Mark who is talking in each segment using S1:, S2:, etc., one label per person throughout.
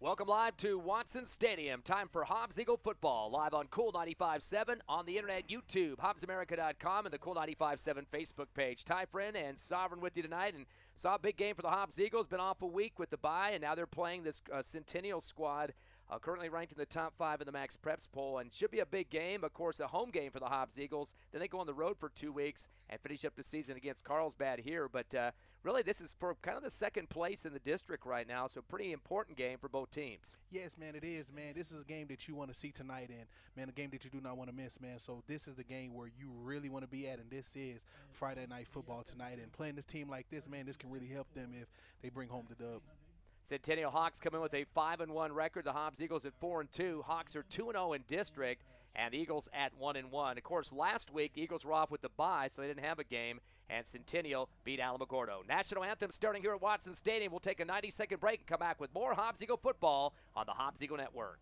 S1: Welcome live to Watson Stadium. Time for Hobbs Eagle football. Live on Cool 95.7, on the internet, YouTube, HobbsAmerica.com, and the Cool 95.7 Facebook page. Ty Friend and Sovereign with you tonight. And saw a big game for the Hobbs Eagles. Been off a week with the bye, and now they're playing this Centennial squad, currently ranked in the top 5 in the Max Preps poll. And should be a big game. Of course, a home game for the Hobbs Eagles. Then they go on the road for 2 weeks and finish up the season against Carlsbad here. But really, this is for kind of the second place in the district right now, so a pretty important game for both teams.
S2: Yes, man, it is, man. This is a game that you want to see tonight, and, man, a game that you do not want to miss, man. So this is the game where you really want to be at, and this is Friday Night Football tonight. And playing this team like this, man, this can really help them if they bring home the dub.
S1: Centennial Hawks come in with a 5-1 record. The Hobbs Eagles at 4-2. Hawks are 2-0 in district, and the Eagles at 1-1. Of course, last week the Eagles were off with the bye, so they didn't have a game, and Centennial beat Alamogordo. National anthem starting here at Watson Stadium. We'll take a 90-second break and come back with more Hobbs Eagle football on the Hobbs Eagle Network.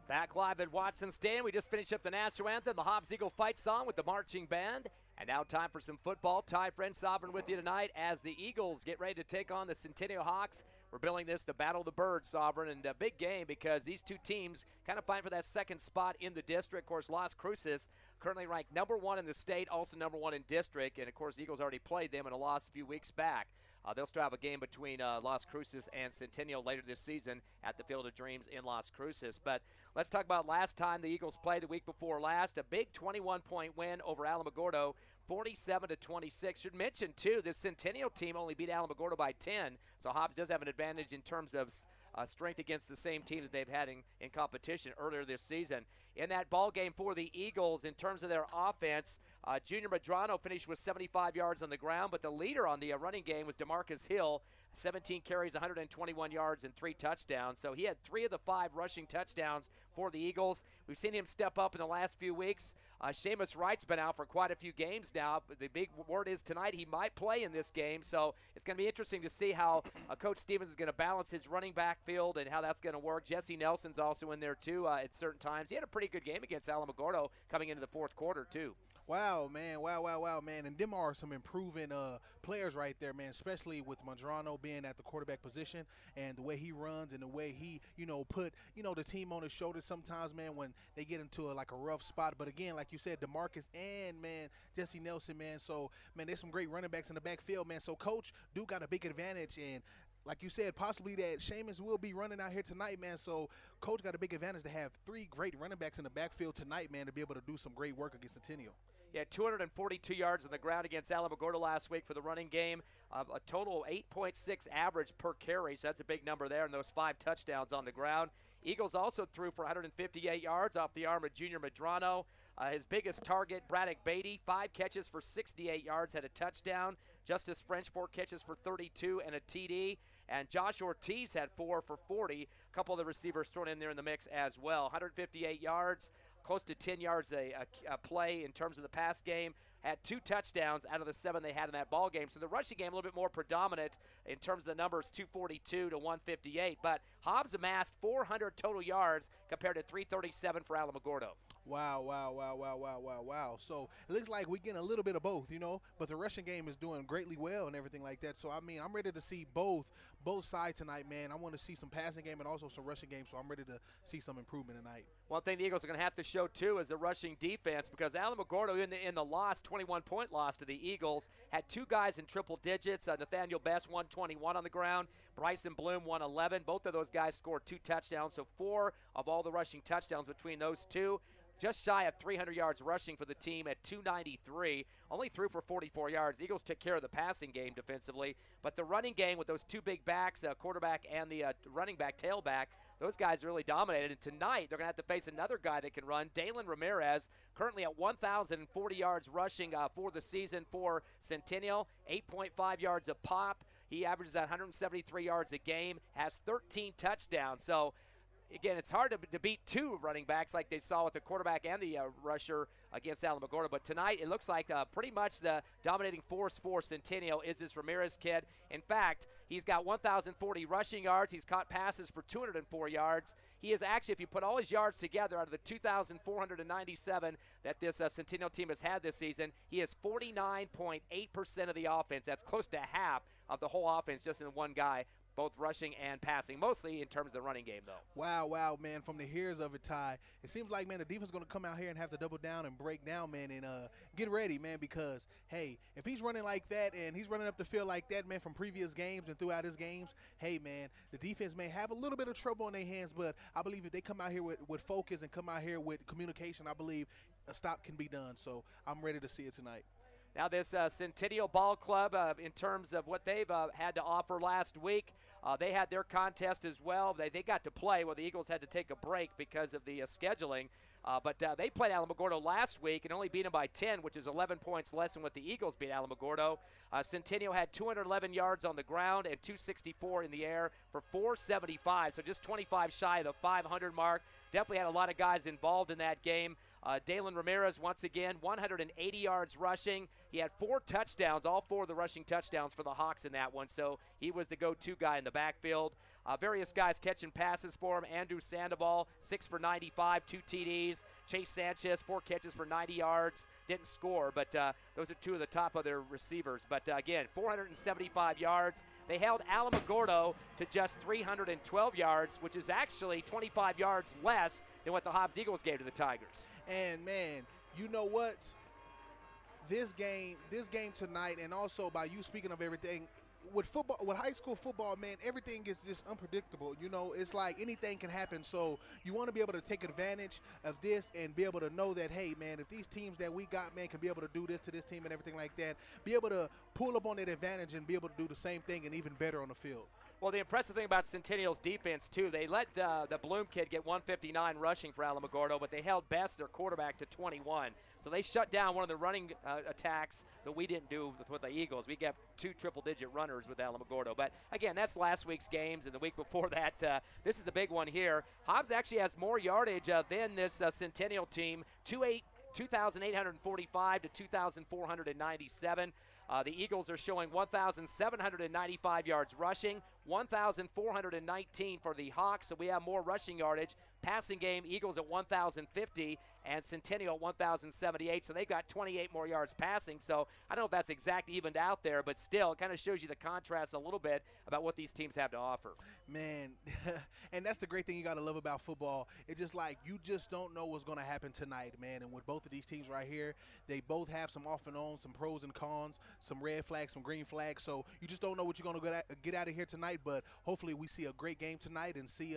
S1: Back live at Watson Stadium. We just finished up the national anthem, the Hobbs Eagle fight song with the marching band. And now time for some football. Ty Friend, Sovereign with you tonight as the Eagles get ready to take on the Centennial Hawks. We're billing this the Battle of the Birds, Sovereign, and a big game because these two teams kind of fighting for that second spot in the district. Of course, Las Cruces currently ranked number 1 in the state, also number 1 in district. And, of course, the Eagles already played them in a loss a few weeks back. They'll still have a game between Las Cruces and Centennial later this season at the Field of Dreams in Las Cruces. But let's talk about last time the Eagles played the week before last. A big 21-point win over Alamogordo, 47-26. Should mention, too, this Centennial team only beat Alamogordo by 10. So Hobbs does have an advantage in terms of strength against the same team that they've had in competition earlier this season. In that ball game for the Eagles, in terms of their offense, Junior Madrano finished with 75 yards on the ground, but the leader on the running game was DeMarcus Hill, 17 carries, 121 yards, and 3 touchdowns. So he had 3 of the 5 rushing touchdowns for the Eagles. We've seen him step up in the last few weeks. Seamus Wright's been out for quite a few games now. But the big word is tonight he might play in this game. So it's going to be interesting to see how Coach Stevens is going to balance his running back field and how that's going to work. Jesse Nelson's also in there, too, at certain times. He had a pretty good game against Alamogordo coming into the fourth quarter, too.
S2: Wow, man. Wow, man. And them are some improving players right there, man, especially with Madrano being at the quarterback position and the way he runs and the way he, put, the team on his shoulders sometimes, man, when they get into a rough spot. But again, like you said, DeMarcus and, man, Jesse Nelson, man. So, man, there's some great running backs in the backfield, man. So, Coach do got a big advantage. And like you said, possibly that Seamus will be running out here tonight, man. So, Coach got a big advantage to have 3 great running backs in the backfield tonight, man, to be able to do some great work against Centennial.
S1: He had 242 yards on the ground against Alamogordo last week for the running game. A total 8.6 average per carry, so that's a big number there, and those 5 touchdowns on the ground. Eagles also threw for 158 yards off the arm of Junior Medrano. His biggest target, Braddock Beatty, 5 catches for 68 yards, had a touchdown. Justice French, 4 catches for 32 and a TD. And Josh Ortiz had 4 for 40. A couple of the receivers thrown in there in the mix as well. 158 yards, close to 10 yards a play in terms of the pass game. Had 2 touchdowns out of the 7 they had in that ball game. So the rushing game a little bit more predominant in terms of the numbers, 242 to 158. But Hobbs amassed 400 total yards compared to 337 for Alamogordo.
S2: Wow. So it looks like we're getting a little bit of both, but the rushing game is doing greatly well and everything like that. So, I mean, I'm ready to see both sides tonight, man. I want to see some passing game and also some rushing game, so I'm ready to see some improvement tonight.
S1: One thing the Eagles are going to have to show, too, is the rushing defense, because Alamogordo in the loss, 21-point loss to the Eagles, had 2 guys in triple digits. Nathaniel Best, 121 on the ground. Bryson Bloom, 111. Both of those guys scored 2 touchdowns, so 4 of all the rushing touchdowns between those 2. Just shy of 300 yards rushing for the team at 293. Only threw for 44 yards. The Eagles took care of the passing game defensively. But the running game with those 2 big backs, quarterback and the running back, tailback, those guys really dominated. And tonight they're going to have to face another guy that can run, Dalen Ramirez, currently at 1,040 yards rushing for the season for Centennial, 8.5 yards a pop. He averages 173 yards a game, has 13 touchdowns. So, again, it's hard to beat 2 running backs like they saw with the quarterback and the rusher against Alamogordo. But tonight it looks like pretty much the dominating force for Centennial is this Ramirez kid. In fact, he's got 1,040 rushing yards. He's caught passes for 204 yards. He is actually, if you put all his yards together out of the 2,497 that this Centennial team has had this season, he is 49.8% of the offense. That's close to half of the whole offense just in one guy, both rushing and passing, mostly in terms of the running game, though.
S2: Wow, man, from the hears of it, Ty, it seems like, man, the defense is going to come out here and have to double down and break down, man, and get ready, man, because, hey, if he's running like that and he's running up the field like that, man, from previous games and throughout his games, hey, man, the defense may have a little bit of trouble in their hands, but I believe if they come out here with focus and come out here with communication, I believe a stop can be done. So I'm ready to see it tonight.
S1: Now this Centennial Ball Club, in terms of what they've had to offer last week, they had their contest as well. They got to play. Well, the Eagles had to take a break because of the scheduling. But they played Alamogordo last week and only beat them by 10, which is 11 points less than what the Eagles beat Alamogordo. Centennial had 211 yards on the ground and 264 in the air for 475, so just 25 shy of the 500 mark. Definitely had a lot of guys involved in that game. Dalen Ramirez, once again, 180 yards rushing. He had 4 touchdowns, all 4 of the rushing touchdowns for the Hawks in that one, so he was the go-to guy in the backfield. Various guys catching passes for him. Andrew Sandoval, 6 for 95, 2 TDs. Chase Sanchez, 4 catches for 90 yards. Didn't score, but those are 2 of the top of their receivers. But again, 475 yards. They held Alamogordo to just 312 yards, which is actually 25 yards less than what the Hobbs Eagles gave to the Tigers.
S2: And, man, you know what? This game tonight, and also by you speaking of everything, with football, with high school football, man, everything is just unpredictable. It's like anything can happen. So you want to be able to take advantage of this and be able to know that, hey, man, if these teams that we got, man, can be able to do this to this team and everything like that, be able to pull up on that advantage and be able to do the same thing and even better on the field.
S1: Well, the impressive thing about Centennial's defense, too, they let the Bloom kid get 159 rushing for Alamogordo, but they held Best, their quarterback, to 21. So they shut down one of the running attacks that we didn't do with the Eagles. We got 2 triple-digit runners with Alamogordo. But, again, that's last week's games, and the week before that, this is the big one here. Hobbs actually has more yardage than this Centennial team, 2,845 to 2,497. The Eagles are showing 1,795 yards rushing, 1,419 for the Hawks, so we have more rushing yardage. Passing game, Eagles at 1,050 and Centennial at 1,078, so they've got 28 more yards passing. So I don't know if that's exact evened out there, but still, it kind of shows you the contrast a little bit about what these teams have to offer.
S2: Man, and that's the great thing you got to love about football. It's just like you just don't know what's going to happen tonight, man. And with both of these teams right here, they both have some off and on, some pros and cons, some red flags, some green flags. So you just don't know what you're going to get out of here tonight, but hopefully we see a great game tonight and see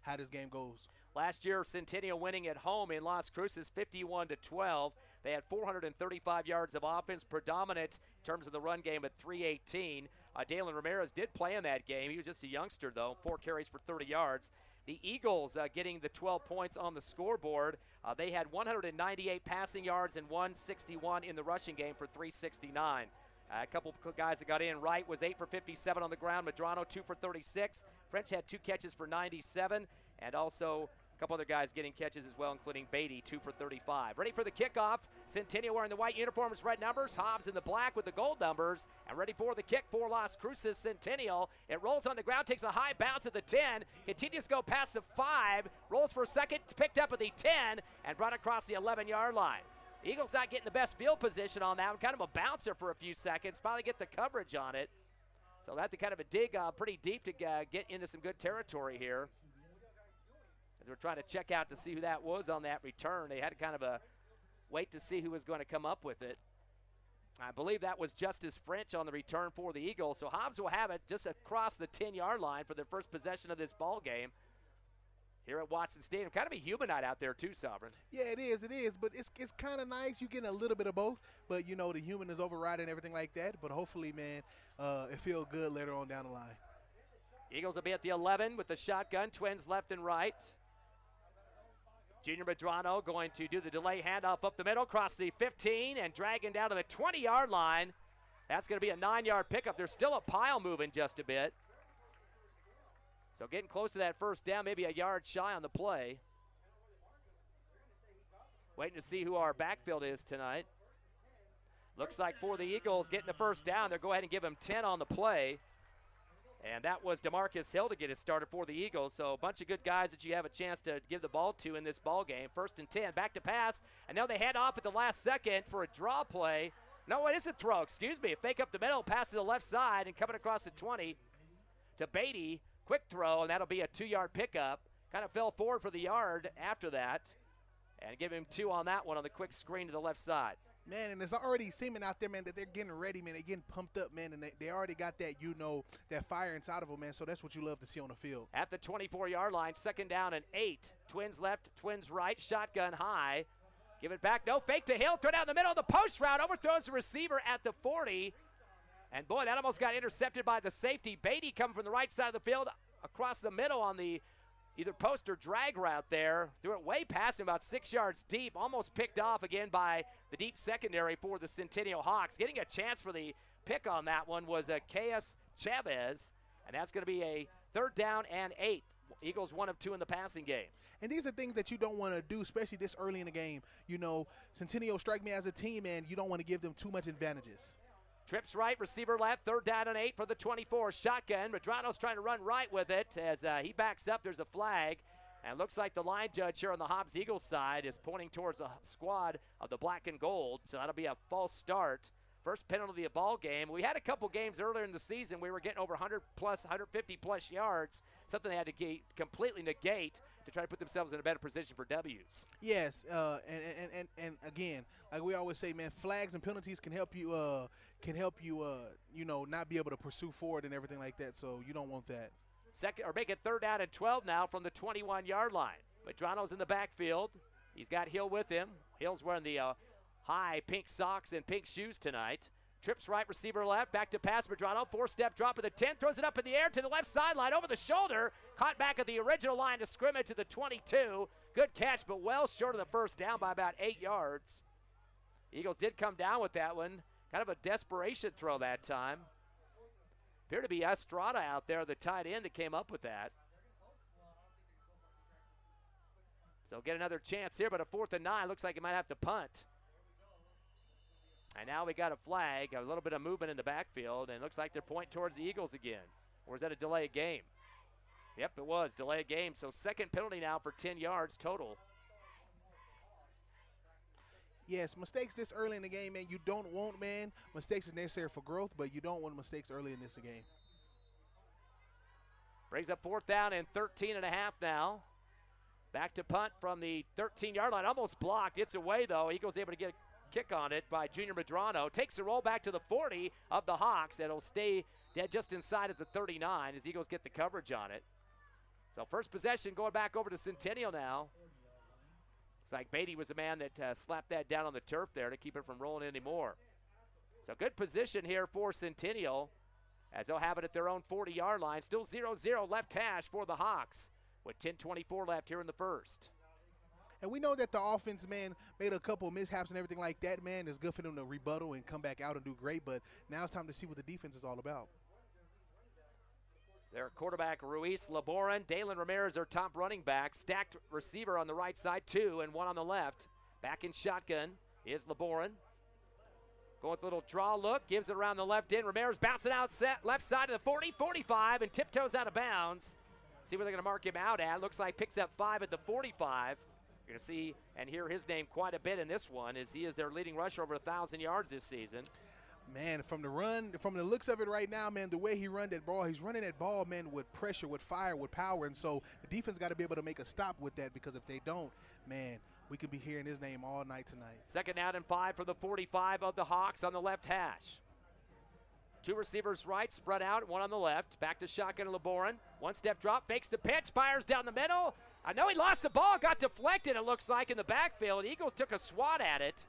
S2: how this game goes.
S1: Last year, Centennial winning at home in Las Cruces 51-12. They had 435 yards of offense, predominant in terms of the run game at 318. Dalen Ramirez did play in that game. He was just a youngster, though, 4 carries for 30 yards. The Eagles getting the 12 points on the scoreboard. They had 198 passing yards and 161 in the rushing game for 369. A couple of guys that got in. Wright was 8 for 57 on the ground. Medrano 2 for 36. French had 2 catches for 97. And also a couple other guys getting catches as well, including Beatty, 2 for 35. Ready for the kickoff. Centennial wearing the white uniforms, red numbers. Hobbs in the black with the gold numbers. And ready for the kick for Las Cruces Centennial. It rolls on the ground, takes a high bounce at the 10. Continues to go past the 5. Rolls for a second, picked up at the 10, and brought across the 11-yard line. The Eagles not getting the best field position on that one. Kind of a bouncer for a few seconds. Finally get the coverage on it. So that's kind of a dig pretty deep to get into some good territory here. As we're trying to check out to see who that was on that return. They had kind of a wait to see who was going to come up with it. I believe that was Justice French on the return for the Eagles. So Hobbs will have it just across the 10-yard line for their first possession of this ball game here at Watson Stadium. Kind of a human night out there too, Sovereign.
S2: Yeah, it is. But it's kind of nice. You getting a little bit of both. But, you know, the human is overriding everything like that. But hopefully, man, it feels good later on down the line.
S1: Eagles will be at the 11 with the shotgun. Twins left and right. Junior Medrano going to do the delay handoff up the middle, across the 15, and dragging down to the 20-yard line. That's going to be a 9-yard pickup. There's still a pile moving just a bit. So getting close to that first down, maybe a yard shy on the play. Waiting to see who our backfield is tonight. Looks like for the Eagles getting the first down, they'll go ahead and give him 10 on the play. And that was DeMarcus Hill to get it started for the Eagles. So a bunch of good guys that you have a chance to give the ball to in this ball game. 1st and 10, back to pass. And now they head off at the last second for a draw play. No, it isn't throw, excuse me. A fake up the middle, pass to the left side, and coming across the 20 to Beatty. Quick throw, and that'll be a 2-yard pickup. Kind of fell forward for the yard after that. And give him 2 on that one on the quick screen to the left side.
S2: Man, and it's already seeming out there, man, that they're getting ready, man. They're getting pumped up, man, and they already got that, you know, that fire inside of them, man. So that's what you love to see on the field.
S1: At the 24-yard line, 2nd down and 8. Twins left, Twins right, shotgun high. Give it back, no, fake to Hill, throw down the middle of the post route, overthrows the receiver at the 40. And, boy, that almost got intercepted by the safety. Beatty coming from the right side of the field across the middle on the either post or drag route there. Threw it way past him, about 6 yards deep. Almost picked off again by the deep secondary for the Centennial Hawks. Getting a chance for the pick on that one was K.S. Chavez, and that's going to be a 3rd down and 8. Eagles 1 of 2 in the passing game.
S2: And these are things that you don't want to do, especially this early in the game. You know, Centennial strike me as a team, and you don't want to give them too much advantages.
S1: Trips right, receiver left, 3rd down and 8 for the 24. Shotgun. Medrano's trying to run right with it as he backs up. There's a flag. And looks like the line judge here on the Hobbs Eagles side is pointing towards a squad of the black and gold. So that'll be a false start. First penalty of the ball game. We had a couple games earlier in the season. We were getting over 100 plus, 150 plus yards. Something they had to completely negate to try to put themselves in a better position for W's.
S2: Yes, and again, like we always say, man, flags and penalties can help you, you know, not be able to pursue forward and everything like that. So you don't want that.
S1: Make it 3rd down and 12 now from the 21-yard line. Medrano's in the backfield. He's got Hill with him. Hill's wearing the high pink socks and pink shoes tonight. Trips right, receiver left, back to pass. Medrano, 4-step drop at the 10, throws it up in the air to the left sideline, over the shoulder, caught back at the original line of scrimmage to the 22. Good catch, but well short of the first down by about 8 yards. Eagles did come down with that one. Kind of a desperation throw that time. Appeared to be Estrada out there, the tight end, that came up with that. So get another chance here, but a 4th and 9. Looks like he might have to punt. And now we got a flag, a little bit of movement in the backfield, and it looks like they're pointing towards the Eagles again. Or is that a delay of game? Yep, it was, delay of game. So 2nd penalty now for 10 yards total.
S2: Yes, mistakes this early in the game, man, you don't want, man. Mistakes is necessary for growth, but you don't want mistakes early in this game.
S1: Brings up 4th down and 13 and a half now. Back to punt from the 13-yard line. Almost blocked. It's away, though. Eagles able to get a kick on it by Junior Medrano. Takes the roll back to the 40 of the Hawks. It'll stay dead just inside at the 39 as Eagles get the coverage on it. So first possession going back over to Centennial now. Looks like Beatty was the man that slapped that down on the turf there to keep it from rolling anymore. So good position here for Centennial as they'll have it at their own 40-yard line. Still 0-0 left hash for the Hawks with 10:24 left here in the first.
S2: And we know that the offense, man, made a couple of mishaps and everything like that, man. It's good for them to rebuttal and come back out and do great, but now it's time to see what the defense is all about.
S1: Their quarterback, Ruiz Laboran. Dalen Ramirez, their top running back. Stacked receiver on the right side, 2, and 1 on the left. Back in shotgun is Laboran. Going with a little draw look, gives it around the left end. Ramirez bouncing out left side of the 40, 45, and tiptoes out of bounds. See where they're going to mark him out at. Looks like picks up 5 at the 45. You're going to see and hear his name quite a bit in this one, as he is their leading rusher over 1,000 yards this season.
S2: Man, from the looks of it right now, man, the way he run that ball, he's running that ball, man, with pressure, with fire, with power. And so the defense got to be able to make a stop with that, because if they don't, man, we could be hearing his name all night tonight.
S1: Second down and 5 for the 45 of the Hawks on the left hash. 2 receivers right, spread out, 1 on the left. Back to shotgun and Laboran. 1-step drop, fakes the pitch, fires down the middle. I know he lost the ball, got deflected, it looks like, in the backfield. Eagles took a swat at it.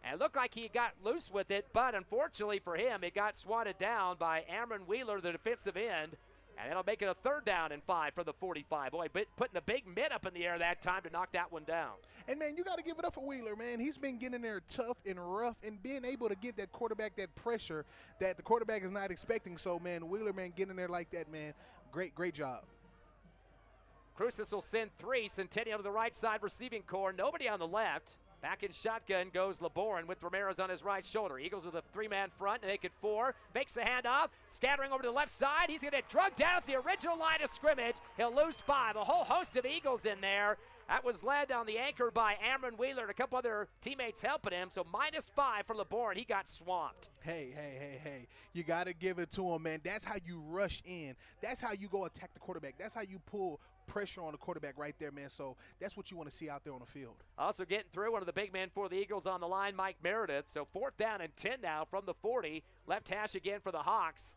S1: And it looked like he got loose with it, but unfortunately for him, it got swatted down by Amron Wheeler, the defensive end. And that'll make it a 3rd down and 5 for the 45. Boy, putting the big mitt up in the air that time to knock that one down.
S2: And, man, you got to give it up for Wheeler, man. He's been getting there tough and rough and being able to give that quarterback that pressure that the quarterback is not expecting. So, man, Wheeler, man, getting there like that, man, great job.
S1: Cruces will send 3. Centennial to the right side receiving core. Nobody on the left. Back in shotgun goes Laboran with Ramirez on his right shoulder. Eagles with a 3-man front, and they get 4. Makes the handoff, scattering over to the left side. He's going to get drugged down at the original line of scrimmage. He'll lose 5. A whole host of Eagles in there. That was led on the anchor by Amron Wheeler and a couple other teammates helping him. So -5 for Laboran. He got swamped.
S2: Hey. You got to give it to him, man. That's how you rush in. That's how you go attack the quarterback. That's how you pull pressure on the quarterback right there, man. So that's what you want to see out there on the field.
S1: Also getting through, one of the big men for the Eagles on the line, Mike Meredith. So 4th down and 10 now from the 40. Left hash again for the Hawks.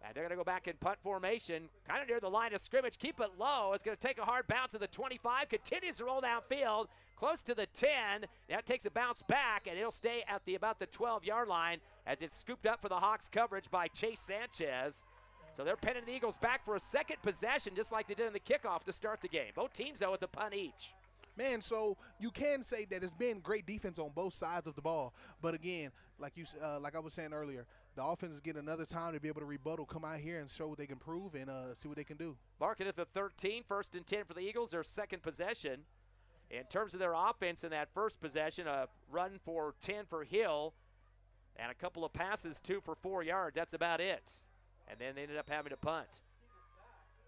S1: And they're going to go back in punt formation, kind of near the line of scrimmage. Keep it low. It's going to take a hard bounce to the 25. Continues to roll downfield, close to the 10. Now it takes a bounce back, and it'll stay at about the 12-yard line as it's scooped up for the Hawks coverage by Chase Sanchez. So they're pinning the Eagles back for a second possession, just like they did in the kickoff to start the game. Both teams, though, with the punt each.
S2: Man, so you can say that it's been great defense on both sides of the ball. But again, like I was saying earlier, the offense is getting another time to be able to rebuttal, come out here and show what they can prove and see what they can do.
S1: Marking at the 13, 1st and 10 for the Eagles, their second possession. In terms of their offense in that first possession, a run for 10 for Hill and a couple of passes, 2 for 4 yards. That's about it. And then they ended up having to punt.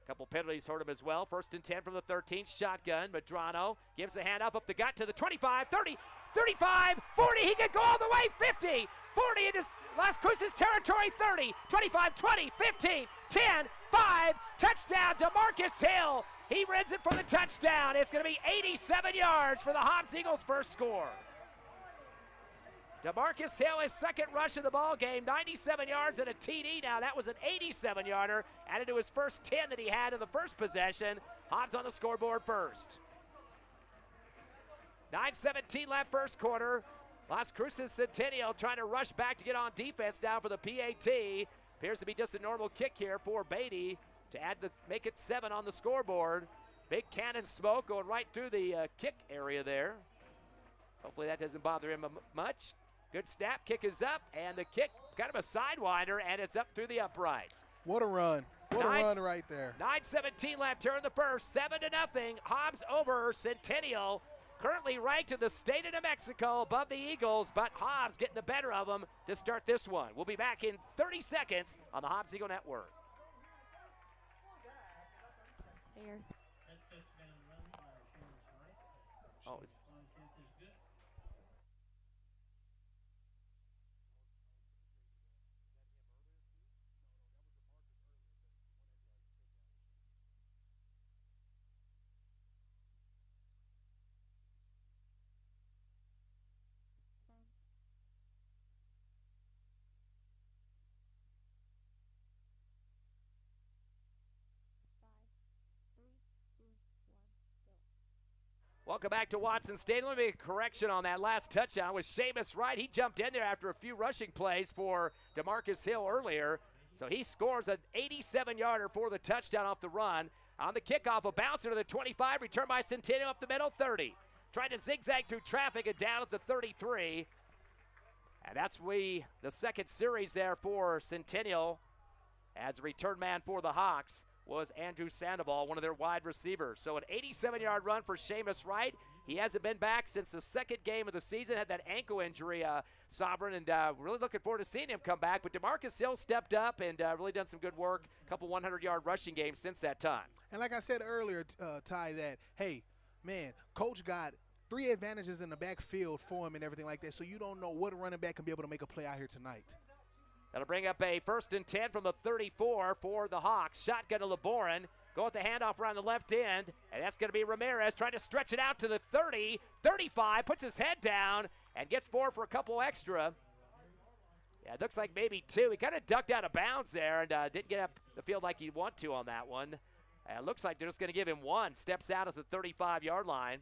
S1: A couple penalties hurt him as well. 1st and 10 from the 13, shotgun. Medrano gives the handoff up the gut to the 25, 30, 35, 40. He could go all the way, 50, 40 into Las Cruces territory, 30, 25, 20, 15, 10, 5. Touchdown, DeMarcus Hill. He runs it for the touchdown. It's going to be 87 yards for the Hobbs Eagles' first score. DeMarcus Hill, his second rush of the ball game, 97 yards and a TD. Now that was an 87-yarder, added to his first 10 that he had in the first possession. Hobbs on the scoreboard first. 9:17 left first quarter. Las Cruces Centennial trying to rush back to get on defense now for the PAT. Appears to be just a normal kick here for Beatty to make it 7 on the scoreboard. Big cannon smoke going right through the kick area there. Hopefully that doesn't bother him much. Good snap, kick is up, and the kick, kind of a sidewinder, and it's up through the uprights.
S2: What a run. What a run right there.
S1: 9:17 left here in the first, 7-0. Hobbs over Centennial. Currently ranked in the state of New Mexico above the Eagles, but Hobbs getting the better of them to start this one. We'll be back in 30 seconds on the Hobbs Eagle Network.
S3: Here.
S1: Oh, Welcome back to Watson Stadium. Let me make a correction on that last touchdown with Seamus Wright. He jumped in there after a few rushing plays for DeMarcus Hill earlier. So he scores an 87-yarder for the touchdown off the run. On the kickoff, a bouncer to the 25, returned by Centennial up the middle, 30. Trying to zigzag through traffic and down at the 33. And that's the second series there for Centennial, as a return man for the Hawks was Andrew Sandoval, one of their wide receivers. So an 87-yard run for Seamus Wright. He hasn't been back since the second game of the season, had that ankle injury, Sovereign, and really looking forward to seeing him come back. But DeMarcus Hill stepped up and really done some good work, a couple 100-yard rushing games since that time.
S2: And like I said earlier, Ty, that, hey, man, Coach got 3 advantages in the backfield for him and everything like that, so you don't know what running back can be able to make a play out here tonight.
S1: That'll bring up a 1st and 10 from the 34 for the Hawks. Shotgun to LeBorin. Go with the handoff around the left end, and that's going to be Ramirez trying to stretch it out to the 30, 35, puts his head down, and gets 4 for a couple extra. Yeah, it looks like maybe 2. He kind of ducked out of bounds there and didn't get up the field like he'd want to on that one. It looks like they're just going to give him 1. Steps out at the 35-yard line.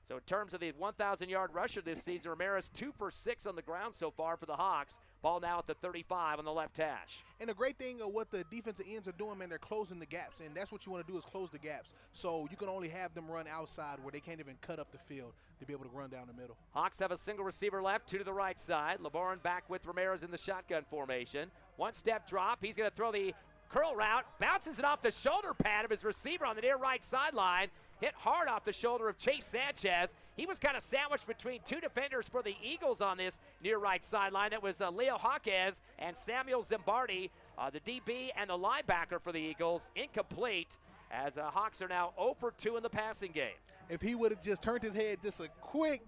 S1: So in terms of the 1,000-yard rusher this season, Ramirez 2 for 6 on the ground so far for the Hawks. Ball now at the 35 on the left hash.
S2: And the great thing of what the defensive ends are doing, man, they're closing the gaps, and that's what you want to do is close the gaps. So you can only have them run outside where they can't even cut up the field to be able to run down the middle.
S1: Hawks have a single receiver left, 2 to the right side. LeBaron back with Ramirez in the shotgun formation. 1-step drop. He's going to throw the curl route, bounces it off the shoulder pad of his receiver on the near right sideline. Hit hard off the shoulder of Chase Sanchez. He was kind of sandwiched between 2 defenders for the Eagles on this near right sideline. That was Leo Jaquez and Samuel Zimbardi, the DB and the linebacker for the Eagles. Incomplete, as Hawks are now 0 for 2 in the passing game.
S2: If he would have just turned his head just a quick,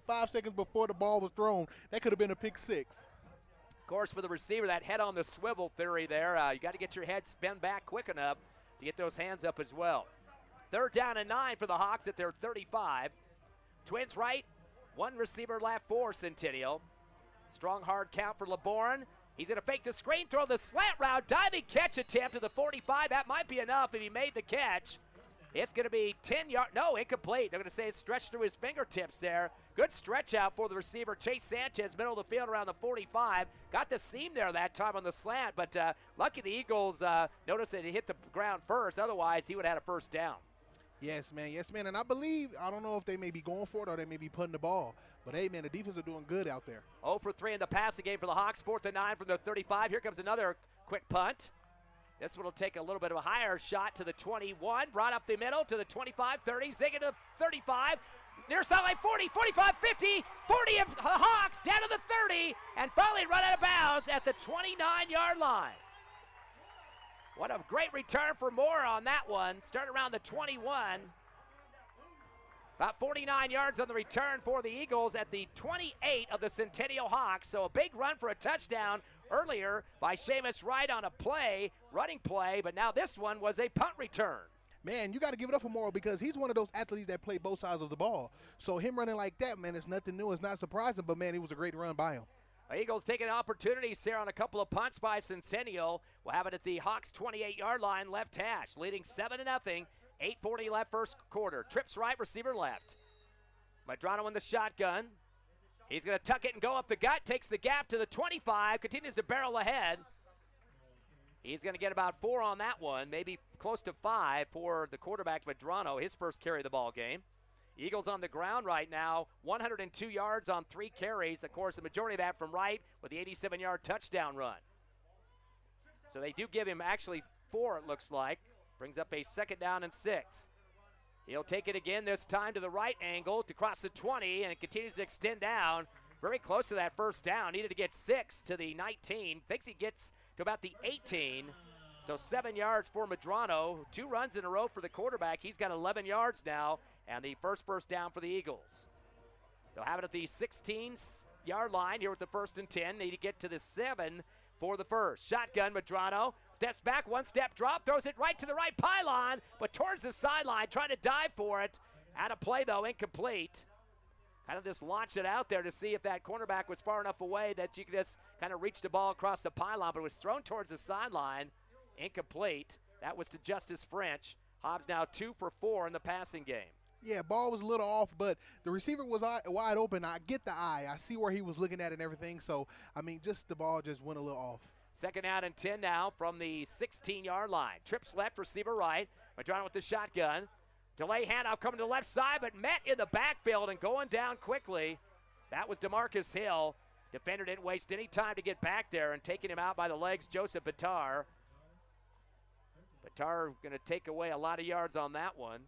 S2: 5 seconds before the ball was thrown, that could have been a pick 6.
S1: Of course, for the receiver, that head on the swivel theory there, you got to get your head spin back quick enough to get those hands up as well. 3rd down and 9 for the Hawks at their 35. Twins right, 1 receiver left for Centennial. Strong hard count for LeBorin. He's going to fake the screen, throw the slant route, diving catch attempt to the 45. That might be enough if he made the catch. It's going to be 10 yards. No, incomplete. They're going to say it's stretched through his fingertips there. Good stretch out for the receiver, Chase Sanchez, middle of the field around the 45. Got the seam there that time on the slant, but lucky the Eagles noticed that it hit the ground first. Otherwise, he would have had a first down.
S2: Yes, man. Yes, man. And I believe, I don't know if they may be going for it or they may be putting the ball. But, hey, man, the defense are doing good out there.
S1: 0 for 3 in the passing game for the Hawks. 4th and 9 from the 35. Here comes another quick punt. This one will take a little bit of a higher shot to the 21. Brought up the middle to the 25, 30. Zigging to 35. Near sideline 40, 45, 50. 40 of the Hawks down to the 30. And finally run out of bounds at the 29-yard line. What a great return for Moore on that one. Start around the 21. About 49 yards on the return for the Eagles at the 28 of the Centennial Hawks. So a big run for a touchdown earlier by Seamus Wright on a running play, but now this one was a punt return.
S2: Man, you got to give it up for Morrow because he's one of those athletes that play both sides of the ball. So him running like that, man, it's nothing new. It's not surprising, but, man, it was a great run by him.
S1: The Eagles taking opportunities here on a couple of punts by Centennial. We'll have it at the Hawks' 28-yard line, left hash, leading 7-0. 8:40 left first quarter. Trips right, receiver left. Medrano in the shotgun. He's going to tuck it and go up the gut. Takes the gap to the 25. Continues to barrel ahead. He's going to get about 4 on that one, maybe close to 5 for the quarterback Medrano, his first carry of the ball game. Eagles on the ground right now, 102 yards on 3 carries. Of course, the majority of that from Wright with the 87-yard touchdown run. So they do give him actually 4, it looks like. Brings up a 2nd down and 6. He'll take it again, this time to the right angle to cross the 20, and it continues to extend down. Very close to that first down. Needed to get 6 to the 19. Thinks he gets to about the 18. So 7 yards for Medrano. 2 runs in a row for the quarterback. He's got 11 yards now, and the first down for the Eagles. They'll have it at the 16-yard line here with the 1st and 10. Need to get to the 7 for the first. Shotgun, Medrano steps back, 1-step drop, throws it right to the right pylon, but towards the sideline, trying to dive for it. Out of play, though, incomplete. Kind of just launched it out there to see if that cornerback was far enough away that you could just kind of reach the ball across the pylon, but it was thrown towards the sideline. Incomplete. That was to Justice French. Hobbs now 2 for 4 in the passing game.
S2: Yeah, ball was a little off, but the receiver was wide open. I get the eye. I see where he was looking at and everything. So, I mean, just the ball just went a little off.
S1: Second down and 10 now from the 16-yard line. Trips left, receiver right. Madrona with the shotgun. Delay handoff coming to the left side, but met in the backfield and going down quickly. That was DeMarcus Hill. Defender didn't waste any time to get back there, and taking him out by the legs, Joseph Bitar. Bitar going to take away a lot of yards on that one.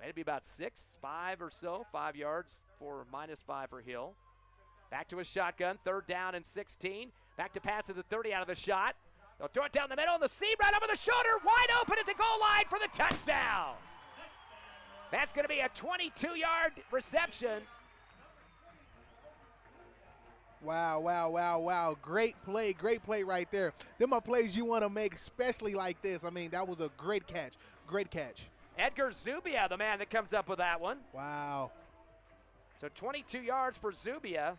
S1: Maybe about 5 or so, 5 yards for -5 for Hill. Back to a shotgun, third down and 16. Back to pass at the 30 out of the shot. They'll throw it down the middle, and the seam right over the shoulder, wide open at the goal line for the touchdown. That's going to be a 22-yard reception.
S2: Wow, wow, wow, wow. Great play right there. Them are plays you want to make, especially like this. I mean, that was a great catch. Great catch.
S1: Edgar Zubia, the man that comes up with that one.
S2: Wow.
S1: So 22 yards for Zubia.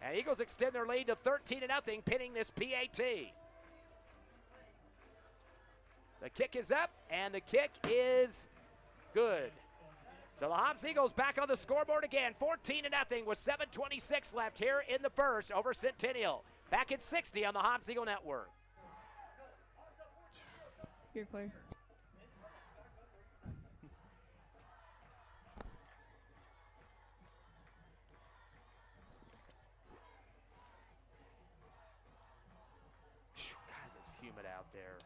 S1: And Eagles extend their lead to 13-0, pinning this PAT. The kick is up, and the kick is good. So the Hobbs Eagles back on the scoreboard again, 14-0 with 7:26 left here in the first over Centennial. Back at 60 on the Hobbs Eagle Network.
S3: You're clear.
S1: God, it's humid out there.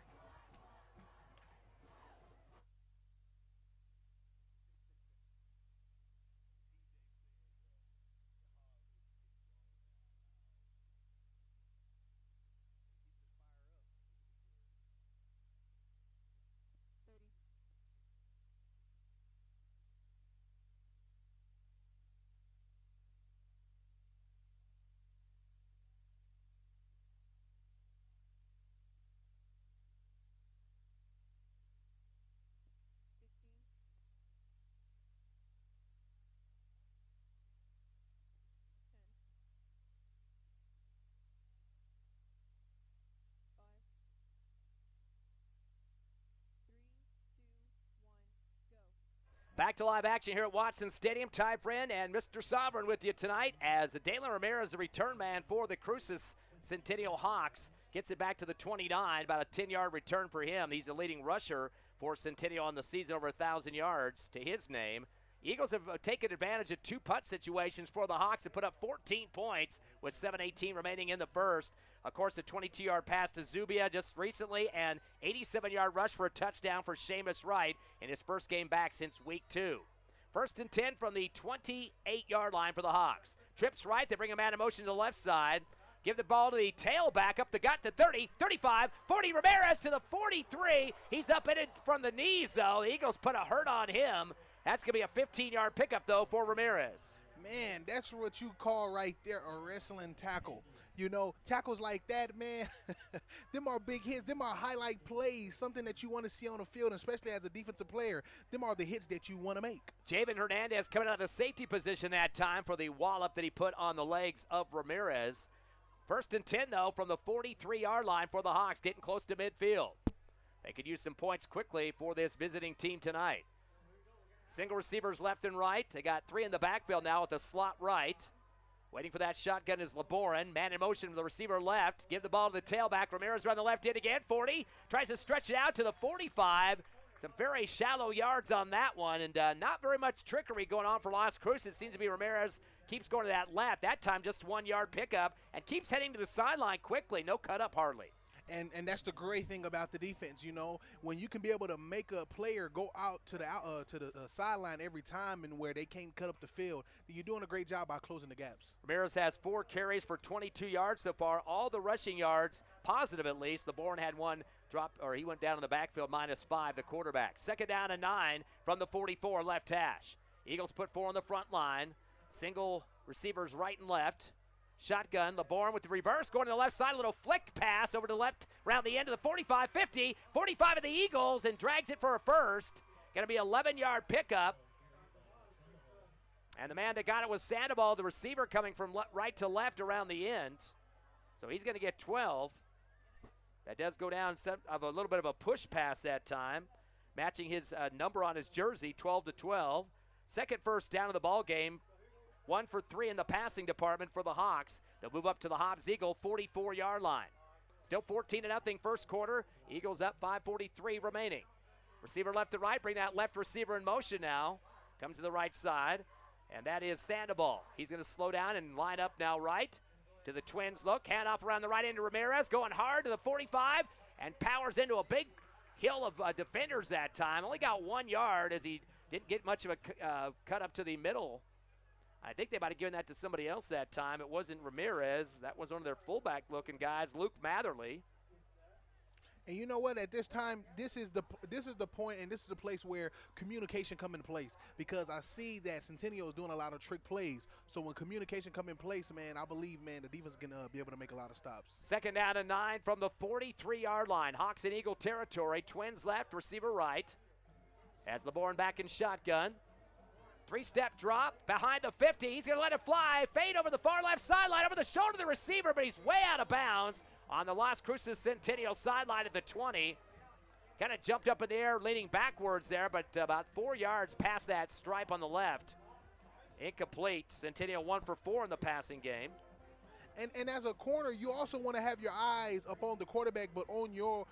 S1: Back to live action here at Watson Stadium. Ty Friend and Mr. Sovereign with you tonight as Dalen Ramirez, the return man for the Cruces Centennial Hawks, gets it back to the 29, about a 10-yard return for him. He's the leading rusher for Centennial on the season, over 1,000 yards to his name. Eagles have taken advantage of 2 punt situations for the Hawks and put up 14 points with 7:18 remaining in the first. Of course, the 22-yard pass to Zubia just recently, and 87-yard rush for a touchdown for Seamus Wright in his first game back since week 2. First and 10 from the 28-yard line for the Hawks. Trips right, they bring a man in motion to the left side. Give the ball to the tailback up the gut to 30, 35, 40. Ramirez to the 43. He's up in it from the knees, though. The Eagles put a hurt on him. That's going to be a 15-yard pickup, though, for Ramirez.
S2: Man, that's what you call right there a wrestling tackle. You know, tackles like that, man, them are big hits. Them are highlight plays, something that you want to see on the field, especially as a defensive player. Them are the hits that you want to make.
S1: Javen Hernandez coming out of the safety position that time for the wallop that he put on the legs of Ramirez. First and 10, though, from the 43-yard line for the Hawks, getting close to midfield. They could use some points quickly for this visiting team tonight. Single receivers left and right. They got 3 in the backfield now at the slot right. Waiting for that shotgun is LeBorin. Man in motion with the receiver left. Give the ball to the tailback. Ramirez around the left end again. 40. Tries to stretch it out to the 45. Some very shallow yards on that one, and not very much trickery going on for Las Cruces. It seems to be Ramirez keeps going to that left. That time just 1-yard pickup and keeps heading to the sideline quickly. No cut up hardly.
S2: And that's the great thing about the defense, you know, when you can be able to make a player go out to the sideline every time and where they can't cut up the field, you're doing a great job by closing the gaps.
S1: Ramirez has 4 carries for 22 yards so far. All the rushing yards, positive at least. LeBorin had one drop, or he went down in the backfield, -5, the quarterback. Second down and 9 from the 44 left hash. Eagles put 4 on the front line. Single receivers right and left. Shotgun, LeBorin with the reverse, going to the left side, a little flick pass over to the left, around the end of the 45, 50, 45 of the Eagles, and drags it for a first. Going to be 11-yard pickup. And the man that got it was Sandoval, the receiver coming from right to left around the end. So he's going to get 12. That does go down of a little bit of a push pass that time. matching his number on his jersey, 12-12. Second first down of the ball game. 1 for 3 in the passing department for the Hawks. They'll move up to the Hobbs Eagle 44-yard line. Still 14-0 first quarter. Eagles up 5:43 remaining. Receiver left to right. Bring that left receiver in motion now. Comes to the right side, and that is Sandoval. He's going to slow down and line up now right to the Twins look. Handoff around the right end to Ramirez. Going hard to the 45 and powers into a big hill of defenders that time. Only got 1 yard as he didn't get much of a cut up to the middle. I think they might have given that to somebody else that time. It wasn't Ramirez. That was one of their fullback-looking guys, Luke Matherly.
S2: And you know what? At this time, this is the point, and this is the place where communication come into place, because I see that Centennial is doing a lot of trick plays. So when communication come in place, man, I believe, man, the defense can be able to make a lot of stops.
S1: Second down and 9 from the 43-yard line. Hawks in Eagle territory. Twins left, receiver right. As LeBourne back in shotgun. 3-step drop behind the 50. He's going to let it fly. Fade over the far left sideline, over the shoulder of the receiver, but he's way out of bounds on the Las Cruces Centennial sideline at the 20. Kind of jumped up in the air, leaning backwards there, but about 4 yards past that stripe on the left. Incomplete. Centennial 1 for 4 in the passing game.
S2: And as a corner, you also want to have your eyes up on the quarterback, but on your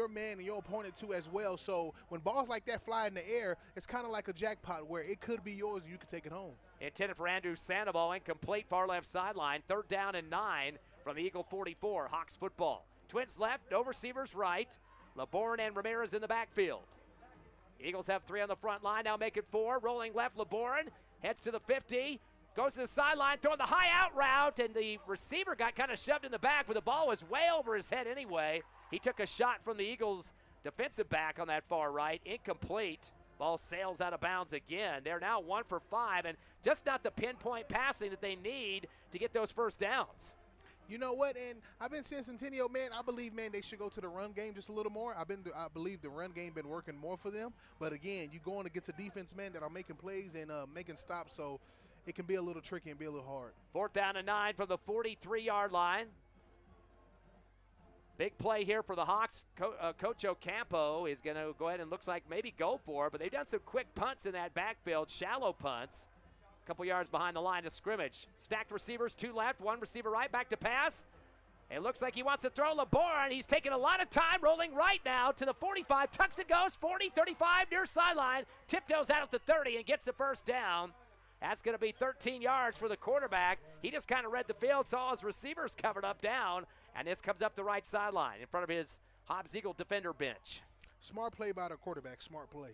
S2: man and your opponent too as well. So when balls like that fly in the air, it's kind of like a jackpot where it could be yours and you could take it home.
S1: Intended for Andrew Sandoval, incomplete, far left sideline. Third down and 9 from the Eagle 44. Hawks football. Twins left, no receivers right. LeBourne and Ramirez in the backfield. Eagles have 3 on the front line, now make it 4. Rolling left, LeBourne heads to the 50. Goes to the sideline, throwing the high out route, and the receiver got kind of shoved in the back, but the ball was way over his head anyway. He took a shot from the Eagles' defensive back on that far right. Incomplete. Ball sails out of bounds again. They're now 1 for 5, and just not the pinpoint passing that they need to get those first downs.
S2: You know what? And I've been saying Centennial, man, I believe, man, they should go to the run game just a little more. I believe the run game been working more for them. But again, you going against a defense, man, that are making plays and making stops, so it can be a little tricky and be a little hard.
S1: Fourth down and 9 from the 43-yard line. Big play here for the Hawks. Coach Ocampo is going to go ahead and looks like maybe go for it, but they've done some quick punts in that backfield, shallow punts. A couple yards behind the line of scrimmage. Stacked receivers, 2 left, 1 receiver right, back to pass. It looks like he wants to throw LeBourne. He's taking a lot of time, rolling right now to the 45. Tucks and goes, 40, 35, near sideline. Tiptoes out at the 30 and gets the first down. That's going to be 13 yards for the quarterback. He just kind of read the field, saw his receivers covered up down, and this comes up the right sideline in front of his Hobbs Eagle defender bench.
S2: Smart play by the quarterback, smart play.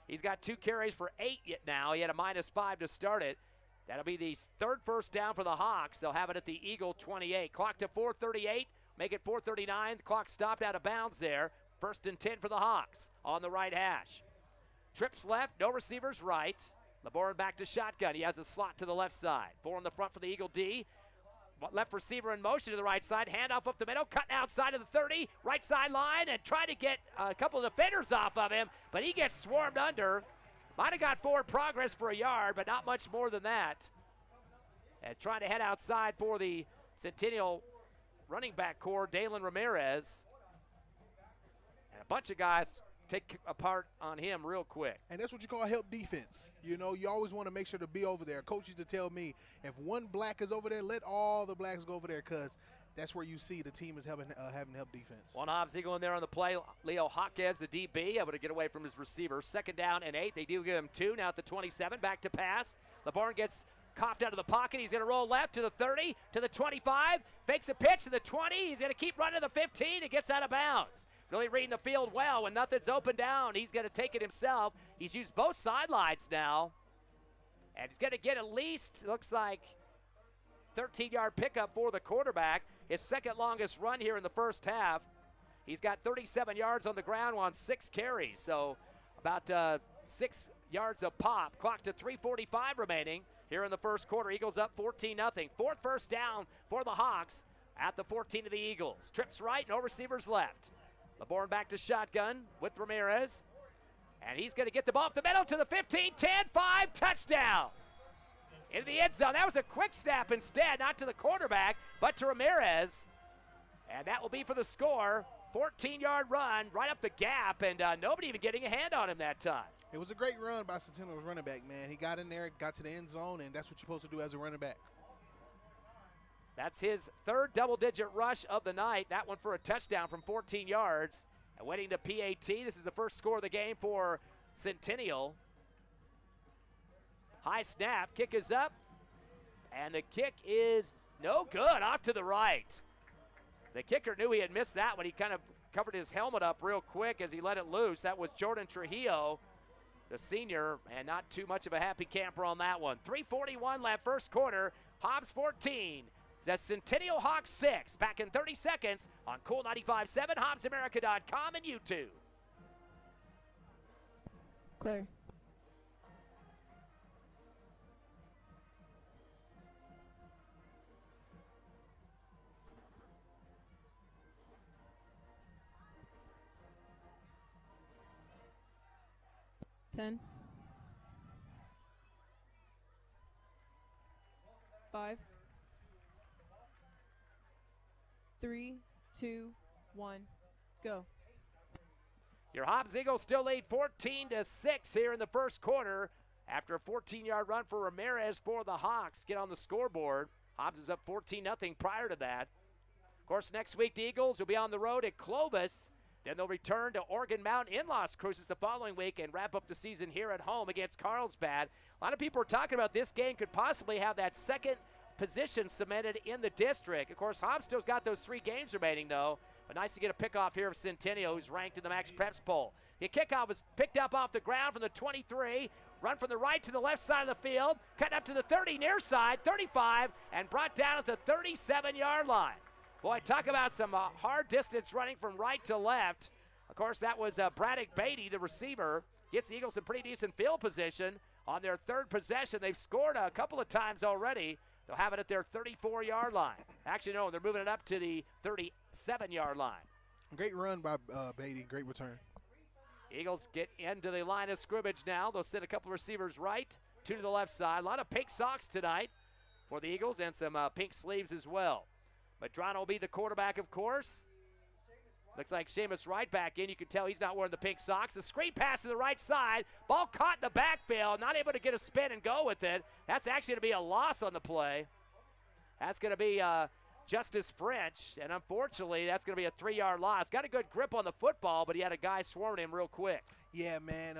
S1: He's got 2 carries for 8 yet now. He had a -5 to start it. That'll be the third first down for the Hawks. They'll have it at the Eagle 28. Clock to 4:38, make it 4:39. The clock stopped out of bounds there. First and 10 for the Hawks on the right hash. Trips left, no receivers right. LeBourne back to shotgun. He has a slot to the left side. 4 in the front for the Eagle D. Left receiver in motion to the right side. Handoff up the middle. Cutting outside of the 30. Right sideline and trying to get a couple of defenders off of him. But he gets swarmed under. Might have got forward progress for a yard, but not much more than that. As trying to head outside for the Centennial running back core, Dalen Ramirez. And a bunch of guys take apart on him real quick.
S2: And that's what you call help defense. You know, you always want to make sure to be over there. Coach used to tell me, if one black is over there, let all the blacks go over there, because that's where you see the team is having help defense.
S1: One Hobbs Eagle in there on the play. Leo Jaquez, the DB, able to get away from his receiver. Second down and 8. They do give him 2. Now at the 27, back to pass. LeBourne gets coughed out of the pocket. He's going to roll left to the 30, to the 25. Fakes a pitch to the 20. He's going to keep running to the 15. It gets out of bounds. Really reading the field well. When nothing's open down, he's going to take it himself. He's used both sidelines now. And he's going to get at least, looks like, 13-yard pickup for the quarterback. His second longest run here in the first half. He's got 37 yards on the ground on 6 carries. So about 6 yards a pop. Clock to 3:45 remaining here in the first quarter. Eagles up 14-0. Fourth first down for the Hawks at the 14 of the Eagles. Trips right, no receivers left. LeBourne back to shotgun with Ramirez. And he's going to get the ball up the middle to the 15, 10, 5, touchdown. Into the end zone. That was a quick snap instead, not to the quarterback, but to Ramirez. And that will be for the score, 14-yard run right up the gap, and nobody even getting a hand on him that time.
S2: It was a great run by Centennial's running back, man. He got in there, got to the end zone, and that's what you're supposed to do as a running back.
S1: That's his third double-digit rush of the night. That one for a touchdown from 14 yards. And winning the PAT, this is the first score of the game for Centennial. High snap, kick is up, and the kick is no good, off to the right. The kicker knew he had missed that one. He kind of covered his helmet up real quick as he let it loose. That was Jordan Trujillo, the senior, and not too much of a happy camper on that one. 3:41 left, first quarter. Hobbs 14, the Centennial Hawks 6. Back in 30 seconds on Cool 95.7, HobbsAmerica.com, and YouTube.
S3: Clear. Ten. 5. 3, 2, 1, go.
S1: Your Hobbs Eagles still lead 14-6 here in the first quarter after a 14-yard run for Ramirez for the Hawks. Get on the scoreboard. Hobbs is up 14-0 prior to that. Of course, next week the Eagles will be on the road at Clovis. Then they'll return to Organ Mountain in Las Cruces the following week and wrap up the season here at home against Carlsbad. A lot of people are talking about this game could possibly have that second position cemented in the district. Of course, Hobbs still's got those 3 games remaining, though. But nice to get a pickoff here of Centennial, who's ranked in the Max Preps poll. The kickoff was picked up off the ground from the 23, run from the right to the left side of the field, cut up to the 30 near side, 35, and brought down at the 37-yard line. Boy, talk about some hard distance running from right to left. Of course, that was Braddock Beatty, the receiver. Gets the Eagles some pretty decent field position on their third possession. They've scored a couple of times already. They'll have it at their 34-yard line. Actually, no, they're moving it up to the 37-yard line.
S2: Great run by Beatty, great return.
S1: Eagles get into the line of scrimmage now. They'll send a couple of receivers right, 2 to the left side. A lot of pink socks tonight for the Eagles and some pink sleeves as well. Medrano will be the quarterback, of course. Looks like Seamus Wright back in. You can tell he's not wearing the pink socks. The screen pass to the right side. Ball caught in the backfield. Not able to get a spin and go with it. That's actually going to be a loss on the play. That's going to be Justice French. And unfortunately, that's going to be a 3-yard loss. Got a good grip on the football, but he had a guy swarming him real quick.
S2: Yeah, man.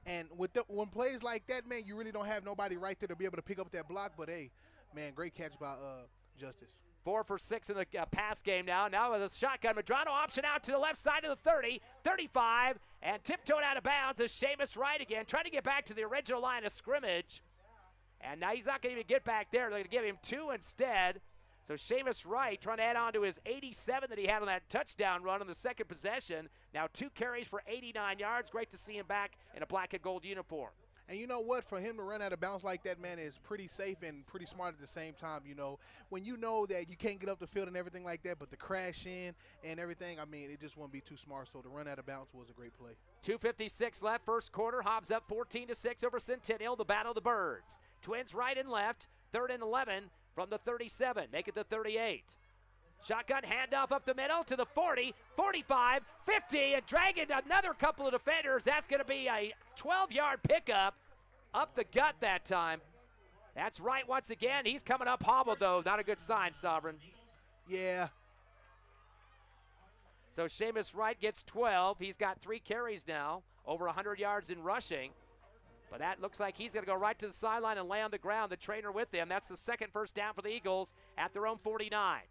S2: And when plays like that, man, you really don't have nobody right there to be able to pick up that block. But, hey, man, great catch by Justice.
S1: 4 for 6 in the pass game now. Now with a shotgun. Medrano option out to the left side of the 30, 35, and tiptoed out of bounds is Seamus Wright again, trying to get back to the original line of scrimmage. And now he's not going to even get back there. They're going to give him 2 instead. So Seamus Wright trying to add on to his 87 that he had on that touchdown run on the second possession. Now 2 carries for 89 yards. Great to see him back in a black and gold uniform.
S2: And you know what? For him to run out of bounds like that, man, is pretty safe and pretty smart at the same time. You know, when you know that you can't get up the field and everything like that, but to crash in and everything, I mean, it just wouldn't be too smart. So to run out of bounds was a great play.
S1: 2:56 left, first quarter. Hobbs up 14-6 over Centennial. The battle of the Birds. Twins right and left. 3rd and 11 from the 37. Make it the 38. Shotgun handoff up the middle to the 40, 45, 50, and dragging another couple of defenders. That's going to be a 12-yard pickup up the gut that time. That's Wright once again. He's coming up hobbled, though. Not a good sign, Sovereign.
S2: Yeah.
S1: So Seamus Wright gets 12. He's got 3 carries now, over 100 yards in rushing. But that looks like he's going to go right to the sideline and lay on the ground, the trainer with him. That's the second first down for the Eagles at their own 49.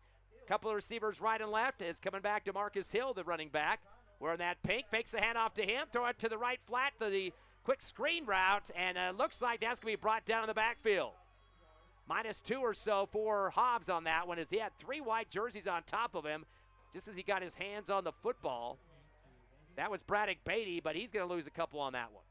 S1: Couple of receivers right and left is coming back to Marcus Hill, the running back. Wearing that pink, fakes the handoff to him, throw it to the right flat to the quick screen route, and looks like that's going to be brought down in the backfield. -2 or so for Hobbs on that one as he had 3 white jerseys on top of him just as he got his hands on the football. That was Braddock Beatty, but he's going to lose a couple on that one.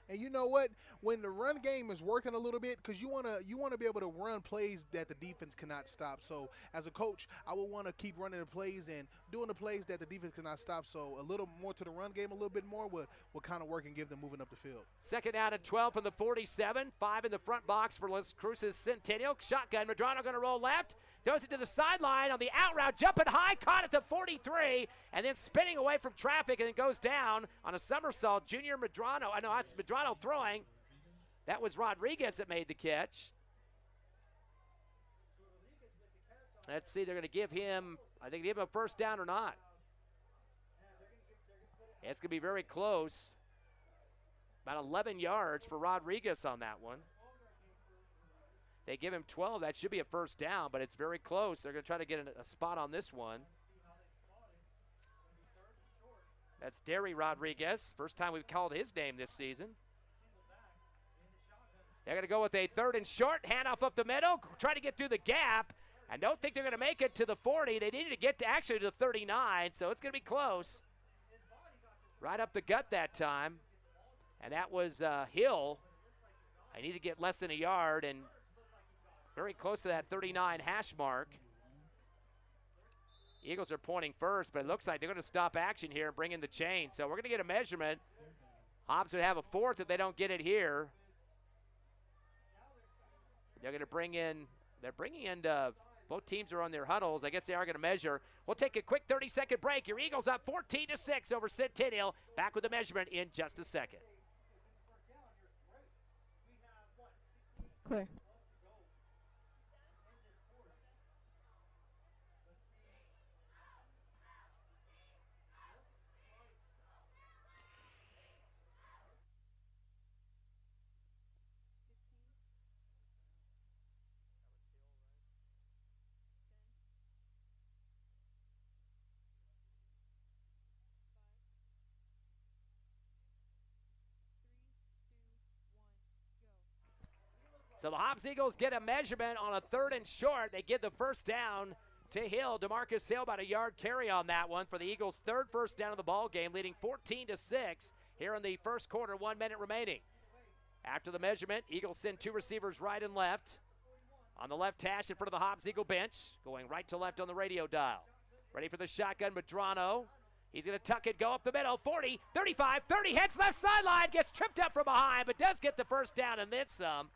S2: And you know what? When the run game is working a little bit, because you wanna be able to run plays that the defense cannot stop. So as a coach, I would want to keep running the plays and doing the plays that the defense cannot stop. So a little more to the run game, a little bit more would kind of work and give them moving up the field.
S1: 2nd down and 12 from the 47. 5 in the front box for Las Cruces Centennial. Shotgun. Medrano going to roll left. Throws it to the sideline on the out route, jumping high, caught at the 43, and then spinning away from traffic, and then goes down on a somersault. Junior Medrano, I know that's Medrano throwing. That was Rodriguez that made the catch. Let's see, they're going to give him, I think, give him a first down or not. It's going to be very close. About 11 yards for Rodriguez on that one. They give him 12. That should be a first down, but it's very close. They're going to try to get a spot on this one. That's Derry Rodriguez. First time we've called his name this season. They're going to go with a 3rd and short. Handoff up the middle. Try to get through the gap. I don't think they're going to make it to the 40. They needed to get to actually to the 39, so it's going to be close. Right up the gut that time. And that was Hill. I need to get less than a yard, and very close to that 39 hash mark. Eagles are pointing first, but it looks like they're going to stop action here and bring in the chain. So we're going to get a measurement. Hobbs would have a 4th if they don't get it here. They're going to bring in, both teams are on their huddles. I guess they are going to measure. We'll take a quick 30-second break. Your Eagles up 14-6 over Centennial. Back with the measurement in just a second.
S3: Clear.
S1: So the Hobbs Eagles get a measurement on a 3rd and short. They get the first down to Hill. DeMarcus Hill about a yard carry on that one for the Eagles' 3rd first down of the ball game, leading 14-6 here in the first quarter, 1 minute remaining. After the measurement, Eagles send 2 receivers right and left. On the left hash in front of the Hobbs Eagle bench, going right to left on the radio dial. Ready for the shotgun, Medrano. He's going to tuck it, go up the middle, 40, 35, 30, heads left sideline, gets tripped up from behind, but does get the first down and then some.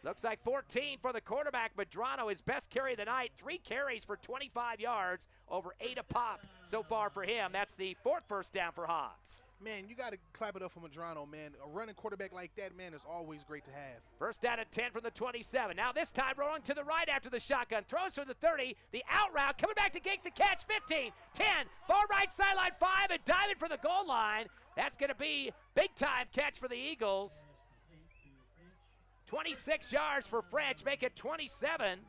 S1: Looks like 14 for the quarterback, Medrano, his best carry of the night. 3 carries for 25 yards, over 8 a pop so far for him. That's the 4th first down for Hobbs.
S2: Man, you got to clap it up for Medrano, man. A running quarterback like that, man, is always great to have.
S1: First down at 10 from the 27. Now this time rolling to the right after the shotgun. Throws for the 30. The out route coming back to gate the catch. 15, 10, far right sideline 5, and diving for the goal line. That's going to be big time catch for the Eagles. 26 yards for French, make it 27.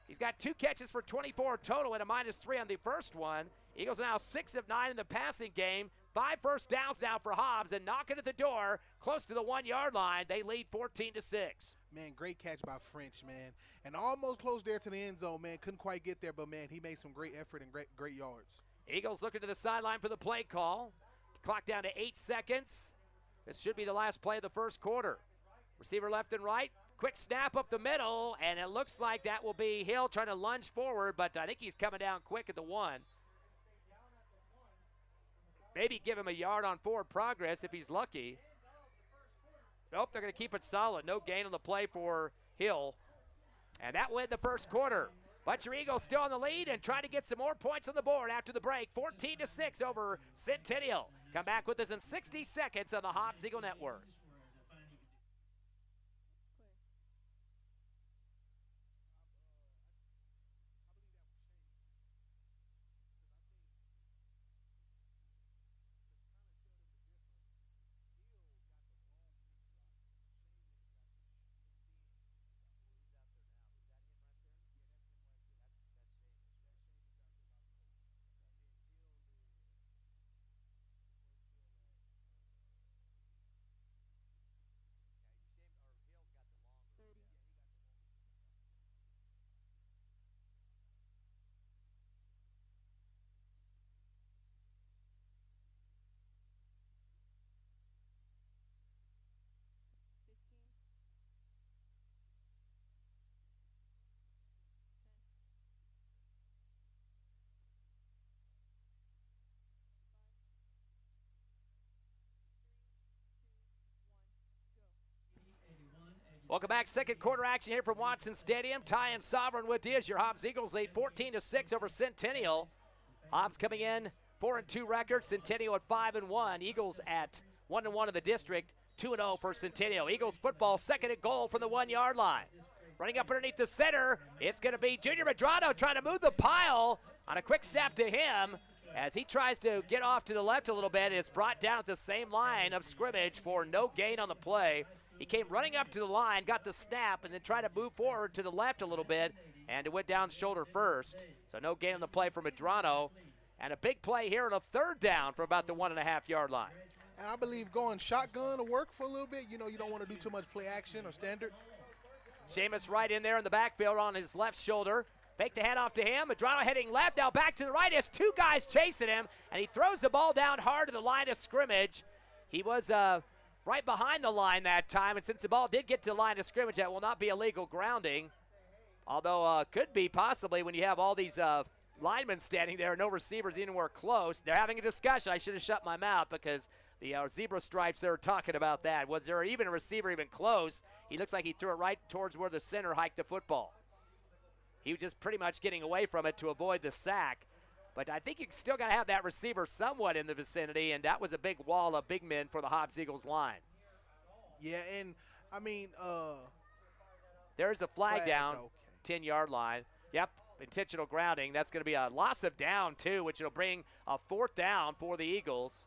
S1: He's got 2 catches for 24 total and a -3 on the first one. Eagles now 6 of 9 in the passing game. 5 first downs now for Hobbs, and knocking at the door close to the 1-yard line. They lead 14-6.
S2: Man, great catch by French, man. And almost close there to the end zone, man. Couldn't quite get there, but, man, he made some great effort and great yards.
S1: Eagles looking to the sideline for the play call. Clock down to 8 seconds. This should be the last play of the first quarter. Receiver left and right. Quick snap up the middle, and it looks like that will be Hill trying to lunge forward, but I think he's coming down quick at the 1. Maybe give him a yard on forward progress if he's lucky. Nope, they're going to keep it solid. No gain on the play for Hill. And that went the first quarter. But your Eagles still in the lead and trying to get some more points on the board after the break. 14-6 over Centennial. Come back with us in 60 seconds on the Hobbs Eagle Network. Welcome back. Second quarter action here from Watson Stadium. Ty and Sovereign with you as your Hobbs Eagles lead 14-6 over Centennial. Hobbs coming in 4-2 record. Centennial at 5-1. Eagles at 1-1 in the district. 2-0 for Centennial. Eagles football second and goal from the 1-yard line. Running up underneath the center, it's going to be Junior Medrano trying to move the pile on a quick snap to him. As he tries to get off to the left a little bit, it's brought down at the same line of scrimmage for no gain on the play. He came running up to the line, got the snap, and then tried to move forward to the left a little bit, and it went down shoulder first. So no gain on the play for Medrano. And a big play here on a third down for about the 1.5-yard line.
S2: And I believe going shotgun to work for a little bit. You know, you don't want to do too much play action or standard.
S1: Seamus right in there in the backfield on his left shoulder. Fake the handoff to him. Medrano heading left, now back to the right. Has two guys chasing him, and he throws the ball down hard to the line of scrimmage. He was right behind the line that time, and since the ball did get to the line of scrimmage, that will not be illegal grounding. Although could be possibly when you have all these linemen standing there, no receivers anywhere close. They're having a discussion. I should have shut my mouth because the zebra stripes are talking about that. Was there even a receiver even close? He looks like he threw it right towards where the center hiked the football. He was just pretty much getting away from it to avoid the sack. But I think you still got to have that receiver somewhat in the vicinity, and that was a big wall of big men for the Hobbs Eagles line.
S2: Yeah, and I mean,
S1: there's a flag down,
S2: okay.
S1: 10-yard line. Yep, intentional grounding. That's going to be a loss of down, too, which will bring a fourth down for the Eagles.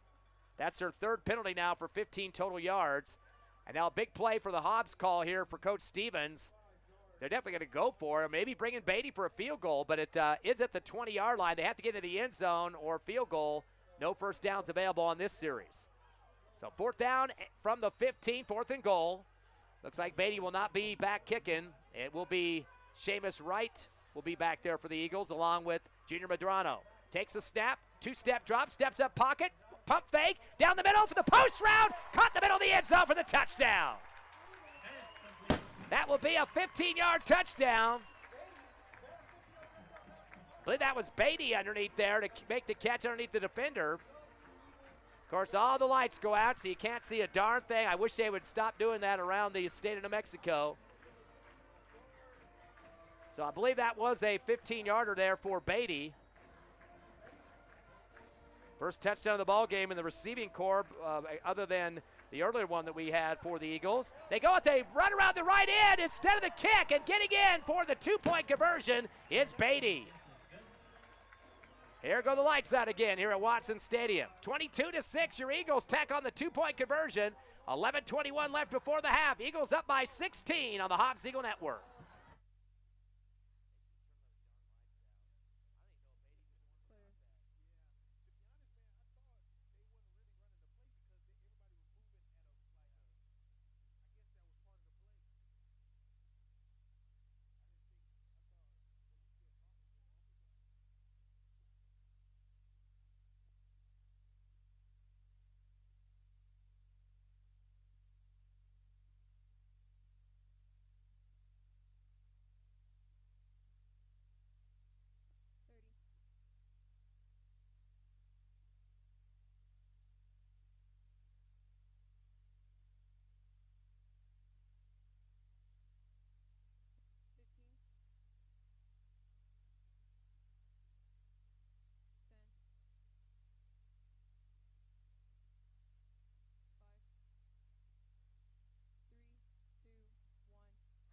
S1: That's their third penalty now for 15 total yards. And now a big play for the Hobbs call here for Coach Stevens. They're definitely going to go for it, maybe bringing Beatty for a field goal, but it is at the 20-yard line. They have to get into the end zone or field goal. No first downs available on this series. So fourth down from the 15, fourth and goal. Looks like Beatty will not be back kicking. It will be Seamus Wright will be back there for the Eagles along with Junior Medrano. Takes a snap, two-step drop, steps up pocket, pump fake, down the middle for the post route, caught in the middle of the end zone for the touchdown. That will be a 15-yard touchdown. I believe that was Beatty underneath there to make the catch underneath the defender. Of course, all the lights go out, so you can't see a darn thing. I wish they would stop doing that around the state of New Mexico. So I believe that was a 15-yarder there for Beatty. First touchdown of the ball game in the receiving corps, other than the earlier one that we had for the Eagles. They run around the right end instead of the kick, and getting in for the two-point conversion is Beatty. Here go the lights out again here at Watson Stadium. 22-6, your Eagles tack on the two-point conversion. 11:21 left before the half. Eagles up by 16 on the Hobbs Eagle Network.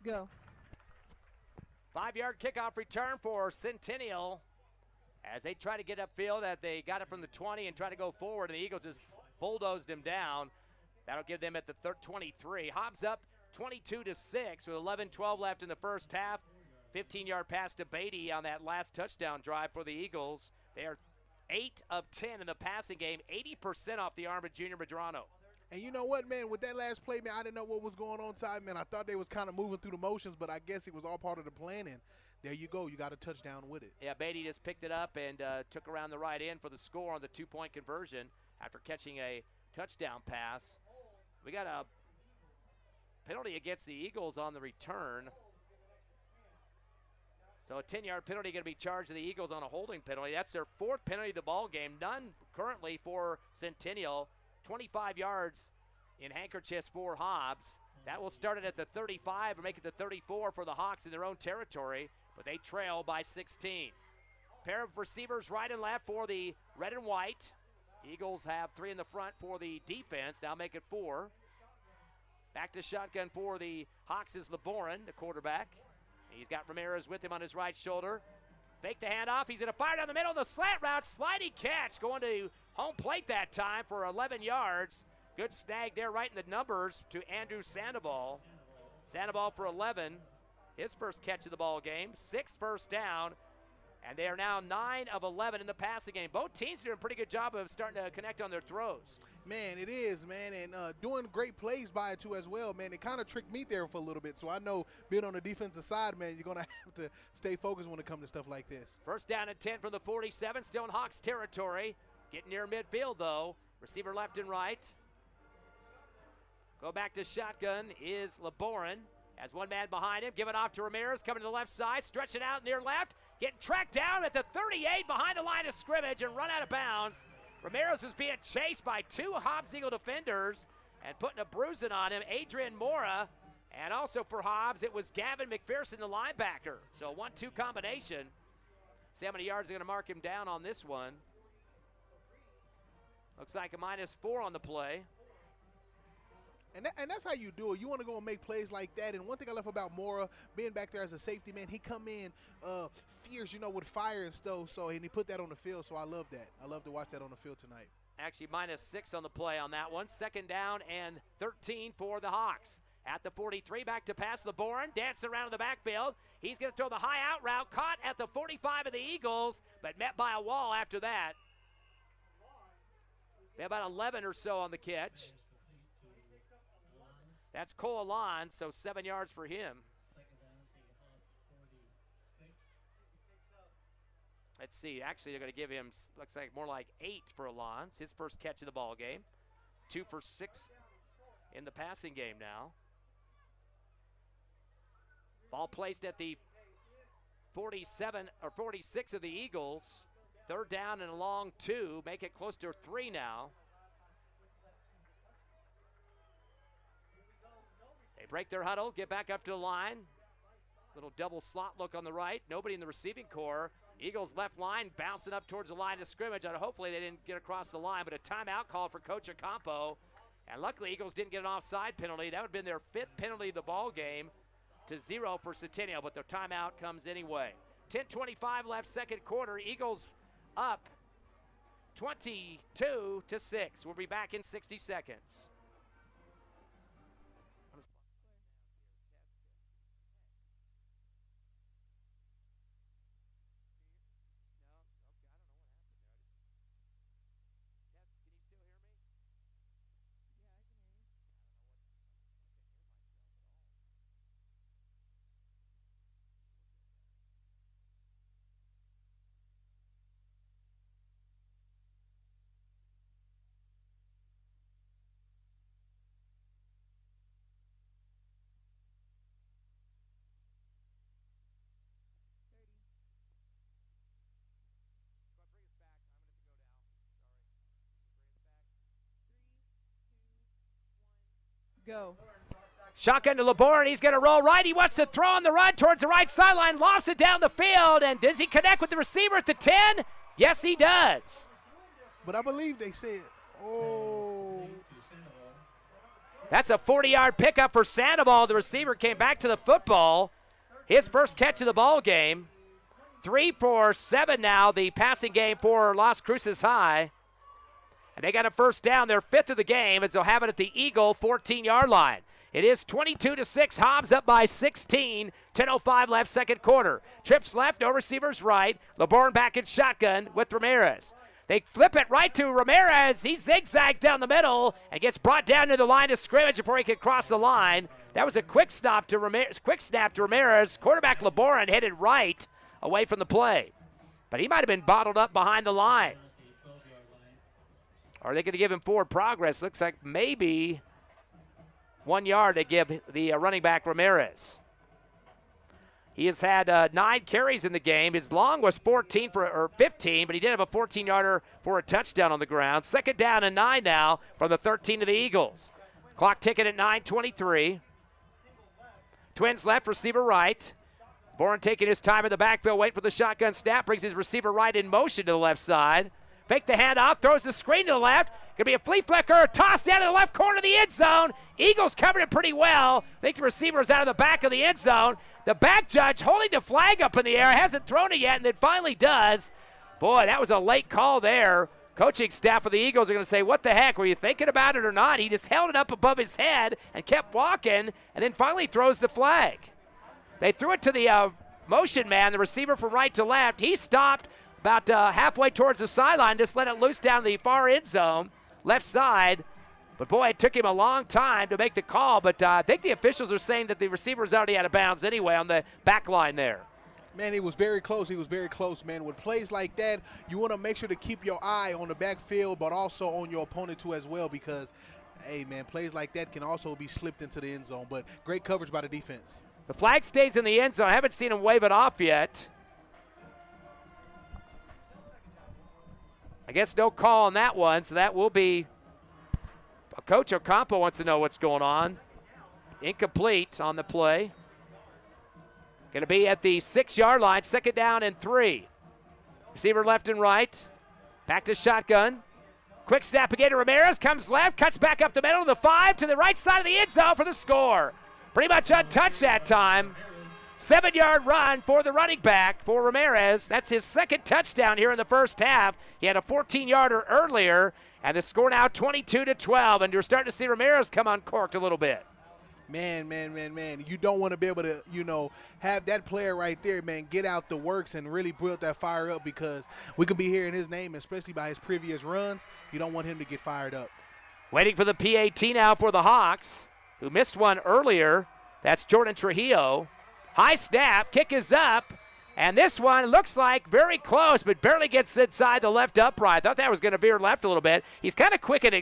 S3: Go.
S1: 5-yard kickoff return for Centennial as they try to get upfield. They got it from the 20 and try to go forward, and the Eagles just bulldozed him down. That'll give them at the 23. Hobbs up 22-6 with 11:12 left in the first half. 15-yard pass to Beatty on that last touchdown drive for the Eagles. They are 8 of 10 in the passing game, 80% off the arm of Junior Medrano.
S2: And you know what, man, with that last play, man, I didn't know what was going on, Ty, man. I thought they was kind of moving through the motions, but I guess it was all part of the plan, and there you go. You got a touchdown with it.
S1: Yeah, Beatty just picked it up and took around the right end for the score on the two-point conversion after catching a touchdown pass. We got a penalty against the Eagles on the return. So a 10-yard penalty going to be charged to the Eagles on a holding penalty. That's their fourth penalty of the ball game. None currently for Centennial. 25 yards in handkerchiefs for Hobbs. That will start it at the 35 and make it the 34 for the Hawks in their own territory, but they trail by 16. Pair of receivers right and left for the red and white. Eagles have 3 in the front for the defense, now make it 4. Back to shotgun for the Hawks is LeBorin, the quarterback. He's got Ramirez with him on his right shoulder. Fake the handoff. He's going to fire down the middle of the slant route. Sliding catch going to home plate that time for 11 yards. Good snag there right in the numbers to Andrew Sandoval. Sandoval for 11. His first catch of the ball game. 6th first down. And they are now 9 of 11 in the passing game. Both teams doing a pretty good job of starting to connect on their throws.
S2: Man, it is, man, and doing great plays by it, too, as well, man. It kind of tricked me there for a little bit, so I know being on the defensive side, man, you're going to have to stay focused when it comes to stuff like this.
S1: First down and 10 from the 47, still in Hawks territory. Getting near midfield, though. Receiver left and right. Go back to shotgun is LeBorin. Has one man behind him. Give it off to Ramirez. Coming to the left side. Stretch it out near left. Getting tracked down at the 38 behind the line of scrimmage and run out of bounds. Ramirez was being chased by 2 Hobbs Eagle defenders and putting a bruising on him. Adrian Mora. And also for Hobbs, it was Gavin McPherson, the linebacker. So a 1-2 combination. See how many yards they're going to mark him down on this one. Looks like a -4 on the play.
S2: And that's how you do it. You want to go and make plays like that. And one thing I love about Mora, being back there as a safety, man, he come in fierce, with fire and stuff. And he put that on the field, so I love that. I love to watch that on the field tonight.
S1: Actually, -6 on the play on that one. 2nd down and 13 for the Hawks. At the 43, back to pass LeBorin, dancing around in the backfield. He's going to throw the high out route, caught at the 45 of the Eagles, but met by a wall after that. They have about 11 or so on the catch. That's Cole Alon, so 7 yards for him. Let's see, actually they're going to give him, looks like more like 8 for Alon. It's his first catch of the ball game. 2 for 6 in the passing game now. Ball placed at the 47 or 46 of the Eagles. 3rd down and a long 2, make it close to 3 now. They break their huddle, get back up to the line. Little double slot look on the right. Nobody in the receiving core. Eagles left line bouncing up towards the line of scrimmage. And hopefully they didn't get across the line, but a timeout call for Coach Ocampo. And luckily Eagles didn't get an offside penalty. That would have been their 5th penalty of the ball game to 0 for Centennial, but the timeout comes anyway. 10:25 left, 2nd quarter. Eagles up 22-6. We'll be back in 60 seconds.
S3: Go.
S1: Shotgun to LeBorin. He's going to roll right. He wants to throw on the run towards the right sideline. Lofts it down the field. And does he connect with the receiver at the 10? Yes, he does.
S2: But I believe they said, oh.
S1: That's a 40-yard pickup for Sandoval. The receiver came back to the football. His first catch of the ball game. 3 for 7 now, the passing game for Las Cruces High. And they got a first down, their 5th of the game, as they'll have it at the Eagle 14-yard line. It is 22-6, Hobbs up by 16, 10:05 left, 2nd quarter. Trips left, no receivers right. LeBorin back in shotgun with Ramirez. They flip it right to Ramirez. He zigzags down the middle and gets brought down to the line of scrimmage before he could cross the line. That was a quick snap to Ramirez. Quarterback LeBorin headed right away from the play. But he might have been bottled up behind the line. Are they going to give him forward progress? Looks like maybe 1 yard they give the running back Ramirez. He has had 9 carries in the game. His long was 15, but he did have a 14-yarder for a touchdown on the ground. 2nd down and 9 now from the 13 of the Eagles. Clock ticking at 9:23. Twins left, receiver right. Bourne taking his time in the backfield, waiting for the shotgun snap, brings his receiver right in motion to the left side. Fake the handoff, throws the screen to the left. Gonna be a flea flicker, toss down to the left corner of the end zone. Eagles covered it pretty well. I think the receiver is out of the back of the end zone. The back judge holding the flag up in the air, hasn't thrown it yet, and then finally does. Boy, that was a late call there. Coaching staff of the Eagles are going to say, what the heck, were you thinking about it or not? He just held it up above his head and kept walking, and then finally throws the flag. They threw it to the motion man, the receiver from right to left. He stopped about halfway towards the sideline, just let it loose down the far end zone, left side. But, boy, it took him a long time to make the call. But I think the officials are saying that the receiver is already out of bounds anyway on the back line there.
S2: Man, he was very close. He was very close, man. With plays like that, you want to make sure to keep your eye on the backfield, but also on your opponent, too, as well, because, hey, man, plays like that can also be slipped into the end zone. But great coverage by the defense.
S1: The flag stays in the end zone. I haven't seen him wave it off yet. I guess no call on that one, so that will be – Coach Ocampo wants to know what's going on. Incomplete on the play. Going to be at the 6-yard line, 2nd down and 3. Receiver left and right. Back to shotgun. Quick snap again to Ramirez. Comes left, cuts back up the middle to the 5 to the right side of the end zone for the score. Pretty much untouched that time. 7-yard run for the running back for Ramirez. That's his 2nd touchdown here in the first half. He had a 14-yarder earlier, and the score now 22-12, and you're starting to see Ramirez come uncorked a little bit.
S2: Man. You don't want to be able to, have that player right there, man, get out the works and really build that fire up, because we can be hearing his name, especially by his previous runs. You don't want him to get fired up.
S1: Waiting for the PAT now for the Hawks, who missed one earlier. That's Jordan Trujillo. High snap, kick is up, and this one looks like very close, but barely gets inside the left upright. I thought that was going to veer left a little bit. He's kind of kicking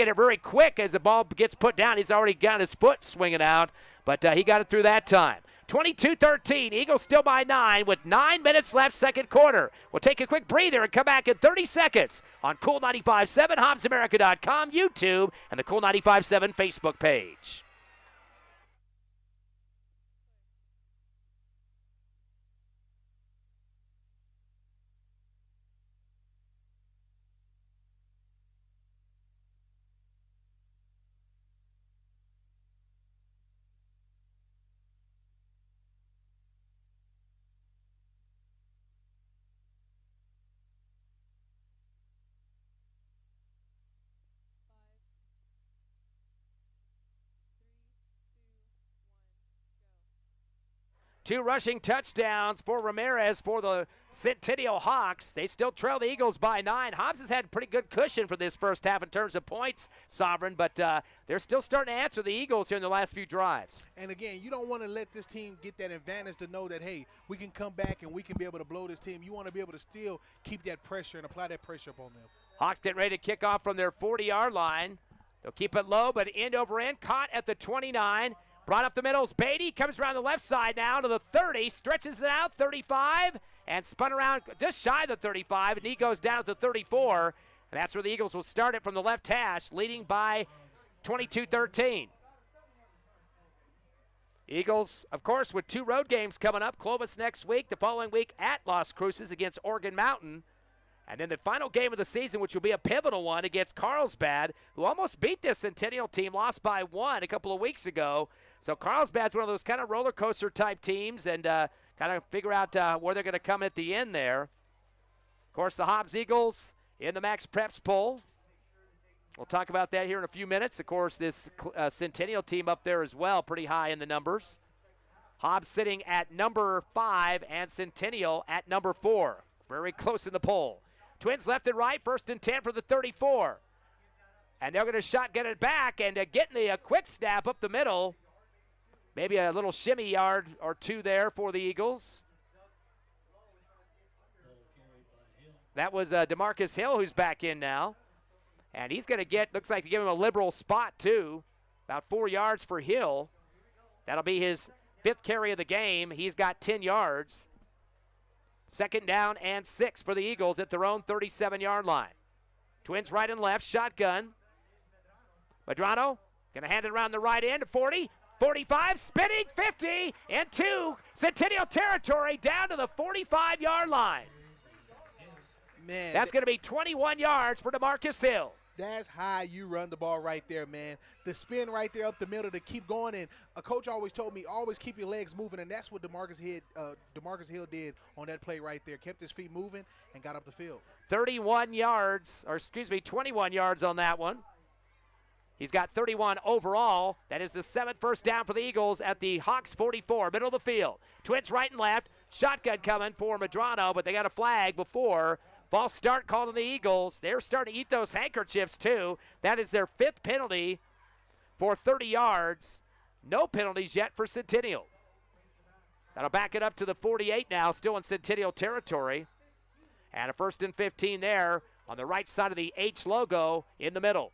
S1: it very quick as the ball gets put down. He's already got his foot swinging out, but he got it through that time. 22-13, Eagles still by 9 with 9 minutes left, second quarter. We'll take a quick breather and come back in 30 seconds on Cool 95.7, HobbsAmerica.com, YouTube, and the Cool 95.7 Facebook page. Two rushing touchdowns for Ramirez for the Centennial Hawks. They still trail the Eagles by 9. Hobbs has had pretty good cushion for this first half in terms of points, Sovereign, but they're still starting to answer the Eagles here in the last few drives.
S2: And again, you don't want to let this team get that advantage to know that, hey, we can come back and we can be able to blow this team. You want to be able to still keep that pressure and apply that pressure upon them.
S1: Hawks getting ready to kick off from their 40-yard line. They'll keep it low, but end over end, caught at the 29. Brought up the middle, Beatty comes around the left side now to the 30, stretches it out, 35, and spun around just shy of the 35, and he goes down at the 34, and that's where the Eagles will start it from the left hash, leading by 22-13. Eagles, of course, with 2 road games coming up, Clovis next week, the following week at Las Cruces against Oregon Mountain. And then the final game of the season, which will be a pivotal one against Carlsbad, who almost beat this Centennial team, lost by 1 a couple of weeks ago. So Carlsbad's one of those kind of roller coaster type teams, and kind of figure out where they're going to come at the end there. Of course, the Hobbs Eagles in the Max Preps poll. We'll talk about that here in a few minutes. Of course, this Centennial team up there as well, pretty high in the numbers. Hobbs sitting at number 5 and Centennial at number 4. Very close in the poll. Twins left and right, 1st and 10 for the 34. And they're going to shotgun it back and getting the quick snap up the middle. Maybe a little shimmy yard or 2 there for the Eagles. That was DeMarcus Hill, who's back in now. And he's going to get, looks like they give him a liberal spot too. About 4 yards for Hill. That'll be his 5th carry of the game. He's got 10 yards. 2nd down and 6 for the Eagles at their own 37-yard line. Twins right and left, shotgun. Medrano going to hand it around the right end, 40. 45, spinning, 50, into Centennial territory, down to the 45-yard line.
S2: Man,
S1: that's going to be 21 yards for DeMarcus Hill.
S2: That's how you run the ball right there, man. The spin right there up the middle to keep going. And a coach always told me, always keep your legs moving, and that's what DeMarcus Hill did on that play right there. Kept his feet moving and got up the field. 21 yards on that one. He's got 31 overall. That is the 7th first down for the Eagles at the Hawks 44, middle of the field. Twins right and left. Shotgun coming for Medrano, but they got a flag before. False start called on the Eagles. They're starting to eat those handkerchiefs too. That is their 5th penalty for 30 yards. No penalties yet for Centennial. That'll back it up to the 48 now, still in Centennial territory. And a 1st and 15 there on the right side of the H logo in the middle.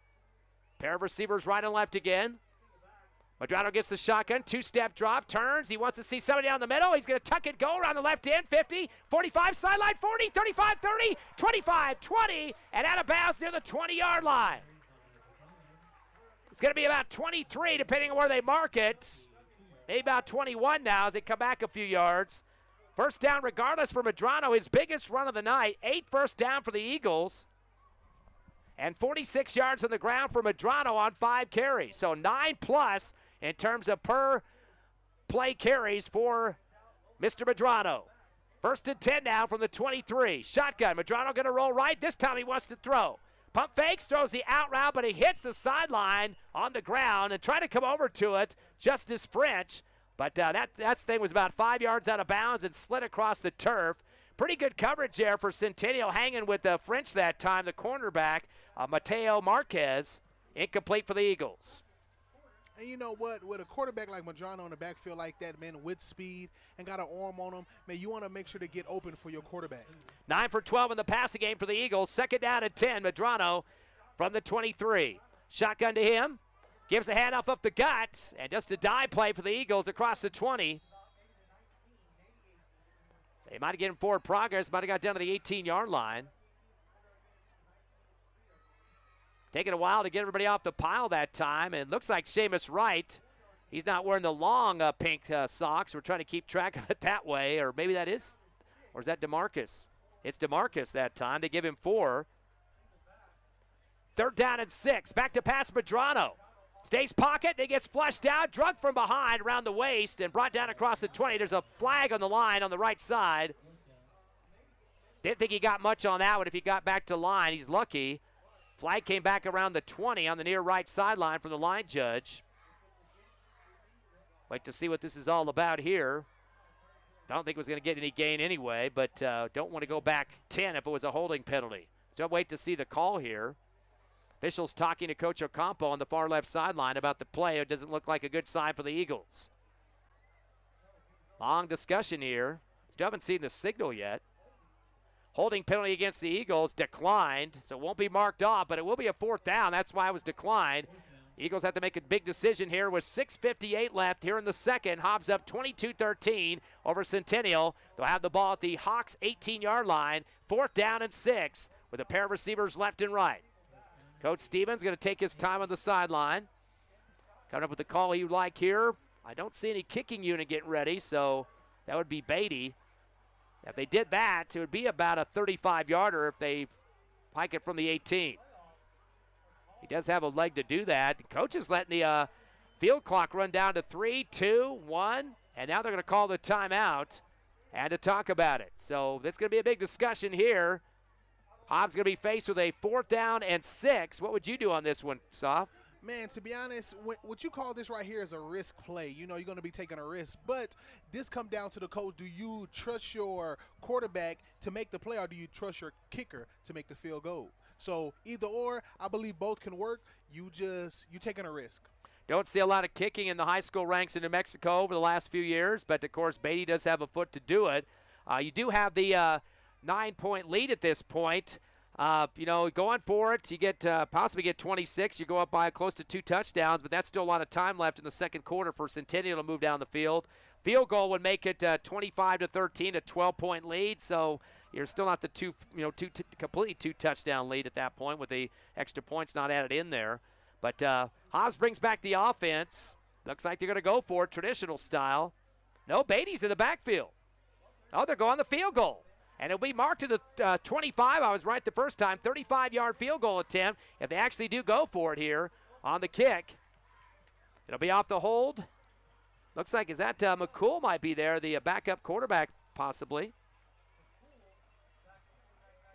S2: Pair of receivers right and left again. Medrano gets the shotgun, 2-step drop, turns. He wants to see somebody down the middle. He's going to tuck and go around the left end, 50, 45, sideline, 40, 35, 30, 25, 20, and out of bounds near the 20-yard line. It's going to be about 23, depending on where they mark it. Maybe about 21 now as they come back a few yards. First down regardless for Medrano, his biggest run of the night. 8 first down for the Eagles. And 46 yards on the ground for Medrano on 5 carries. So 9+ in terms of per play carries for Mr. Medrano. 1st and 10 now from the 23. Shotgun. Medrano going to roll right. This time he wants to throw. Pump fakes, throws the out route, but he hits the sideline on the ground and tried to come over to it, Justice French. But that thing was about 5 yards out of bounds and slid across the turf. Pretty good coverage there for Centennial, hanging with the French that time, the cornerback, Mateo Marquez, incomplete for the Eagles. And you know what? With a quarterback like Medrano in the backfield like that, man, with speed and got an arm on him, man, you want to make sure to get open for your quarterback.
S1: 9 for 12 in the passing game for the Eagles. 2nd down and 10. Medrano from the 23. Shotgun to him. Gives a handoff up the gut. And just a dive play for the Eagles across the 20. They might have given forward progress. Might have got down to the 18-yard line. Taking a while to get everybody off the pile that time. And it looks like Seamus Wright, he's not wearing the long pink socks. We're trying to keep track of it that way. Or maybe that is, or is that DeMarcus? It's DeMarcus that time. They give him 4. 3rd down and 6. Back to pass Medrano. Stays pocket. Then gets flushed out. Drug from behind around the waist and brought down across the 20. There's a flag on the line on the right side. Didn't think he got much on that one. If he got back to line, he's lucky. Flag came back around the 20 on the near right sideline from the line judge. Wait to see what this is all about here. I don't think it was going to get any gain anyway, but don't want to go back 10 if it was a holding penalty. So wait to see the call here. Officials talking to Coach Ocampo on the far left sideline about the play. It doesn't look like a good sign for the Eagles. Long discussion here. Still haven't seen the signal yet. Holding penalty against the Eagles declined, so it won't be marked off, but it will be a 4th down. That's why it was declined. Eagles have to make a big decision here with 6:58 left here in the second. Hobbs up 22-13 over Centennial. They'll have the ball at the Hawks 18-yard line. 4th down and 6 with a pair of receivers left and right. Coach Stevens going to take his time on the sideline. Coming up with the call he would like here. I don't see any kicking unit getting ready, so that would be Beatty. If they did that, it would be about a 35-yarder if they pike it from the 18. He does have a leg to do that. Coach is letting the field clock run down to 3, 2, 1, and now they're going to call the timeout and to talk about it. So that's going to be a big discussion here. Hobbs going to be faced with a 4th down and 6. What would you do on this one, Sof?
S2: Man, to be honest, what you call this right here is a risk play. You know, you're going to be taking a risk. But this comes down to the coach. Do you trust your quarterback to make the play, or do you trust your kicker to make the field goal? So either or, I believe both can work. You taking a risk.
S1: Don't see a lot of kicking in the high school ranks in New Mexico over the last few years, but, of course, Beatty does have a foot to do it. You do have the 9-point lead at this point. You know, going for it, you get possibly get 26. You go up by close to 2 touchdowns, but that's still a lot of time left in the second quarter for Centennial to move down the field. Field goal would make it 25-13, a 12-point lead. So you're still not the completely 2-touchdown lead at that point with the extra points not added in there. But Hobbs brings back the offense. Looks like they're going to go for it, traditional style. No, Beatty's in the backfield. Oh, they're going the field goal. And it'll be marked to the 25. I was right the first time. 35-yard field goal attempt. If they actually do go for it here on the kick, it'll be off the hold. Looks like, is that McCool might be there, the backup quarterback possibly.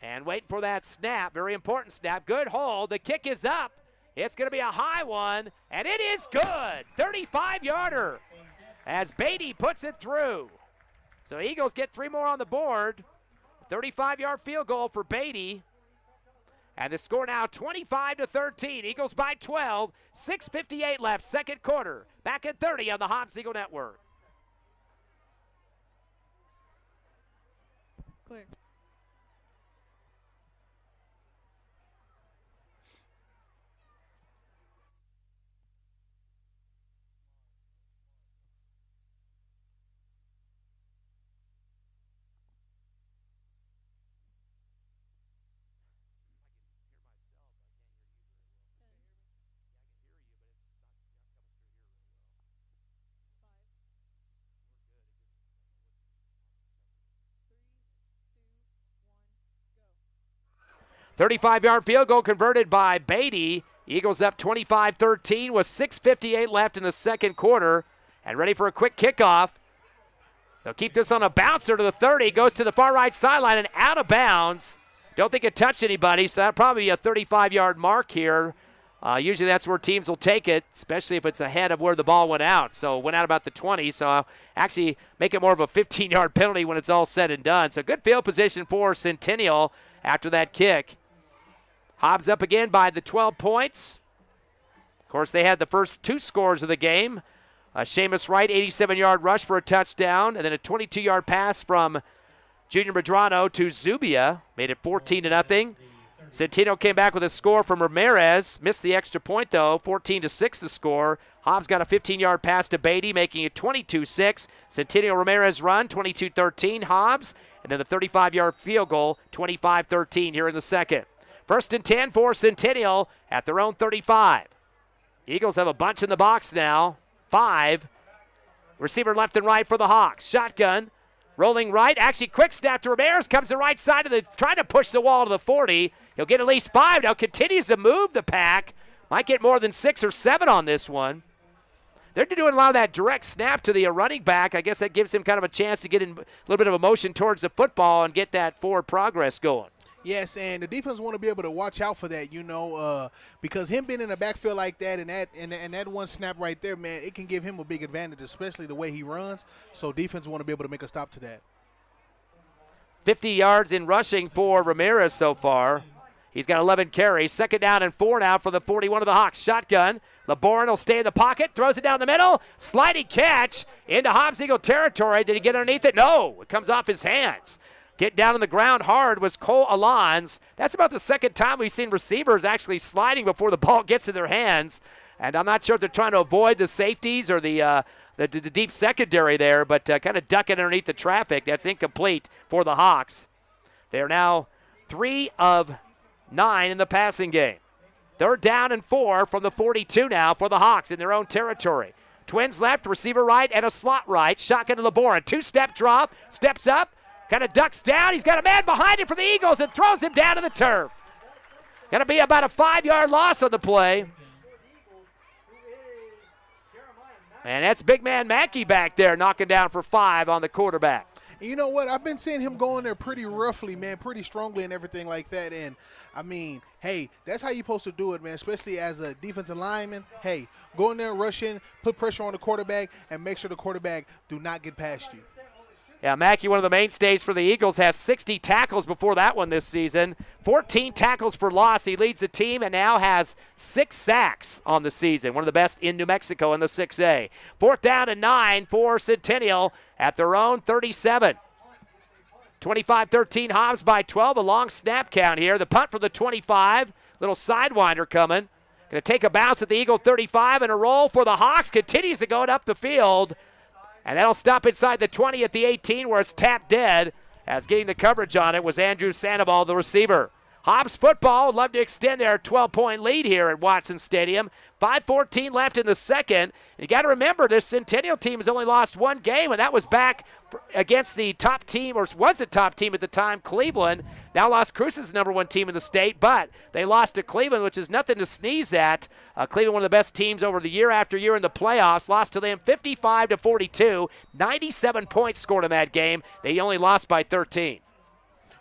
S1: And waiting for that snap, very important snap. Good hold. The kick is up. It's going to be a high one, and it is good. 35-yarder as Beatty puts it through. So the Eagles get 3 more on the board. 35-yard field goal for Beatty. And the score now 25-13. Eagles by 12. 6:58 left, second quarter. Back at 30 on the Hobbs Eagle Network.
S3: Clear.
S1: 35-yard field goal converted by Beatty. Eagles up 25-13 with 6:58 left in the second quarter. And ready for a quick kickoff. They'll keep this on a bouncer to the 30. Goes to the far right sideline and out of bounds. Don't think it touched anybody, so that'll probably be a 35-yard mark here. Usually that's where teams will take it, especially if it's ahead of where the ball went out. So it went out about the 20, so I'll actually make it more of a 15-yard penalty when it's all said and done. So good field position for Centennial after that kick. Hobbs up again by the 12 points. Of course, they had the first 2 scores of the game. Seamus Wright, 87-yard rush for a touchdown, and then a 22-yard pass from Junior Medrano to Zubia. Made it 14-0. Centennial came back with a score from Ramirez. Missed the extra point, though. 14-6 the score. Hobbs got a 15-yard pass to Beatty, making it 22-6. Centennial Ramirez run, 22-13 Hobbs. And then the 35-yard field goal, 25-13 here in the second. 1st and 10 for Centennial at their own 35. Eagles have a bunch in the box now. 5. Receiver left and right for the Hawks. Shotgun. Rolling right. Actually, quick snap to Ramirez. Comes the right side of the, trying to push the wall to the 40. He'll get at least 5. Now continues to move the pack. Might get more than 6 or 7 on this one. They're doing a lot of that direct snap to the running back. I guess that gives him kind of a chance to get in a little bit of a motion towards the football and get that forward progress going.
S2: Yes, and the defense want to be able to watch out for that, because him being in the backfield like that and that one snap right there, man, it can give him a big advantage, especially the way he runs. So defense want to be able to make a stop to that.
S1: 50 yards in rushing for Ramirez so far. He's got 11 carries. 2nd down and 4 now for the 41 of the Hawks. Shotgun. LeBourne will stay in the pocket, throws it down the middle. Sliding catch into Hobbs Eagle territory. Did he get underneath it? No, it comes off his hands. Getting down on the ground hard was Cole Alons. That's about the second time we've seen receivers actually sliding before the ball gets in their hands. And I'm not sure if they're trying to avoid the safeties or the deep secondary there, but kind of ducking underneath the traffic. That's incomplete for the Hawks. They're now 3 of 9 in the passing game. 3rd down and 4 from the 42 now for the Hawks in their own territory. Twins left, receiver right, and a slot right. Shotgun to LeBourne. 2-step drop, steps up. Kind of ducks down. He's got a man behind him for the Eagles and throws him down to the turf. Going to be about a 5-yard loss on the play. And that's big man Mackey back there knocking down for 5 on the quarterback.
S2: And you know what? I've been seeing him go in there pretty roughly, man, pretty strongly and everything like that. And, I mean, hey, that's how you're supposed to do it, man, especially as a defensive lineman. Hey, go in there, rush in, put pressure on the quarterback, and make sure the quarterback do not get past you.
S1: Yeah, Mackey, one of the mainstays for the Eagles, has 60 tackles before that one this season. 14 tackles for loss. He leads the team and now has 6 sacks on the season. One of the best in New Mexico in the 6A. 4th down and 9 for Centennial at their own 37. 25-13 Hobbs by 12. A long snap count here. The punt for the 25. Little sidewinder coming. Going to take a bounce at the Eagle 35 and a roll for the Hawks. Continues to go up the field. And that'll stop inside the 20 at the 18 where it's tapped dead, as getting the coverage on it was Andrew Sandoval, the receiver. Hobbs football would love to extend their 12-point lead here at Watson Stadium. 5:14 left in the second. You got to remember, this Centennial team has only lost one game, and that was back against the top team, or was the top team at the time, Cleveland. Now Las Cruces is the #1 team in the state, but they lost to Cleveland, which is nothing to sneeze at. Cleveland, one of the best teams over the year after year in the playoffs, lost to them 55-42. 97 points scored in that game. They only lost by 13.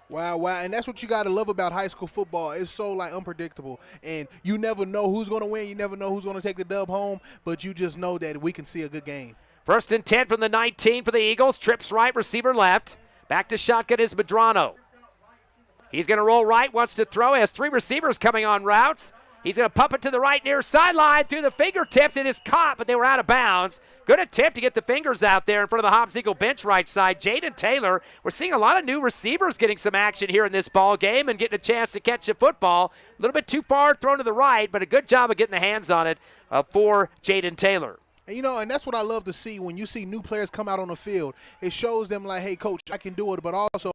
S2: Wow, and that's what you got to love about high school football. It's so, unpredictable, and you never know who's going to win. You never know who's going to take the dub home, but you just know that we can see a good game. 1st and
S1: 10 from the 19 for the Eagles. Trips right, receiver left. Back to shotgun is Medrano. He's going to roll right, wants to throw. He has 3 receivers coming on routes. He's going to pump it to the right near sideline through the fingertips. It is caught, but they were out of bounds. Good attempt to get the fingers out there in front of the Hobbs Eagle bench right side. Jaden Taylor, we're seeing a lot of new receivers getting some action here in this ball game and getting a chance to catch the football. A little bit too far thrown to the right, but a good job of getting the hands on it for Jaden Taylor.
S2: And that's what I love to see when you see new players come out on the field. It shows them like, hey, coach, I can do it, but also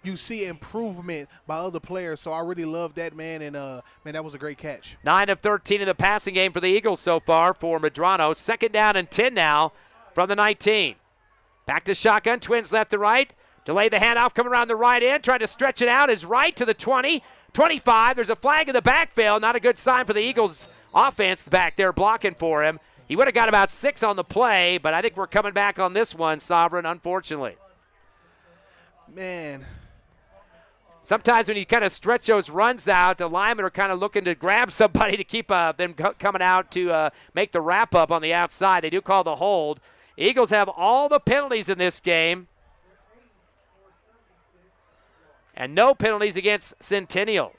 S2: you see improvement by other players. So I really love that, man, and, man, that was a great catch.
S1: 9 of 13 in the passing game for the Eagles so far for Medrano. 2nd down and 10 now from the 19. Back to shotgun, Twins left to right. Delay the handoff, coming around the right end, trying to stretch it out, is right to the 20, 25. There's a flag in the backfield. Not a good sign for the Eagles offense back there blocking for him. He would have got about 6 on the play, but I think we're coming back on this one, Sovereign, unfortunately.
S2: Man.
S1: Sometimes when you kind of stretch those runs out, the linemen are kind of looking to grab somebody to keep them coming out to make the wrap-up on the outside. They do call the hold. Eagles have all the penalties in this game, and no penalties against Centennial.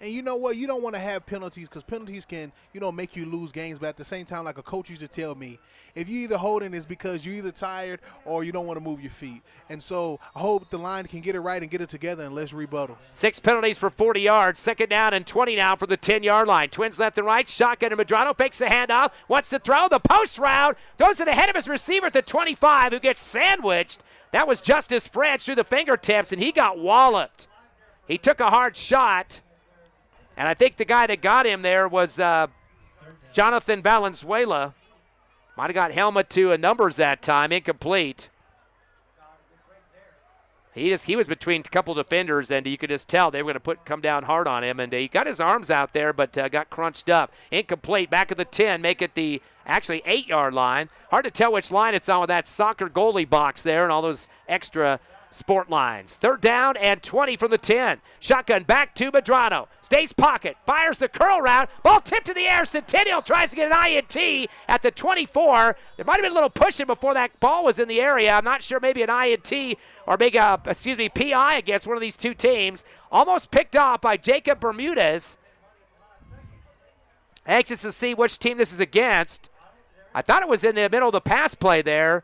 S2: And you know what? You don't want to have penalties because penalties can, make you lose games. But at the same time, like a coach used to tell me, if you either holding, it's because you're either tired or you don't want to move your feet. And so I hope the line can get it right and get it together, and let's rebuttal.
S1: 6 penalties for 40 yards. 2nd down and 20 now for the 10-yard line. Twins left and right. Shotgun and Medrano fakes the handoff. Wants to throw. The post route. Goes to the head of his receiver at the 25, who gets sandwiched. That was Justice French through the fingertips, and he got walloped. He took a hard shot. And I think the guy that got him there was Jonathan Valenzuela. Might have got helmet to numbers that time, incomplete. He was between a couple defenders, and you could just tell they were going to come down hard on him. And he got his arms out there, but got crunched up. Incomplete, back at the 10, make it the actually 8-yard line. Hard to tell which line it's on with that soccer goalie box there and all those extra sport lines. 3rd down and 20 from the 10. Shotgun back to Medrano. Stays pocket. Fires the curl route. Ball tipped to the air. Centennial tries to get an INT at the 24. There might have been a little pushing before that ball was in the area. I'm not sure, maybe an INT or maybe PI against one of these two teams. Almost picked off by Jacob Bermudez. Anxious to see which team this is against. I thought it was in the middle of the pass play there.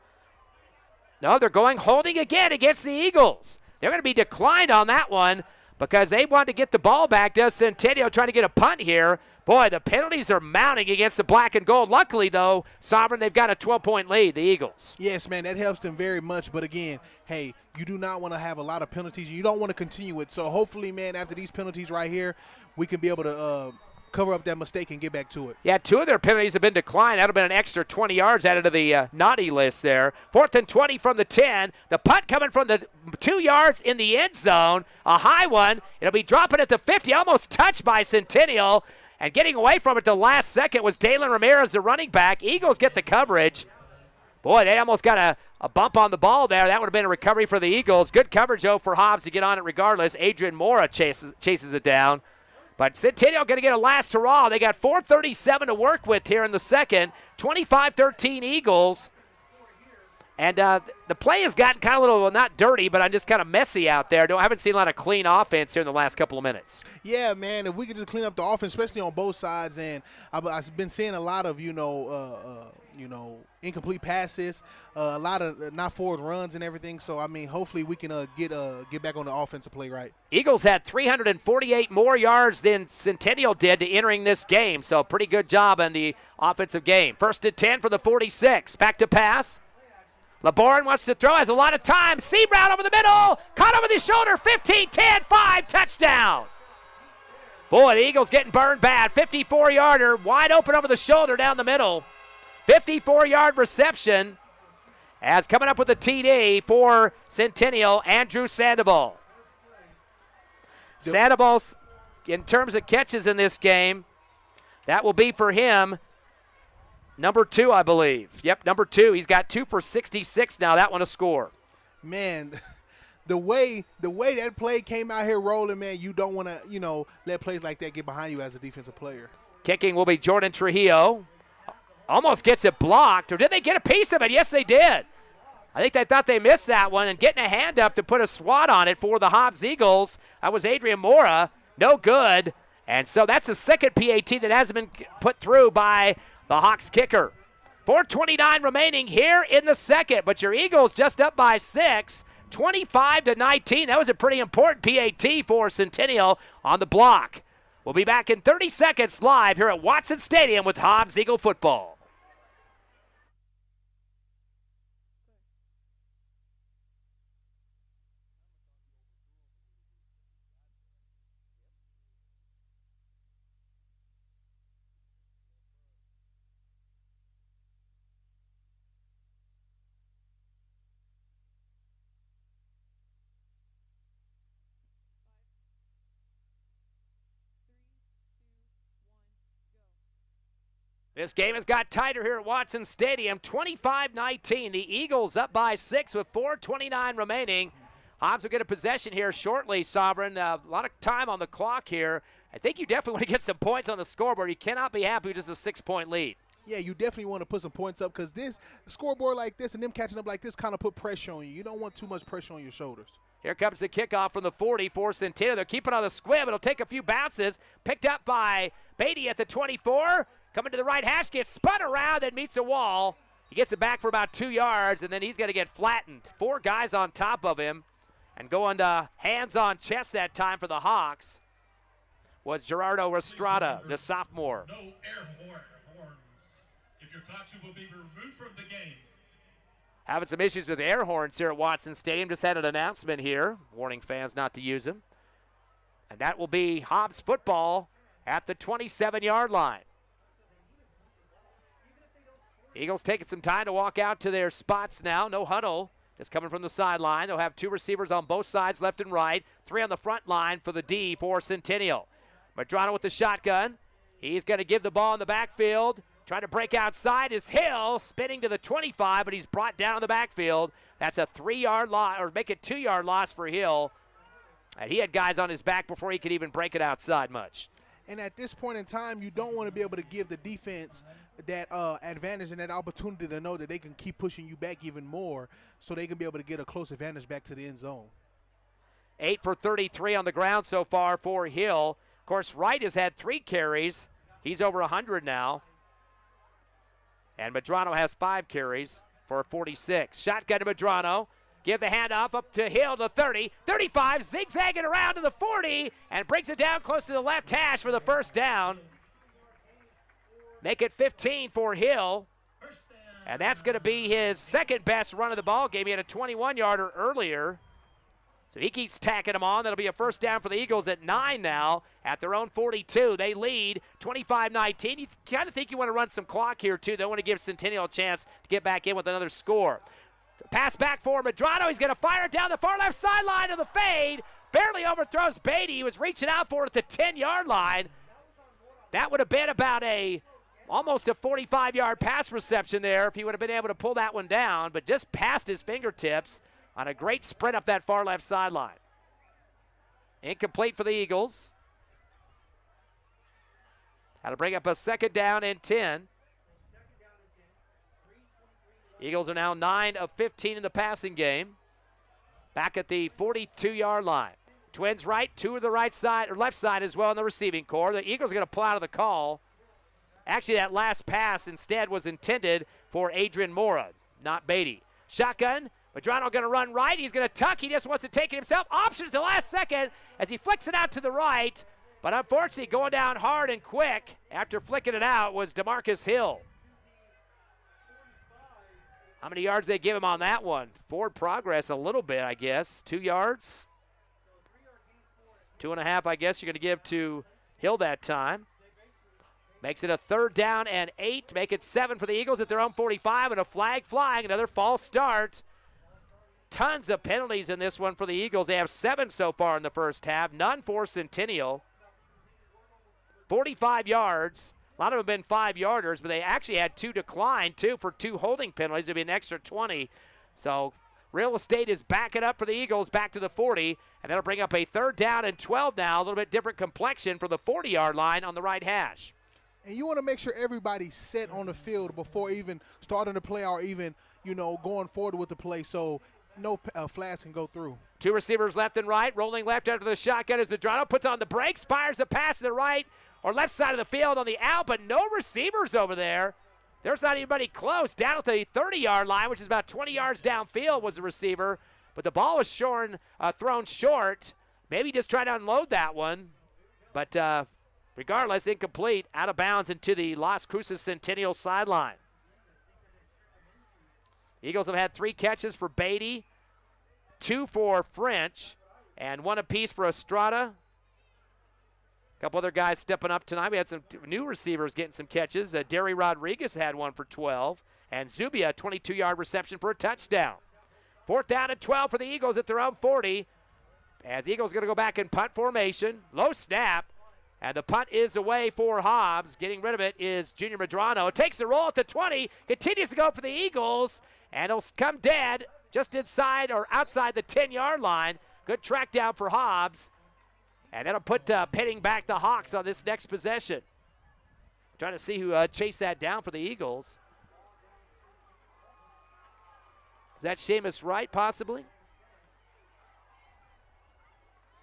S1: No, they're going holding again against the Eagles. They're going to be declined on that one because they want to get the ball back. Does Centennial trying to get a punt here? Boy, the penalties are mounting against the black and gold. Luckily, though, Sovereign, they've got a 12-point lead, the Eagles.
S2: Yes, man, that helps them very much. But, again, hey, you do not want to have a lot of penalties. You don't want to continue it. So, hopefully, man, after these penalties right here, we can be able to cover up that mistake and get back to it.
S1: Yeah, 2 of their penalties have been declined. That would have been an extra 20 yards added to the naughty list there. 4th and 20 from the 10. The punt coming from the 2 yards in the end zone. A high one. It'll be dropping at the 50. Almost touched by Centennial. And getting away from it the last second was Dalen Ramirez, the running back. Eagles get the coverage. Boy, they almost got a bump on the ball there. That would have been a recovery for the Eagles. Good coverage, though, for Hobbs to get on it regardless. Adrian Mora chases it down. But Centennial going to get a last hurrah. They got 4:37 to work with here in the second. 25-13 Eagles. And the play has gotten kind of a little, not dirty, but I'm just kind of messy out there. I haven't seen a lot of clean offense here in the last couple of minutes.
S2: Yeah, man, if we could just clean up the offense, especially on both sides. And I've been seeing a lot of, incomplete passes, a lot of not forward runs and everything. So, I mean, hopefully we can get back on the offensive play right.
S1: Eagles had 348 more yards than Centennial did to entering this game. So, pretty good job in the offensive game. 1st and 10 for the 46. Back to pass. LeBourne wants to throw, has a lot of time. Seam route over the middle. Caught over the shoulder. 15, 10, 5, touchdown. Boy, the Eagles getting burned bad. 54-yarder, wide open over the shoulder down the middle. 54-yard reception. As coming up with the TD for Centennial, Andrew Sandoval. Sandoval, in terms of catches in this game, that will be for him number 2, I believe. Yep, number 2. He's got 2 for 66 now. That one a score.
S2: Man, the way that play came out here rolling, man, you don't want to, let plays like that get behind you as a defensive player.
S1: Kicking will be Jordan Trujillo. Almost gets it blocked, or did they get a piece of it? Yes, they did. I think they thought they missed that one, and getting a hand up to put a swat on it for the Hobbs Eagles. That was Adrian Mora. No good. And so that's the second PAT that hasn't been put through by the Hawks kicker. 4:29 remaining here in the second, but your Eagles just up by 6, 25-19. That was a pretty important PAT for Centennial on the block. We'll be back in 30 seconds live here at Watson Stadium with Hobbs Eagle football. This game has got tighter here at Watson Stadium, 25-19. The Eagles up by 6 with 4:29 remaining. Hobbs will get a possession here shortly, Sovereign. A lot of time on the clock here. I think you definitely want to get some points on the scoreboard. You cannot be happy with just a 6-point lead.
S2: Yeah, you definitely want to put some points up because this scoreboard like this and them catching up like this kind of put pressure on you. You don't want too much pressure on your shoulders.
S1: Here comes the kickoff from the 40 for Centennial. They're keeping on the squib. It'll take a few bounces. Picked up by Beatty at the 24. Coming to the right hash, gets spun around and meets a wall. He gets it back for about 2 yards, and then he's going to get flattened. 4 guys on top of him. And going to hands on chest that time for the Hawks was Gerardo Restrada, the sophomore.
S4: No air horns. If your caught, you will be removed from the game.
S1: Having some issues with air horns here at Watson Stadium. Just had an announcement here warning fans not to use them. And that will be Hobbs football at the 27-yard line. Eagles taking some time to walk out to their spots now. No huddle, just coming from the sideline. They'll have 2 receivers on both sides, left and right. 3 on the front line for the D for Centennial. Madrano with the shotgun. He's going to give the ball in the backfield. Trying to break outside is Hill, spinning to the 25, but he's brought down in the backfield. That's a 3-yard loss, or make it 2-yard loss for Hill. And he had guys on his back before he could even break it outside much.
S2: And at this point in time, you don't want to be able to give the defense that advantage and that opportunity to know that they can keep pushing you back even more so they can be able to get a close advantage back to the end zone.
S1: 8 for 33 on the ground so far for Hill. Of course, Wright has had 3 carries. He's over 100 now. And Madrano has 5 carries for 46. Shotgun to Madrano. Give the handoff up to Hill to 30, 35, zigzagging around to the 40, and brings it down close to the left hash for the first down. Make it 15 for Hill. And that's going to be his second best run of the ball game. He had a 21-yarder earlier. So he keeps tacking them on. That'll be a first down for the Eagles at 9 now at their own 42. They lead 25-19. You kind of think you want to run some clock here, too. They want to give Centennial a chance to get back in with another score. Pass back for Madrano. He's going to fire it down the far left sideline of the fade. Barely overthrows Beatty. He was reaching out for it at the 10-yard line. That would have been about almost a 45-yard pass reception there if he would have been able to pull that one down, but just past his fingertips on a great sprint up that far left sideline. Incomplete for the Eagles. That'll bring up a second down and 10. Eagles are now 9 of 15 in the passing game. Back at the 42-yard line. Twins right, 2 to the right side or left side as well in the receiving core. The Eagles are going to pull out of the call. Actually, that last pass instead was intended for Adrian Mora, not Beatty. Shotgun. Madrano going to run right. He's going to tuck. He just wants to take it himself. Option at the last second as he flicks it out to the right. But unfortunately, going down hard and quick after flicking it out was DeMarcus Hill. How many yards they give him on that one? Forward progress a little bit, I guess. 2 yards. 2.5, I guess, you're going to give to Hill that time. Makes it a 3rd down and 8. Make it 7 for the Eagles at their own 45, and a flag flying. Another false start. Tons of penalties in this one for the Eagles. They have 7 so far in the first half. None for Centennial. 45 yards. A lot of them have been 5-yarders, but they actually had 2 decline, 2 for 2 holding penalties. It'd be an extra 20. So real estate is backing up for the Eagles back to the 40, and that'll bring up a 3rd down and 12 now. A little bit different complexion for the 40-yard line on the right hash.
S2: And you want to make sure everybody's set on the field before even starting the play or even, going forward with the play so no flags can go through. 2
S1: receivers left and right, rolling left after the shotgun as Medrano puts on the brakes, fires a pass to the right or left side of the field on the out, but no receivers over there. There's not anybody close. Down at the 30-yard line, which is about 20 yards downfield, was the receiver, but the ball was thrown short. Maybe just try to unload that one, but regardless, incomplete, out of bounds into the Las Cruces Centennial sideline. Eagles have had 3 catches for Beatty, 2 for French, and 1 apiece for Estrada. A couple other guys stepping up tonight. We had some new receivers getting some catches. Derry Rodriguez had 1 for 12, and Zubia, a 22-yard reception for a touchdown. 4th down and 12 for the Eagles at their own 40. As the Eagles going to go back in punt formation. Low snap. And the punt is away for Hobbs. Getting rid of it is Junior Medrano. Takes a roll at the 20. Continues to go for the Eagles. And it'll come dead just inside or outside the 10-yard line. Good track down for Hobbs. And that'll put pitting back the Hawks on this next possession. Trying to see who chased that down for the Eagles. Is that Seamus Wright possibly?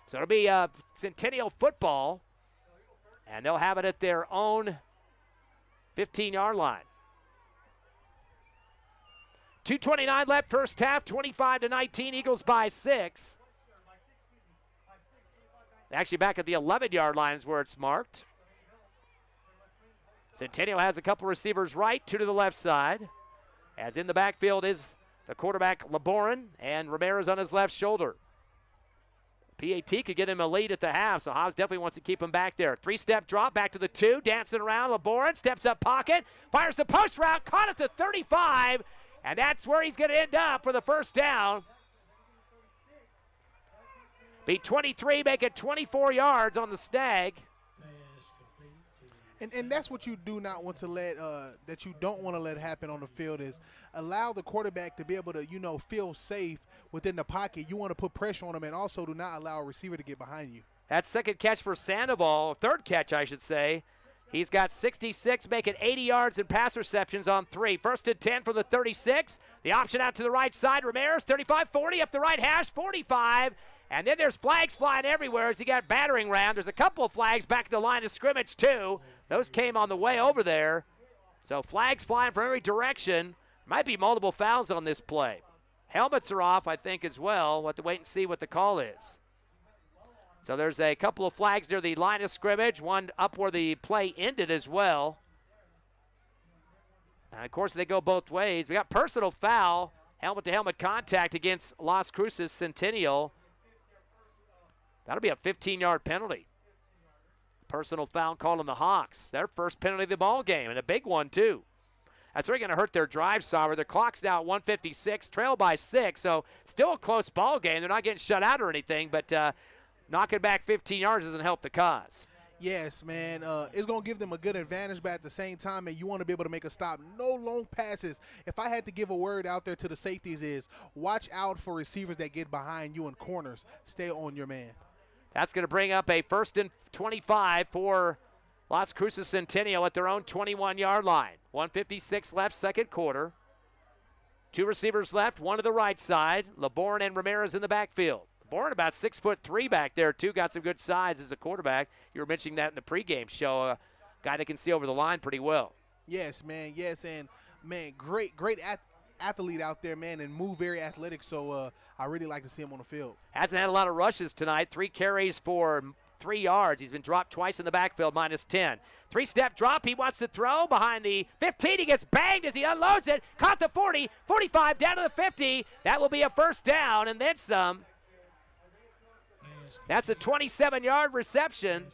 S1: So it'll be Centennial football. And they'll have it at their own 15-yard line. 2:29 left first half, 25-19, Eagles by 6. Actually back at the 11-yard line is where it's marked. Centennial has a couple receivers right, 2 to the left side. As in the backfield is the quarterback LeBorin and Ramirez on his left shoulder. PAT could get him a lead at the half, so Hobbs definitely wants to keep him back there. 3-step drop back to the 2, dancing around. LeBorin steps up pocket, fires the post route, caught at the 35, and that's where he's going to end up for the first down. Beat 23, make it 24 yards on the snag.
S2: And that's what you do not want to let that you don't want to let happen on the field is allow the quarterback to be able to, feel safe within the pocket. You want to put pressure on him and also do not allow a receiver to get behind you.
S1: That second catch for Sandoval, 3rd catch, I should say. He's got 66, making 80 yards and pass receptions on 3. 1st and 10 for the 36. The option out to the right side. Ramirez, 35-40, up the right hash, 45. And then there's flags flying everywhere as he got battering ram. There's a couple of flags back at the line of scrimmage, too. Those came on the way over there. So flags flying from every direction. Might be multiple fouls on this play. Helmets are off, I think, as well. We'll have to wait and see what the call is. So there's a couple of flags near the line of scrimmage, one up where the play ended as well. And, of course, they go both ways. We got personal foul, helmet-to-helmet contact against Las Cruces Centennial. That'll be a 15-yard penalty. Personal foul called on the Hawks. Their first penalty of the ball game, and a big one, too. That's really going to hurt their drive, Sauber. Their clock's now at 1:56, trail by 6, so still a close ball game. They're not getting shut out or anything, but knocking back 15 yards doesn't help the cause.
S2: Yes, man. It's going to give them a good advantage, but at the same time, man, you want to be able to make a stop. No long passes. If I had to give a word out there to the safeties is watch out for receivers that get behind you in corners. Stay on your man.
S1: That's going to bring up a 1st and 25 for Las Cruces Centennial at their own 21-yard line. 1:56 left, second quarter. 2 receivers left, 1 to the right side. LeBorin and Ramirez in the backfield. LeBorin about 6'3" back there, too. Got some good size as a quarterback. You were mentioning that in the pregame show. A guy that can see over the line pretty well.
S2: Yes, man. Yes, and, man, great athlete out there, man, and move very athletic. So I really like to see him on the field.
S1: Hasn't had a lot of rushes tonight. 3 carries for 3 yards. He's been dropped twice in the backfield, -10. 3-step drop. He wants to throw behind the 15. He gets banged as he unloads it. Caught the 40, 45, down to the 50. That will be a first down and then some. That's a 27-yard reception.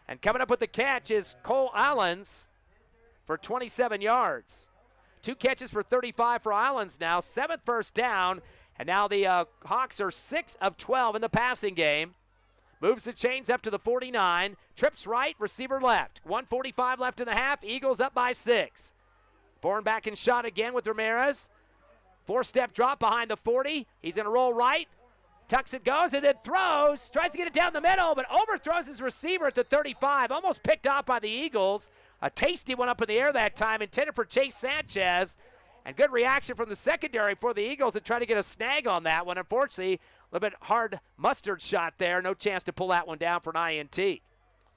S1: And coming up with the catch is Cole Allens for 27 yards. 2 catches for 35 for Allens now, 7th first down. And now the Hawks are 6 of 12 in the passing game. Moves the chains up to the 49. Trips right, receiver left. 1:45 left in the half. Eagles up by 6. Bourne back in shot again with Ramirez. 4-step drop behind the 40. He's going to roll right. Tucks it, goes, and then throws. Tries to get it down the middle, but overthrows his receiver at the 35. Almost picked off by the Eagles. A tasty one up in the air that time, intended for Chase Sanchez. And good reaction from the secondary for the Eagles to try to get a snag on that one. Unfortunately, a little bit hard mustard shot there. No chance to pull that one down for an INT.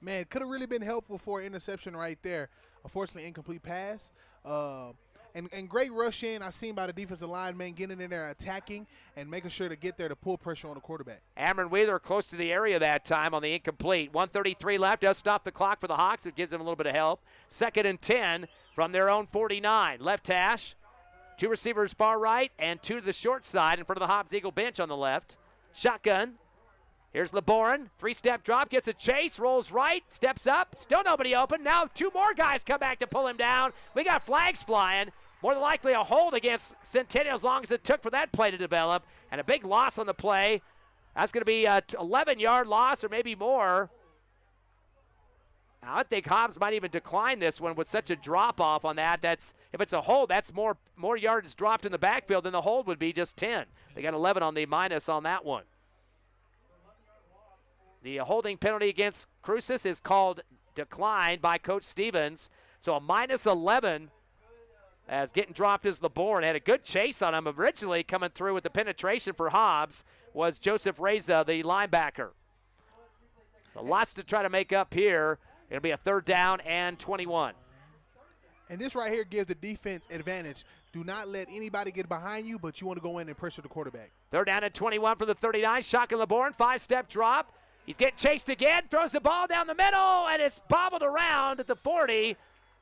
S2: Man, could have really been helpful for an interception right there. Unfortunately, incomplete pass. And great rush in, I've seen by the defensive lineman getting in there attacking and making sure to get there to pull pressure on the quarterback.
S1: Amron Wheeler close to the area that time on the incomplete. 1:33 left, does stop the clock for the Hawks. It gives them a little bit of help. 2nd and 10 from their own 49. Left hash, 2 receivers far right and 2 to the short side in front of the Hobbs Eagle bench on the left. Shotgun. Here's LeBourne, 3-step drop, gets a chase, rolls right, steps up, still nobody open. Now 2 more guys come back to pull him down. We got flags flying. More than likely a hold against Centennial as long as it took for that play to develop. And a big loss on the play. That's going to be an 11-yard loss or maybe more. Now, I think Hobbs might even decline this one with such a drop-off on that. If it's a hold, that's more yards dropped in the backfield than the hold would be just 10. They got 11 on the minus on that one. The holding penalty against Cruces is called declined by Coach Stevens. So a minus 11 as getting dropped is LeBourne. Had a good chase on him. Originally coming through with the penetration for Hobbs was Joseph Reza, the linebacker. So lots to try to make up here. It'll be a 3rd down and 21.
S2: And this right here gives the defense advantage. Do not let anybody get behind you, but you want to go in and pressure the quarterback.
S1: 3rd down and 21 for the 39. Shotgun LeBourne, 5-step drop. He's getting chased again, throws the ball down the middle, and it's bobbled around at the 40.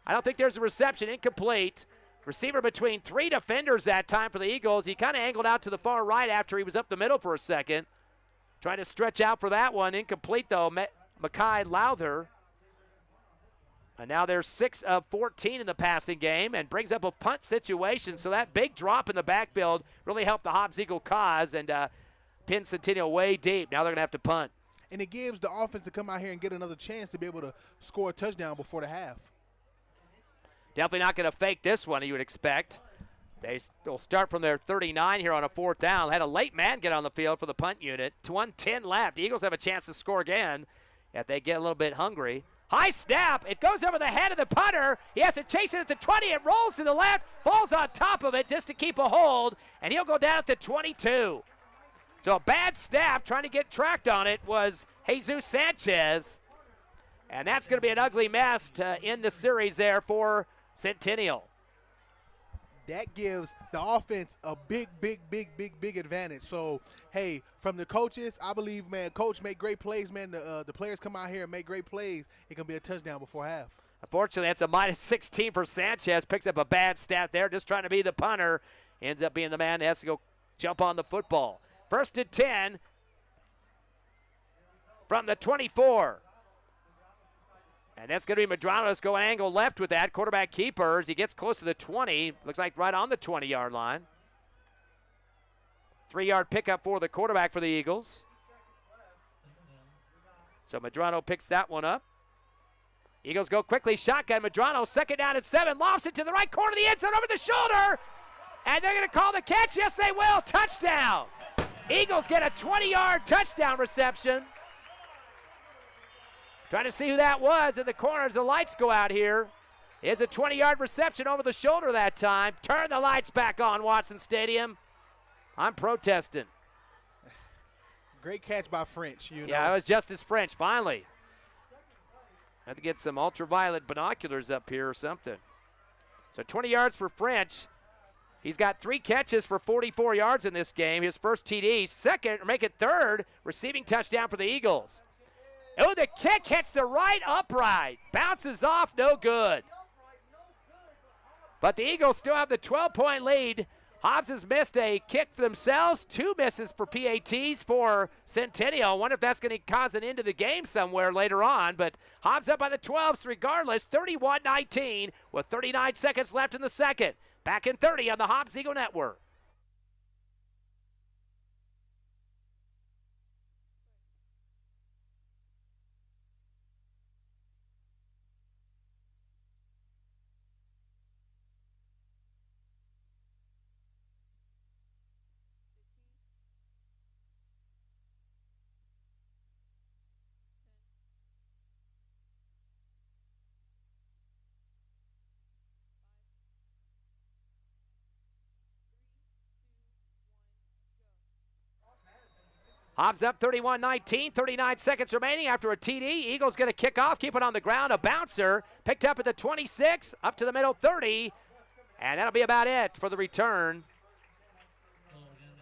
S1: I don't think there's a reception, incomplete. Receiver between 3 defenders that time for the Eagles. He kind of angled out to the far right after he was up the middle for a second. Trying to stretch out for that one. Incomplete, though, Mackay Lowther. And now they're 6 of 14 in the passing game and brings up a punt situation. So that big drop in the backfield really helped the Hobbs Eagle cause and pin Centennial way deep. Now they're going to have to punt.
S2: And it gives the offense to come out here and get another chance to be able to score a touchdown before the half.
S1: Definitely not going to fake this one, you would expect. They'll start from their 39 here on a 4th down. Had a late man get on the field for the punt unit. 1:10 left. The Eagles have a chance to score again if they get a little bit hungry. High snap. It goes over the head of the punter. He has to chase it at the 20. It rolls to the left, falls on top of it just to keep a hold, and he'll go down at the 22. So a bad snap, trying to get tracked on it, was Jesus Sanchez. And that's going to be an ugly mess to end the series there for Centennial.
S2: That gives the offense a big advantage. So, hey, from the coaches, I believe, man, coach make great plays, man. The players come out here and make great plays. It can be a touchdown before half.
S1: Unfortunately, that's a minus 16 for Sanchez. Picks up a bad stat there, just trying to be the punter. Ends up being the man that has to go jump on the football. 1st and 10 from the 24. And that's going to be Medrano's going angle left with that. Quarterback keeper as he gets close to the 20. Looks like right on the 20-yard line. 3-yard pickup for the quarterback for the Eagles. So Medrano picks that one up. Eagles go quickly. Shotgun. Medrano, 2nd down and 7. Lofts it to the right corner of the end zone over the shoulder. And they're going to call the catch. Yes, they will. Touchdown. Eagles get a 20-yard touchdown reception. Trying to see who that was in the corners. The lights go out here. Is a 20-yard reception over the shoulder that time. Turn the lights back on, Watson Stadium. I'm protesting.
S2: Great catch by French.
S1: Yeah, it was Justice French, finally. I have to get some ultraviolet binoculars up here or something. So 20 yards for French. He's got 3 catches for 44 yards in this game. His first TD. 2nd, or make it 3rd, receiving touchdown for the Eagles. Oh, the kick hits the right upright. Bounces off, no good. But the Eagles still have the 12-point lead Hobbs has missed a kick for themselves, 2 misses for PATs for Centennial. I wonder if that's going to cause an end to the game somewhere later on, but Hobbs up by the 12s regardless, 31-19 with 39 seconds left in the second. Back in 30 on the Hobbs Eagle Network. Hobbs up 31-19, 39 seconds remaining after a TD. Eagles going to kick off, keep it on the ground. A bouncer picked up at the 26, up to the middle 30, and that'll be about it for the return.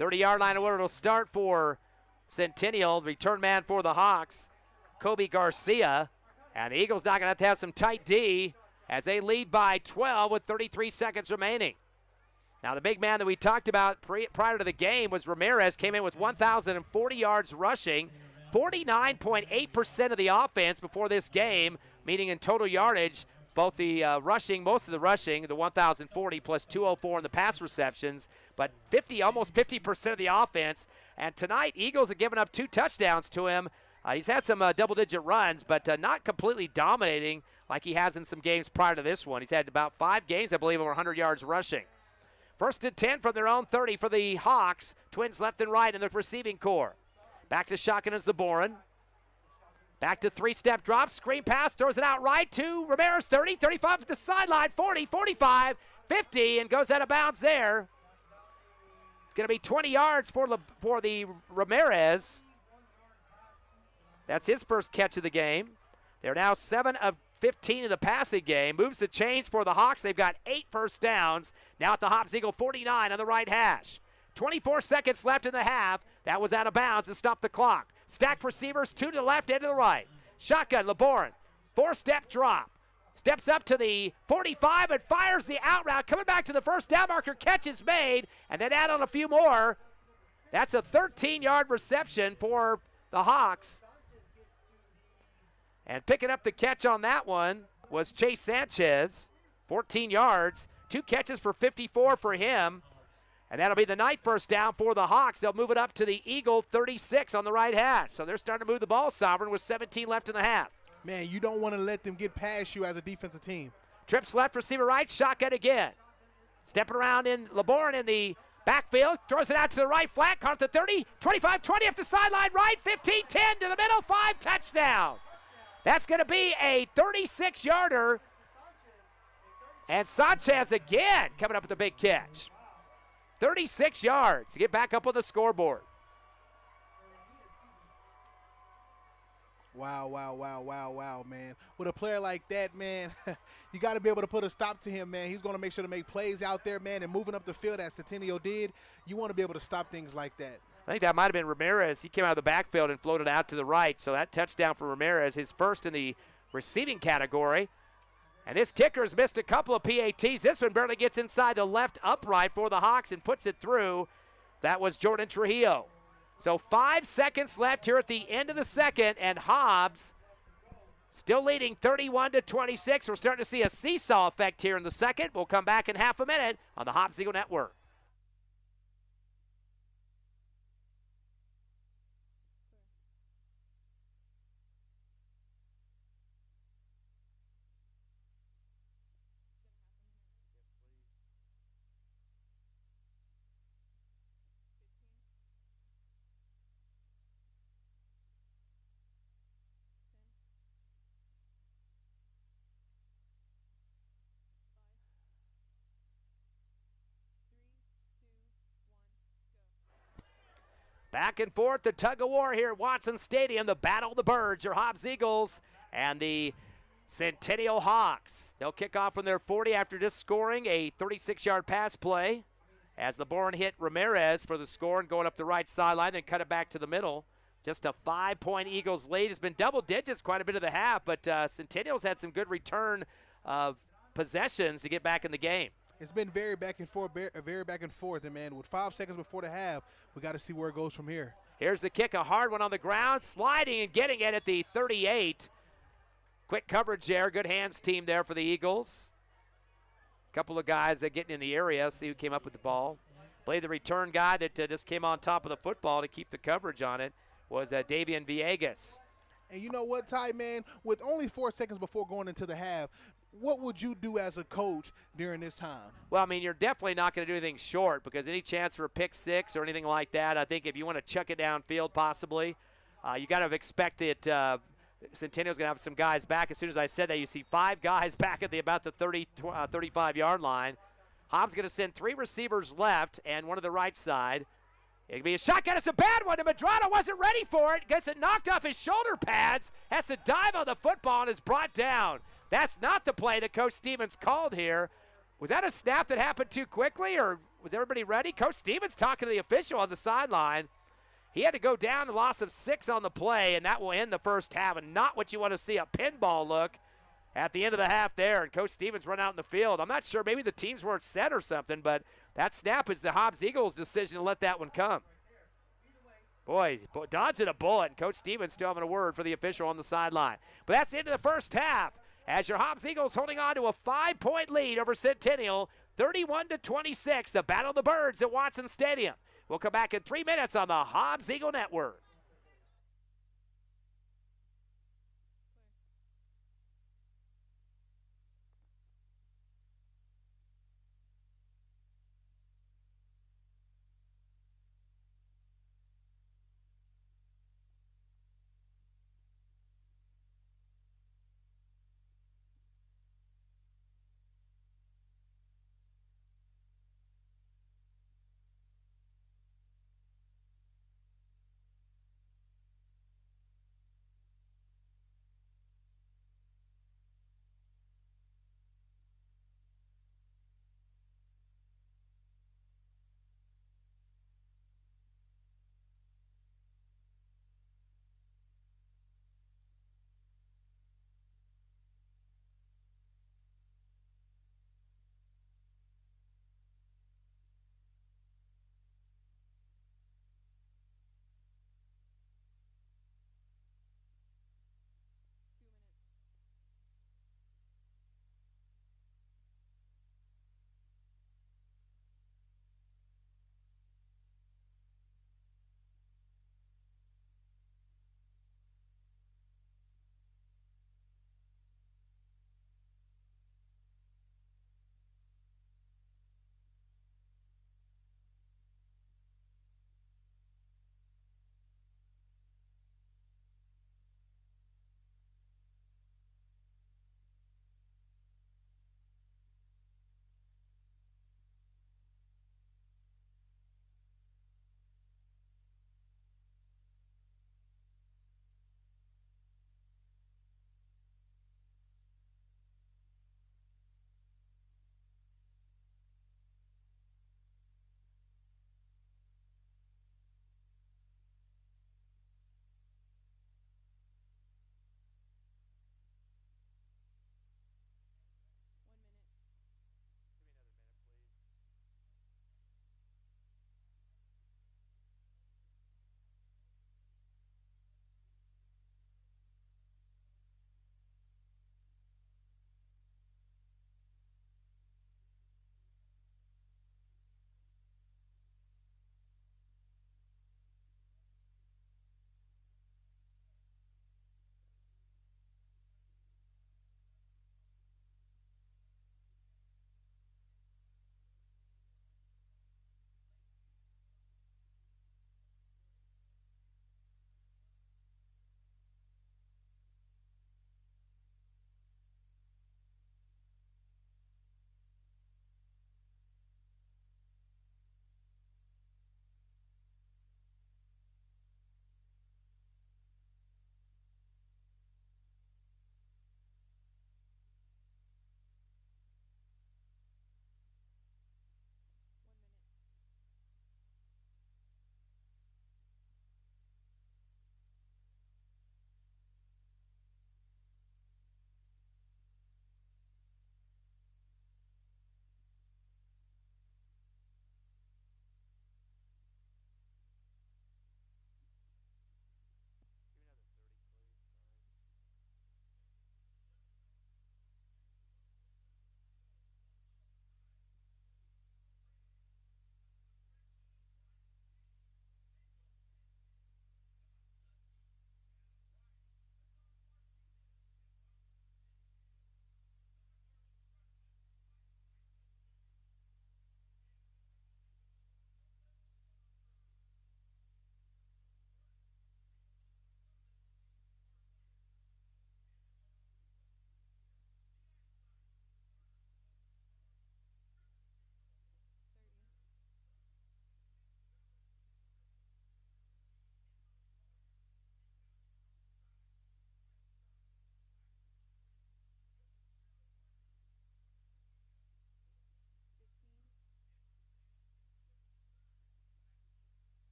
S1: 30-yard line where it'll start for Centennial. The return man for the Hawks, Kobe Garcia. And the Eagles now going to have some tight D as they lead by 12 with 33 seconds remaining. Now, the big man that we talked about prior to the game was Ramirez, came in with 1,040 yards rushing, 49.8% of the offense before this game, meaning in total yardage, both the rushing, most of the rushing, the 1,040 plus 204 in the pass receptions, but almost 50% of the offense. And tonight, Eagles have given up 2 touchdowns to him. He's had some double-digit runs, but not completely dominating like he has in some games prior to this one. He's had about 5 games, I believe, over 100 yards rushing. First and 10 from their own 30 for the Hawks. Twins left and right in the receiving core. Back to shotgun is LeBorin. Back to 3-step drop. Screen pass. Throws it out right to Ramirez. 30, 35 at the sideline. 40, 45, 50, and goes out of bounds there. It's going to be 20 yards for the Ramirez. That's his first catch of the game. They're now 7 of 15 in the passing game. Moves the chains for the Hawks. They've got 8 first downs. Now at the Hobbs Eagle 49 on the right hash. 24 seconds left in the half. That was out of bounds to stop the clock. Stacked receivers, 2 to the left and to the right. Shotgun, LeBorin. 4-step drop. Steps up to the 45 and fires the out route. Coming back to the first down marker. Catch is made. And then add on a few more. That's a 13-yard reception for the Hawks. And picking up the catch on that one was Chase Sanchez, 14 yards, 2 catches for 54 for him. And that'll be the 9th first down for the Hawks. They'll move it up to the Eagle 36 on the right hash. So they're starting to move the ball, Sovereign, with 17 left in the half.
S2: Man, you don't want to let them get past you as a defensive team.
S1: Trips left, receiver right, shotgun again. Stepping around in LeBorin in the backfield, throws it out to the right flat, caught at the 30, 25, 20 up the sideline right, 15, 10 to the middle, 5, touchdown. That's going to be a 36-yarder. And Sanchez again coming up with a big catch. 36 yards to get back up on the scoreboard.
S2: Wow, man. With a player like that, man, you got to be able to put a stop to him, man. He's going to make sure to make plays out there, man, and moving up the field as Centennial did. You want to be able to stop things like that.
S1: I think that might have been Ramirez. He came out of the backfield and floated out to the right. So that touchdown for Ramirez, his first in the receiving category. And this kicker has missed a couple of PATs. This one barely gets inside the left upright for the Hawks and puts it through. That was Jordan Trujillo. So 5 seconds left here at the end of the second, and Hobbs still leading 31-26. We're starting to see a seesaw effect here in the second. We'll come back in half a minute on the Hobbs Eagle Network. Back and forth, the tug of war here at Watson Stadium, the Battle of the Birds, your Hobbs Eagles and the Centennial Hawks. They'll kick off from their 40 after just scoring a 36-yard pass play as LeBorin hit Ramirez for the score and going up the right sideline, then cut it back to the middle. Just a 5-point Eagles lead. It's been double digits quite a bit of the half, but Centennial's had some good return of possessions to get back in the game.
S2: It's been very back and forth, very back and forth, and man, with 5 seconds before the half, we got to see where it goes from here.
S1: Here's the kick, a hard one on the ground, sliding and getting it at the 38. Quick coverage there, good hands team there for the Eagles. Couple of guys that getting in the area, see who came up with the ball. Play the return guy that just came on top of the football to keep the coverage on it was Davian Villegas.
S2: And you know what, Ty, man, with only 4 seconds before going into the half, what would you do as a coach during this time?
S1: Well, I mean, you're definitely not going to do anything short because any chance for a pick six or anything like that, I think if you want to chuck it downfield possibly, you got to expect that Centennial's going to have some guys back. As soon as I said that, you see 5 guys back at about the 35-yard line. Hobbs going to send 3 receivers left and one to the right side. It could be a shotgun. It's a bad one. And Medrano wasn't ready for it. Gets it knocked off his shoulder pads. Has to dive on the football and is brought down. That's not the play that Coach Stevens called here. Was that a snap that happened too quickly, or was everybody ready? Coach Stevens talking to the official on the sideline. He had to go down, a loss of 6 on the play, and that will end the first half, and not what you want to see, a pinball look at the end of the half there, and Coach Stevens run out in the field. I'm not sure, maybe the teams weren't set or something, but that snap is the Hobbs Eagles' decision to let that one come. Boy, dodging a bullet, and Coach Stevens still having a word for the official on the sideline. But that's into the first half, as your Hobbs Eagles holding on to a 5-point lead over Centennial, 31-26, the Battle of the Birds at Watson Stadium. We'll come back in 3 minutes on the Hobbs Eagle Network.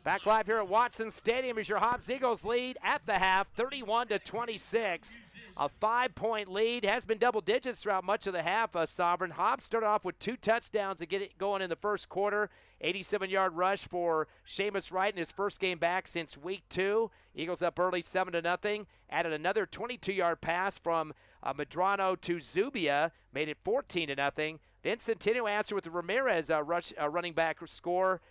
S1: Back live here at Watson Stadium as your Hobbs Eagles lead at the half, 31-26. A 5-point lead, has been double digits throughout much of the half. Sovereign Hobbs started off with 2 touchdowns to get it going in the first quarter. 87-yard rush for Seamus Wright in his first game back since week 2. Eagles up early 7-0. Added another 22-yard pass from Medrano to Zubia, made it 14-0. Then Centennial answered with the Ramirez running back score.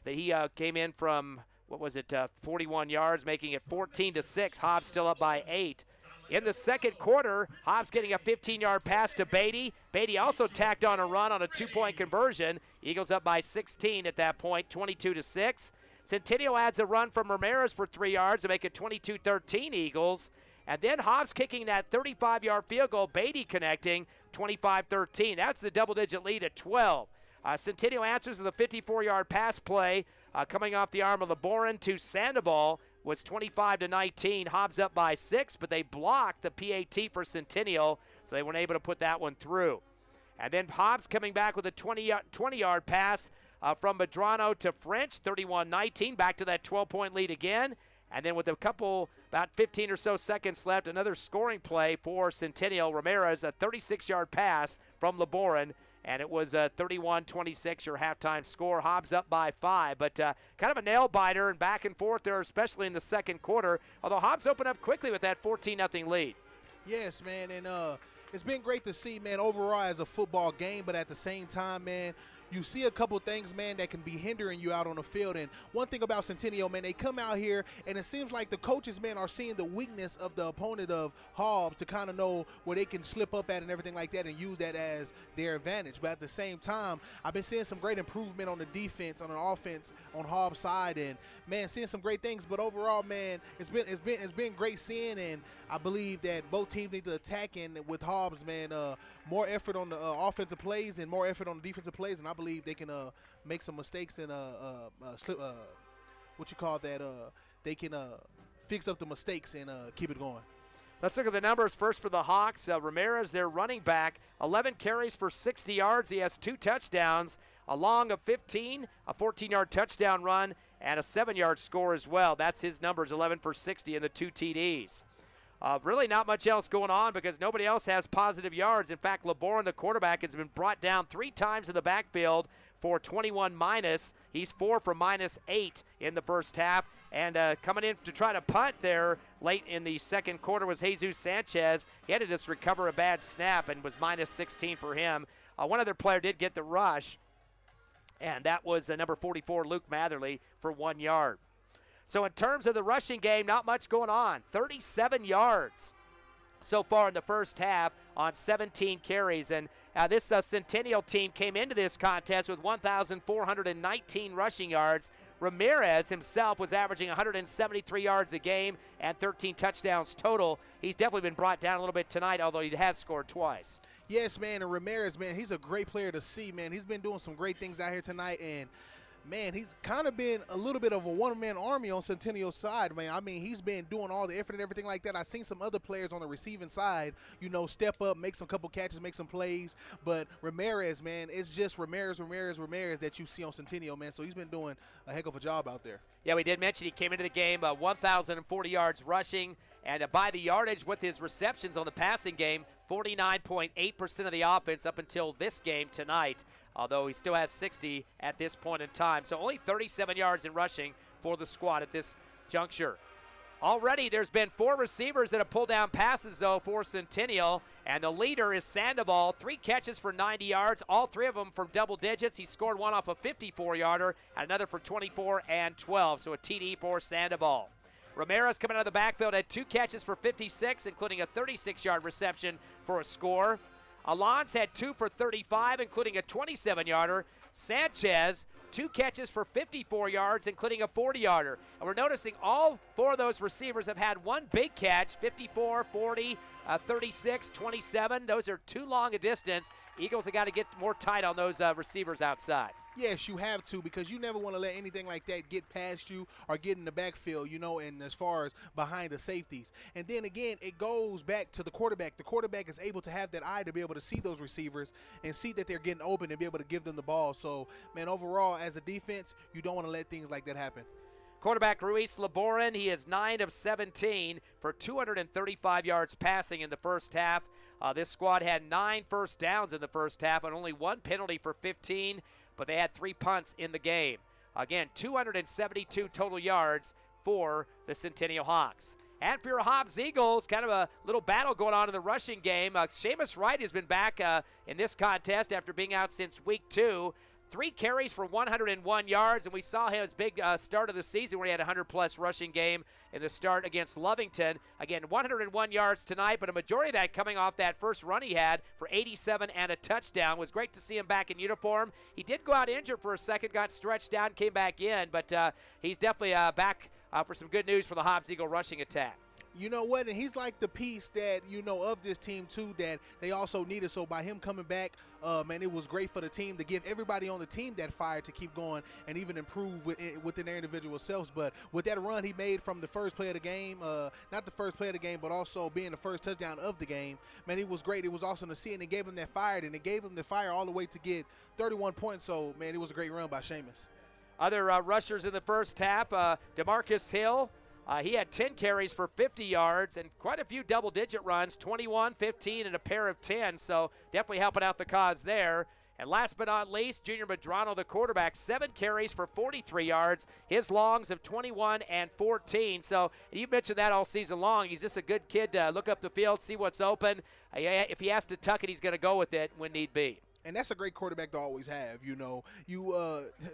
S1: He came in from, 41 yards, making it 14-6. Hobbs still up by 8. In the second quarter, Hobbs getting a 15-yard pass to Beatty. Beatty also tacked on a run on a 2-point conversion. Eagles up by 16 at that point, 22-6. Centennial adds a run from Ramirez for 3 yards to make it 22-13 Eagles. And then Hobbs kicking that 35-yard field goal, Beatty connecting, 25-13. That's the double-digit lead at 12. Centennial answers with a 54-yard pass play coming off the arm of LeBorin to Sandoval. Was 25-19. Hobbs up by 6, but they blocked the PAT for Centennial, so they weren't able to put that one through. And then Hobbs coming back with a 20-yard pass from Medrano to French, 31-19, back to that 12-point lead again. And then with about 15 or so seconds left, another scoring play for Centennial. Ramirez, a 36-yard pass from LeBorin. And it was 31-26, your halftime score. Hobbs up by 5, but kind of a nail-biter and back and forth there, especially in the second quarter, although Hobbs opened up quickly with that 14-0 lead.
S2: Yes, man, and it's been great to see, man, overall as a football game, but at the same time, man, you see a couple things, man, that can be hindering you out on the field. And one thing about Centennial, man, they come out here, and it seems like the coaches, man, are seeing the weakness of the opponent of Hobbs to kind of know where they can slip up at and everything like that and use that as their advantage. But at the same time, I've been seeing some great improvement on the defense, on the offense, on Hobbs' side, and, man, seeing some great things. But overall, man, it's been great seeing, and I believe that both teams need to attack, and with Hobbs, man, more effort on the offensive plays and more effort on the defensive plays, and I believe they can make some mistakes and they can fix up the mistakes and keep it going.
S1: Let's look at the numbers first for the Hawks. Ramirez, their running back, 11 carries for 60 yards. He has 2 touchdowns, a long of 15, a 14-yard touchdown run, and a 7-yard score as well. That's his numbers, 11 for 60 and the 2 TDs. Really not much else going on because nobody else has positive yards. In fact, LeBorin, the quarterback, has been brought down 3 times in the backfield for 21 minus. He's 4 for -8 in the first half. And coming in to try to punt there late in the second quarter was Jesus Sanchez. He had to just recover a bad snap and was -16 for him. One other player did get the rush, and that was number 44, Luke Matherly, for 1 yard. So in terms of the rushing game, not much going on. 37 yards so far in the first half on 17 carries. And this Centennial team came into this contest with 1,419 rushing yards. Ramirez himself was averaging 173 yards a game and 13 touchdowns total. He's definitely been brought down a little bit tonight, although he has scored twice.
S2: Yes, man, and Ramirez, man, he's a great player to see, man. He's been doing some great things out here tonight, and man, he's kind of been a little bit of a one-man army on Centennial's side, man. I mean, he's been doing all the effort and everything like that. I've seen some other players on the receiving side, step up, make some couple catches, make some plays. But Ramirez, man, it's just Ramirez that you see on Centennial, man. So he's been doing a heck of a job out there.
S1: Yeah, we did mention he came into the game 1,040 yards rushing, and by the yardage with his receptions on the passing game, 49.8% of the offense up until this game tonight, although he still has 60 at this point in time. So only 37 yards in rushing for the squad at this juncture. Already there's been 4 receivers that have pulled down passes, though, for Centennial, and the leader is Sandoval. 3 catches for 90 yards, all 3 of them from double digits. He scored one off a 54-yarder and another for 24 and 12, so a TD for Sandoval. Ramirez coming out of the backfield had 2 catches for 56, including a 36-yard reception for a score. Alon's had 2 for 35, including a 27-yarder. Sanchez, 2 catches for 54 yards, including a 40-yarder. And we're noticing all 4 of those receivers have had 1 big catch, 54, 40, 36, 27. Those are too long a distance. Eagles have got to get more tight on those receivers outside.
S2: Yes, you have to, because you never want to let anything like that get past you or get in the backfield, and as far as behind the safeties. And then again, it goes back to the quarterback. The quarterback is able to have that eye to be able to see those receivers and see that they're getting open and be able to give them the ball. So, man, overall, as a defense, you don't want to let things like that happen.
S1: Quarterback Ruiz Laborin, he is 9 of 17 for 235 yards passing in the first half. This squad had 9 first downs in the first half and only 1 penalty for 15, but they had 3 punts in the game. Again, 272 total yards for the Centennial Hawks. And for your Hobbs Eagles, kind of a little battle going on in the rushing game. Seamus Wright has been back in this contest after being out since week 2. 3 carries for 101 yards, and we saw his big start of the season where he had a 100-plus rushing game in the start against Lovington. Again, 101 yards tonight, but a majority of that coming off that first run he had for 87 and a touchdown. It was great to see him back in uniform. He did go out injured for a second, got stretched out, came back in, but he's definitely back for some good news for the Hobbs Eagle rushing attack.
S2: You know what? And he's like the piece that, of this team, too, that they also needed. So by him coming back, man, it was great for the team to give everybody on the team that fire to keep going and even improve within their individual selves. But with that run he made from the first play of the game, not the first play of the game, but also being the first touchdown of the game, man, it was great. It was awesome to see, and it gave him that fire, and it gave him the fire all the way to get 31 points. So, man, it was a great run by Seamus.
S1: Other rushers in the first half, DeMarcus Hill. He had 10 carries for 50 yards and quite a few double-digit runs, 21, 15, and a pair of 10, so definitely helping out the cause there. And last but not least, Junior Medrano, the quarterback, 7 carries for 43 yards, his longs of 21 and 14. So you mentioned that all season long. He's just a good kid to look up the field, see what's open. If he has to tuck it, he's going to go with it when need be.
S2: And that's a great quarterback to always have,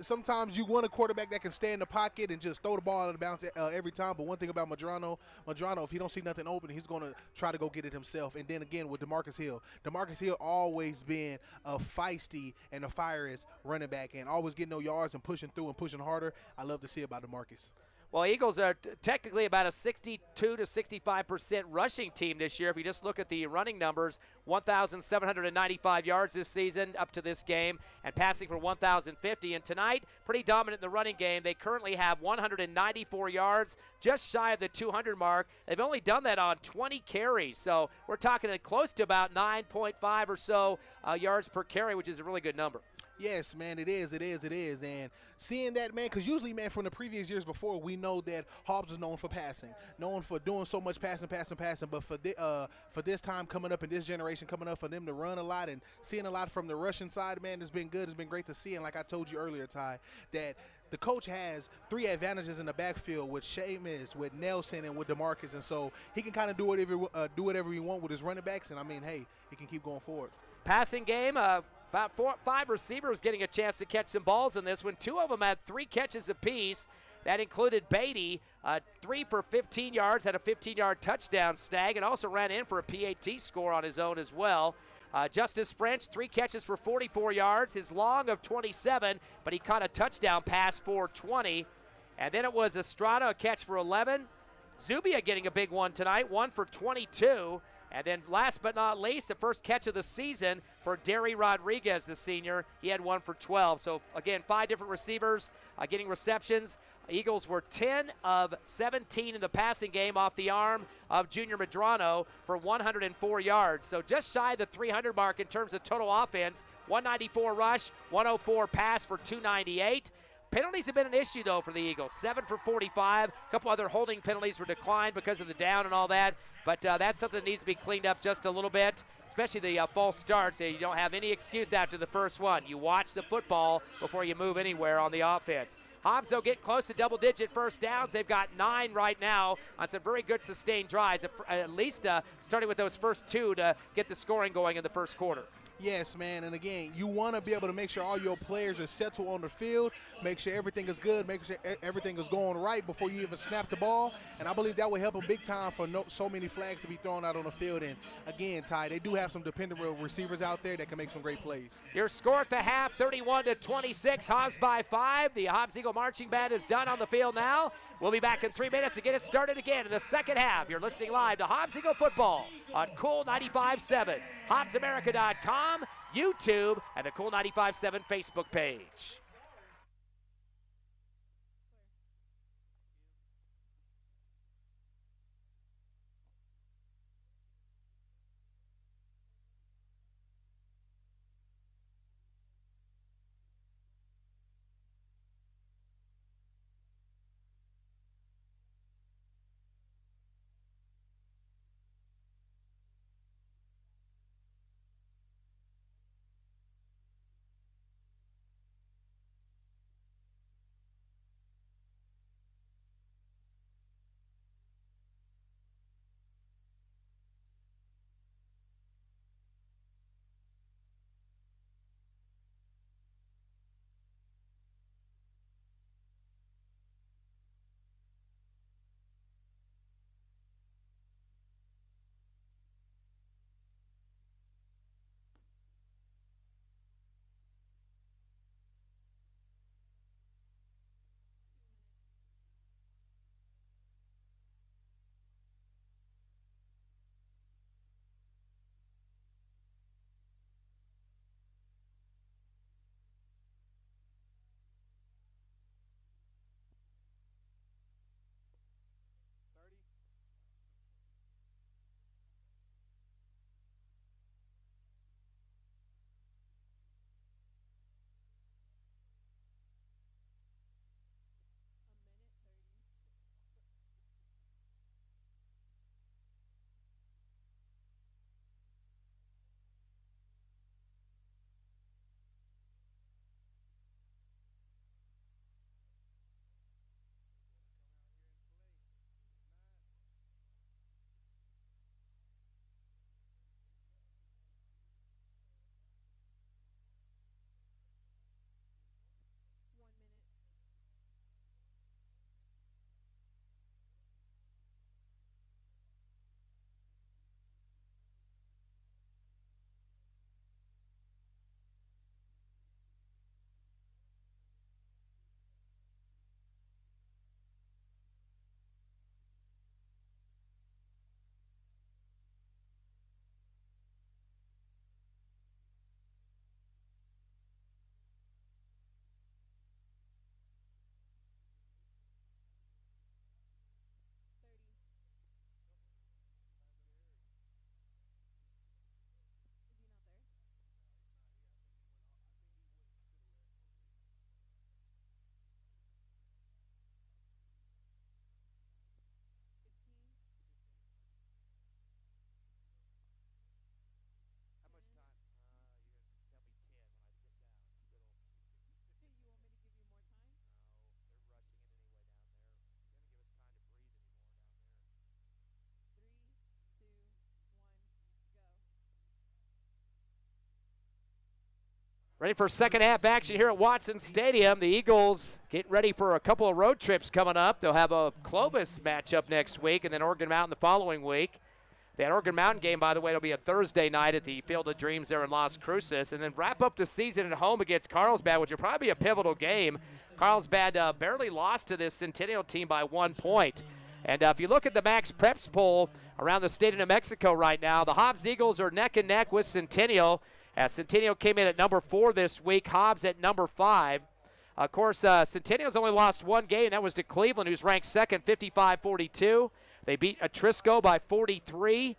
S2: sometimes you want a quarterback that can stay in the pocket and just throw the ball out of bounds every time. But one thing about Medrano, if he don't see nothing open, he's going to try to go get it himself. And then again with DeMarcus Hill always been a feisty and a fierce running back and always getting no yards and pushing through and pushing harder. I love to see about DeMarcus.
S1: Well, Eagles are technically about a 62 to 65% rushing team this year. If you just look at the running numbers, 1,795 yards this season up to this game, and passing for 1,050. And tonight, pretty dominant in the running game. They currently have 194 yards, just shy of the 200 mark. They've only done that on 20 carries, so we're talking close to about 9.5 or so yards per carry, which is a really good number.
S2: Yes, man, it is. And seeing that, man, because usually, man, from the previous years before, we know that Hobbs is known for passing, known for doing so much passing. But for this time coming up and this generation coming up, for them to run a lot and seeing a lot from the rushing side, man, it's been good. It's been great to see. And like I told you earlier, Ty, that the coach has 3 advantages in the backfield with Seamus, with Nelson, and with DeMarcus. And so he can kind of do whatever he wants with his running backs. And, I mean, hey, he can keep going forward.
S1: Passing game, about 5 receivers getting a chance to catch some balls in this one. 2 of them had 3 catches apiece. That included Beatty, 3 for 15 yards, had a 15-yard touchdown snag, and also ran in for a PAT score on his own as well. Justice French, 3 catches for 44 yards, his long of 27, but he caught a touchdown pass for 20. And then it was Estrada, a catch for 11. Zubia getting a big one tonight, 1 for 22. And then last but not least, the first catch of the season for Derry Rodriguez, the senior. He had 1 for 12. So, again, 5 different receivers getting receptions. Eagles were 10 of 17 in the passing game off the arm of Junior Medrano for 104 yards. So just shy of the 300 mark in terms of total offense. 194 rush, 104 pass for 298. Penalties have been an issue, though, for the Eagles. 7 for 45. A couple other holding penalties were declined because of the down and all that. But that's something that needs to be cleaned up just a little bit, especially the false starts. You don't have any excuse after the first one. You watch the football before you move anywhere on the offense. Hobbs, they'll get close to double-digit first downs. They've got 9 right now on some very good sustained drives, at least starting with those first 2 to get the scoring going in the first quarter.
S2: Yes, man, and again, you want to be able to make sure all your players are settled on the field, make sure everything is good, make sure everything is going right before you even snap the ball, and I believe that will help them big time for so many flags to be thrown out on the field. And again, Ty, they do have some dependable receivers out there that can make some great plays.
S1: Your score at the half, 31-26, Hobbs by 5. The Hobbs Eagle Marching Band is done on the field now. We'll be back in 3 minutes to get it started again in the second half. You're listening live to Hobbs Eagle Football on Cool 95.7, HobbsAmerica.com, YouTube, and the Cool 95.7 Facebook page. Ready for second half action here at Watson Stadium. The Eagles getting ready for a couple of road trips coming up. They'll have a Clovis matchup next week and then Oregon Mountain the following week. That Oregon Mountain game, by the way, will be a Thursday night at the Field of Dreams there in Las Cruces. And then wrap up the season at home against Carlsbad, which will probably be a pivotal game. Carlsbad barely lost to this Centennial team by 1 point. And if you look at the Max Preps poll around the state of New Mexico right now, the Hobbs Eagles are neck and neck with Centennial. As Centennial came in at number 4 this week, Hobbs at number 5. Of course, Centennial's only lost one game. That was to Cleveland, who's ranked second, 55-42. They beat Atrisco by 43.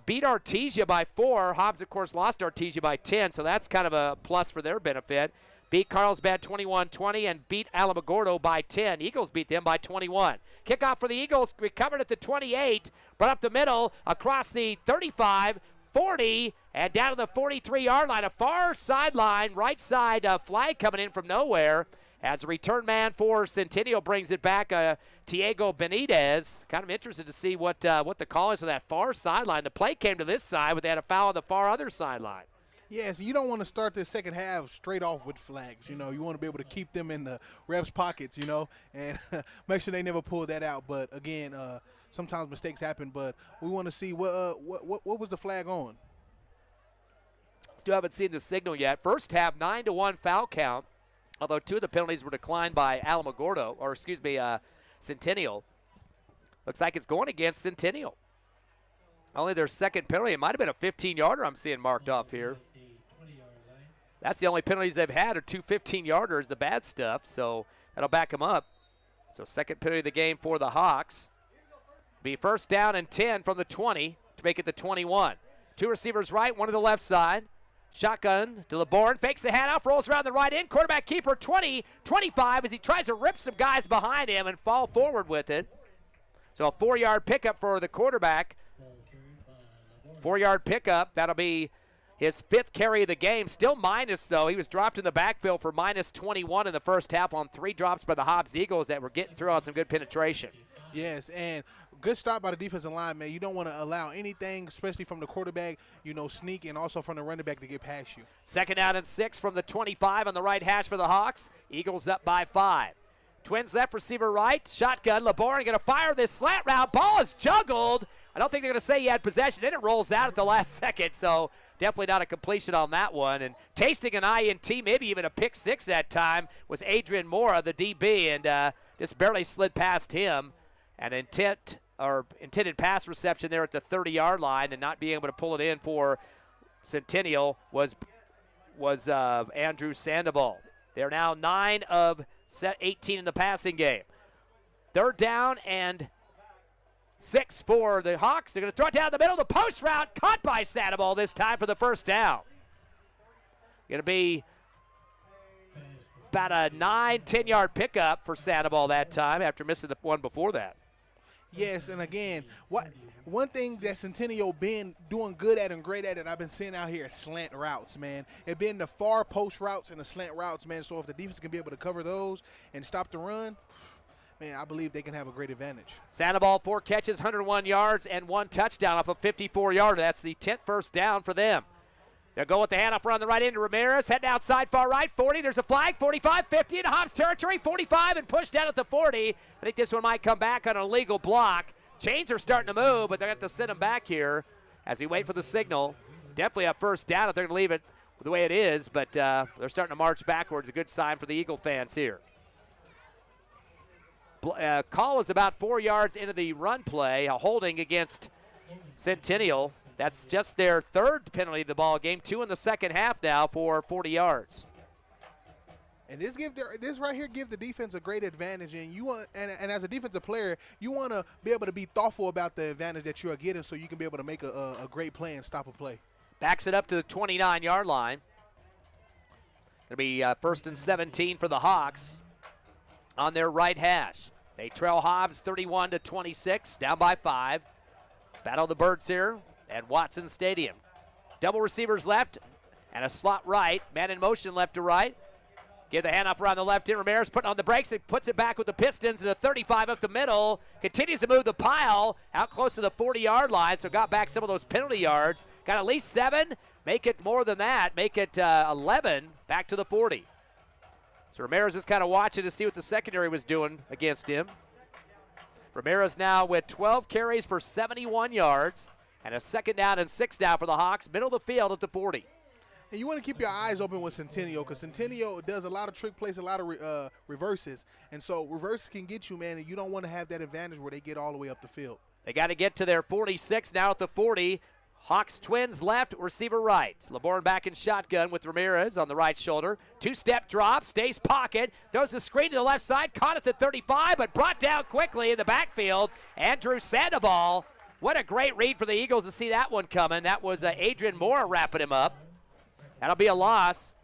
S1: Beat Artesia by 4. Hobbs, of course, lost Artesia by 10, so that's kind of a plus for their benefit. Beat Carlsbad 21-20 and beat Alamogordo by 10. Eagles beat them by 21. Kickoff for the Eagles, recovered at the 28, brought up the middle, across the 35, 40, and down to the 43-yard line. A far sideline, right side flag coming in from nowhere. As a return man for Centennial brings it back, Diego Benitez. Kind of interested to see what the call is for that far sideline. The play came to this side, but they had a foul on the far other sideline.
S2: Yes, you don't want to start the second half straight off with flags. You want to be able to keep them in the refs' pockets, and make sure they never pull that out. But, again, sometimes mistakes happen. But we want to see what was the flag on?
S1: Still haven't seen the signal yet. First half, 9-1 foul count, although 2 of the penalties were declined by Centennial. Looks like it's going against Centennial. Only their second penalty. It might have been a 15-yarder I'm seeing marked off here. That's the only penalties they've had are 2 15-yarders, the bad stuff, so that'll back them up. So second penalty of the game for the Hawks. Be first down and 10 from the 20 to make it the 21. 2 receivers right, 1 to the left side. Shotgun to LeBourne, fakes the handoff, rolls around the right end. Quarterback keeper 20, 25 as he tries to rip some guys behind him and fall forward with it. So a 4-yard pickup for the quarterback. 4-yard pickup, that'll be his 5th carry of the game. Still minus, though. He was dropped in the backfield for minus 21 in the first half on 3 drops by the Hobbs Eagles that were getting through on some good penetration.
S2: Yes, and good stop by the defensive line, man. You don't want to allow anything, especially from the quarterback, sneak, and also from the running back to get past you.
S1: Second down and 6 from the 25 on the right hash for the Hawks. Eagles up by 5. Twins left, receiver right. Shotgun, LeBourne going to fire this slant route. Ball is juggled. I don't think they're going to say he had possession. Then it rolls out at the last second, so definitely not a completion on that one. And tasting an INT, maybe even a pick 6 that time, was Adrian Mora, the DB, and just barely slid past him. An intended pass reception there at the 30-yard line, and not being able to pull it in for Centennial was Andrew Sandoval. They're now 9 of 18 in the passing game. Third down and 6 for the Hawks. They're going to throw it down the middle. The post route caught by Sandoval this time for the first down. Going to be about a 9-10-yard pickup for Sandoval that time after missing the one before that.
S2: Yes, and again, one thing that Centennial been doing good at and great at, and I've been seeing out here, is slant routes, man. It been the far post routes and the slant routes, man. So if the defense can be able to cover those and stop the run, man, I believe they can have a great advantage.
S1: Sandoval, 4 catches, 101 yards, and 1 touchdown off a 54-yarder. That's the 10th first down for them. They'll go with the handoff around the right end to Ramirez. Heading outside, far right, 40. There's a flag, 45, 50 into Hobbs territory, 45, and pushed down at the 40. I think this one might come back on an illegal block. Chains are starting to move, but they're going to have to send them back here as we wait for the signal. Definitely a first down if they're going to leave it the way it is, but they're starting to march backwards. A good sign for the Eagle fans here. Call is about 4 yards into the run play, a holding against Centennial. That's just their 3rd penalty of the ball game, 2 in the second half now for 40 yards.
S2: And this right here give the defense a great advantage, and and as a defensive player, you want to be able to be thoughtful about the advantage that you are getting, so you can be able to make a great play and stop a play.
S1: Backs it up to the 29-yard line. Going to be first and 17 for the Hawks on their right hash. They trail Hobbs 31-26, down by 5. Battle of the Birds here at Watson Stadium. Double receivers left and a slot right. Man in motion left to right. Give the handoff around the left end. Ramirez putting on the brakes. He puts it back with the Pistons to the 35 up the middle. Continues to move the pile out close to the 40-yard line, so got back some of those penalty yards. Got at least 7. Make it more than that. Make it 11 back to the 40. So Ramirez is kind of watching to see what the secondary was doing against him. Ramirez now with 12 carries for 71 yards and a second down and 6 down for the Hawks. Middle of the field at the 40.
S2: And you want to keep your eyes open with Centennial, because Centennial does a lot of trick plays, a lot of reverses. And so reverses can get you, man, and you don't want to have that advantage where they get all the way up the field.
S1: They got to get to their 46 now at the 40. Hawks twins left, receiver right. LeBourne back in shotgun with Ramirez on the right shoulder. 2-step drop, stays pocket, throws a screen to the left side, caught at the 35, but brought down quickly in the backfield. Andrew Sandoval. What a great read for the Eagles to see that one coming. That was Adrian Moore wrapping him up. That'll be a loss.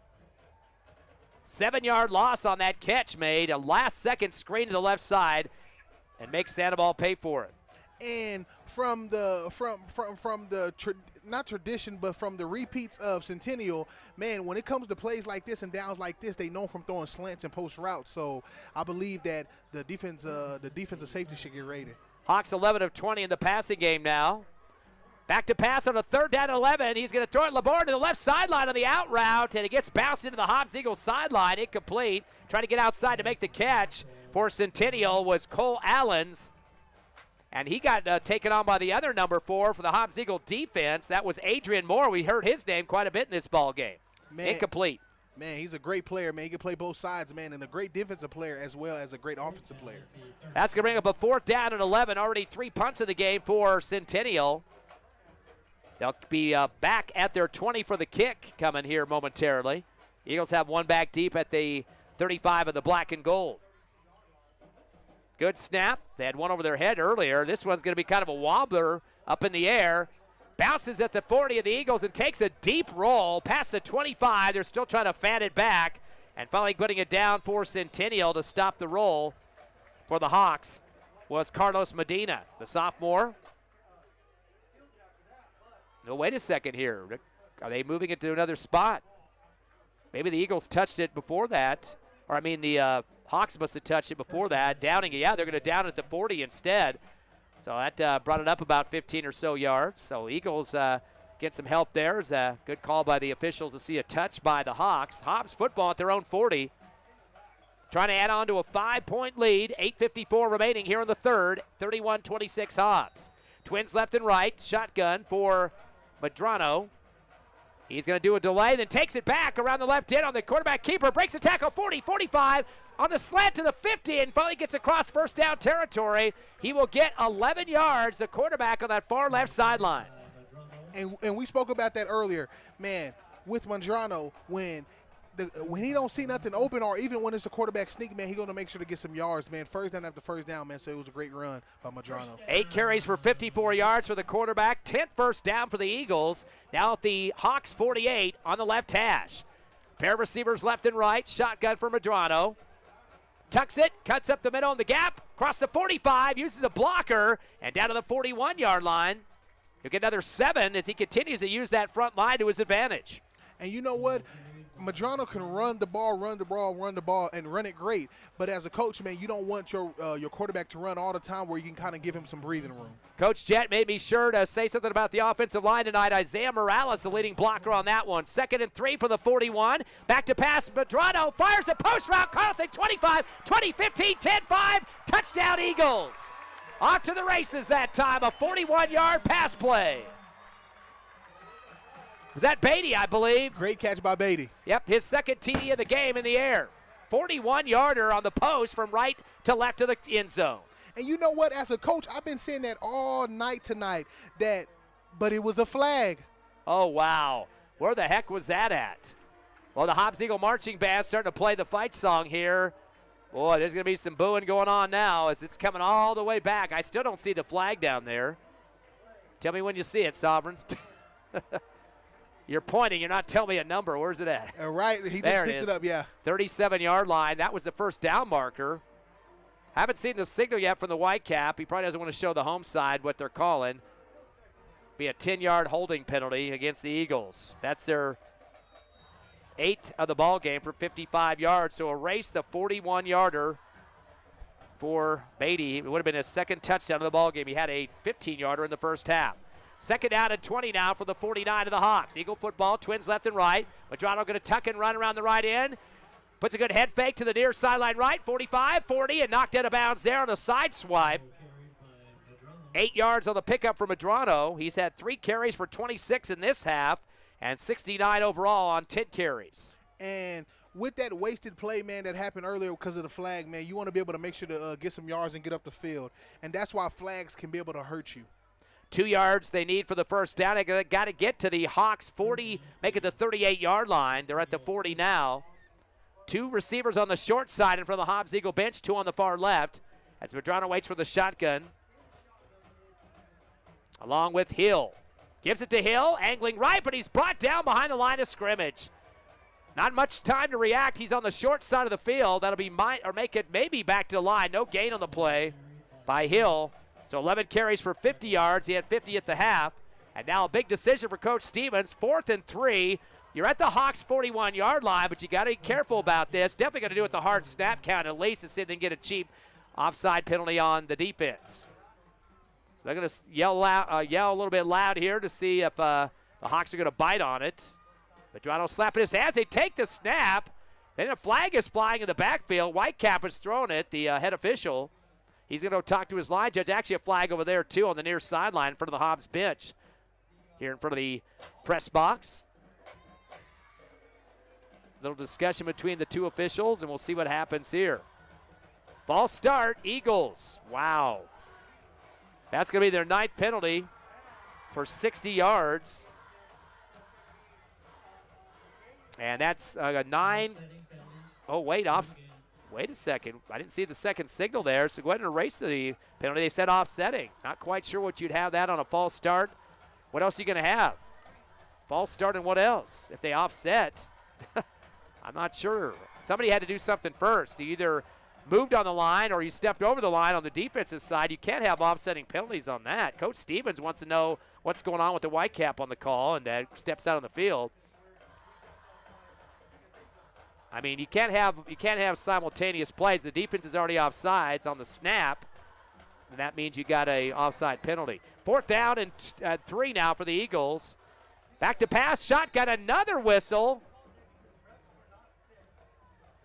S1: 7-yard loss on that catch made. A last-second screen to the left side and makes Sandoval pay for it.
S2: And from the not tradition, but from the repeats of Centennial, man, when it comes to plays like this and downs like this, they know from throwing slants and post routes. So I believe that the defensive safety should get rated.
S1: Hawks 11 of 20 in the passing game now. Back to pass on a 3rd down and 11. He's going to throw it Laborn to the left sideline on the out route, and it gets bounced into the Hobbs Eagles sideline. Incomplete. Trying to get outside to make the catch for Centennial was Cole Allens. And he got taken on by the other number 4 for the Hobbs Eagle defense. That was Adrian Moore. We heard his name quite a bit in this ball game. Incomplete.
S2: Man, he's a great player, man. He can play both sides, man, and a great defensive player as well as a great offensive player.
S1: That's going to bring up a 4th down and 11. Already 3 punts in the game for Centennial. They'll be back at their 20 for the kick coming here momentarily. Eagles have one back deep at the 35 of the black and gold. Good snap. They had one over their head earlier. This one's going to be kind of a wobbler up in the air. Bounces at the 40 of the Eagles and takes a deep roll past the 25. They're still trying to fan it back. And finally putting it down for Centennial to stop the roll for the Hawks was Carlos Medina, the sophomore. No, wait a second here. Are they moving it to another spot? Maybe the Eagles touched it before that. Or, I mean, the Hawks must have touched it before that. Downing it. Yeah, they're going to down it at the 40 instead. So that brought it up about 15 or so yards. So Eagles get some help there. It's a good call by the officials to see a touch by the Hawks. Hobbs football at their own 40. Trying to add on to a 5-point lead. 8:54 remaining here in the 3rd. 31-26 Hobbs. Twins left and right. Shotgun for Medrano. He's going to do a delay, then takes it back around the left end on the quarterback keeper. Breaks the tackle 40, 45 on the slant to the 50 and finally gets across 1st down territory. He will get 11 yards, the quarterback on that far left sideline.
S2: And we spoke about that earlier. Man, with Medrano, when he don't see nothing open or even when it's a quarterback sneak, man, he's going to make sure to get some yards, man. 1st down after 1st down, man, so it was a great run by Medrano.
S1: 8 carries for 54 yards for the quarterback. 10th first down for the Eagles. Now at the Hawks 48 on the left hash. Pair of receivers left and right. Shotgun for Medrano. Tucks it, cuts up the middle in the gap, across the 45, uses a blocker, and down to the 41-yard line. He'll get another 7 as he continues to use that front line to his advantage.
S2: And you know what? Medrano can run the ball, and run it great. But as a coach, man, you don't want your quarterback to run all the time where you can kind of give him some breathing room.
S1: Coach Jett made me sure to say something about the offensive line tonight. Isaiah Morales, the leading blocker on that one. 2nd and 3 for the 41. Back to pass. Medrano fires a post route. Carlton 25, 20, 15, 10, 5. Touchdown Eagles. Off to the races that time. A 41-yard pass play. Was that Beatty, I believe?
S2: Great catch by Beatty.
S1: Yep, his 2nd TD of the game in the air. 41-yarder on the post from right to left of the end zone.
S2: And you know what? As a coach, I've been saying that all night tonight, but it was a flag.
S1: Oh, wow. Where the heck was that at? Well, the Hobbs Eagle Marching Band starting to play the fight song here. Boy, there's going to be some booing going on now as it's coming all the way back. I still don't see the flag down there. Tell me when you see it, Sovereign. You're pointing. You're not telling me a number. Where's it at?
S2: Right. He just picked it up, yeah.
S1: 37-yard line. That was the first down marker. Haven't seen the signal yet from the Whitecap. He probably doesn't want to show the home side what they're calling. Be a 10-yard holding penalty against the Eagles. That's their 8th of the ball game for 55 yards. So erase the 41-yarder for Beatty. It would have been his 2nd touchdown of the ball game. He had a 15-yarder in the first half. 2nd down and 20 now for the 49 of the Hawks. Eagle football, Twins left and right. Medrano going to tuck and run around the right end. Puts a good head fake to the near sideline right. 45, 40, and knocked out of bounds there on a side swipe. 8 yards on the pickup for Medrano. He's had 3 carries for 26 in this half and 69 overall on 10 carries.
S2: And with that wasted play, man, that happened earlier because of the flag, man, you want to be able to make sure to get some yards and get up the field. And that's why flags can be able to hurt you.
S1: 2 yards they need for the first down. They got to get to the Hawks 40, make it the 38-yard line. They're at the 40 now. 2 receivers on the short side in front of the Hobbs Eagle bench, 2 on the far left as Medrano waits for the shotgun. Along with Hill. Gives it to Hill, angling right, but he's brought down behind the line of scrimmage. Not much time to react. He's on the short side of the field. That'll be make it maybe back to the line. No gain on the play by Hill. So 11 carries for 50 yards. He had 50 at the half. And now a big decision for Coach Stevens. 4th and 3. You're at the Hawks 41-yard line, but you got to be careful about this. Definitely got to do it with the hard snap count at least to see if they can get a cheap offside penalty on the defense. So they're going to yell a little bit loud here to see if the Hawks are going to bite on it. Medrano slapping his hands. They take the snap. Then a flag is flying in the backfield. Whitecap is throwing it, the head official. He's going to go talk to his line judge. Actually, a flag over there, too, on the near sideline in front of the Hobbs bench. Here in front of the press box. Little discussion between the two officials, and we'll see what happens here. False start, Eagles. Wow. That's going to be their 9th penalty for 60 yards. And that's a 9. Oh, wait a second. I didn't see the second signal there, so go ahead and erase the penalty. They said offsetting. Not quite sure what you'd have that on a false start. What else are you going to have? False start and what else? If they offset, I'm not sure. Somebody had to do something first. You either moved on the line or you stepped over the line on the defensive side. You can't have offsetting penalties on that. Coach Stevens wants to know what's going on with the Whitecap on the call, and steps out on the field. I mean, you can't have simultaneous plays. The defense is already offsides on the snap, and that means you got a offside penalty. 4th down and 3 now for the Eagles. Back to pass, shotgun, another whistle.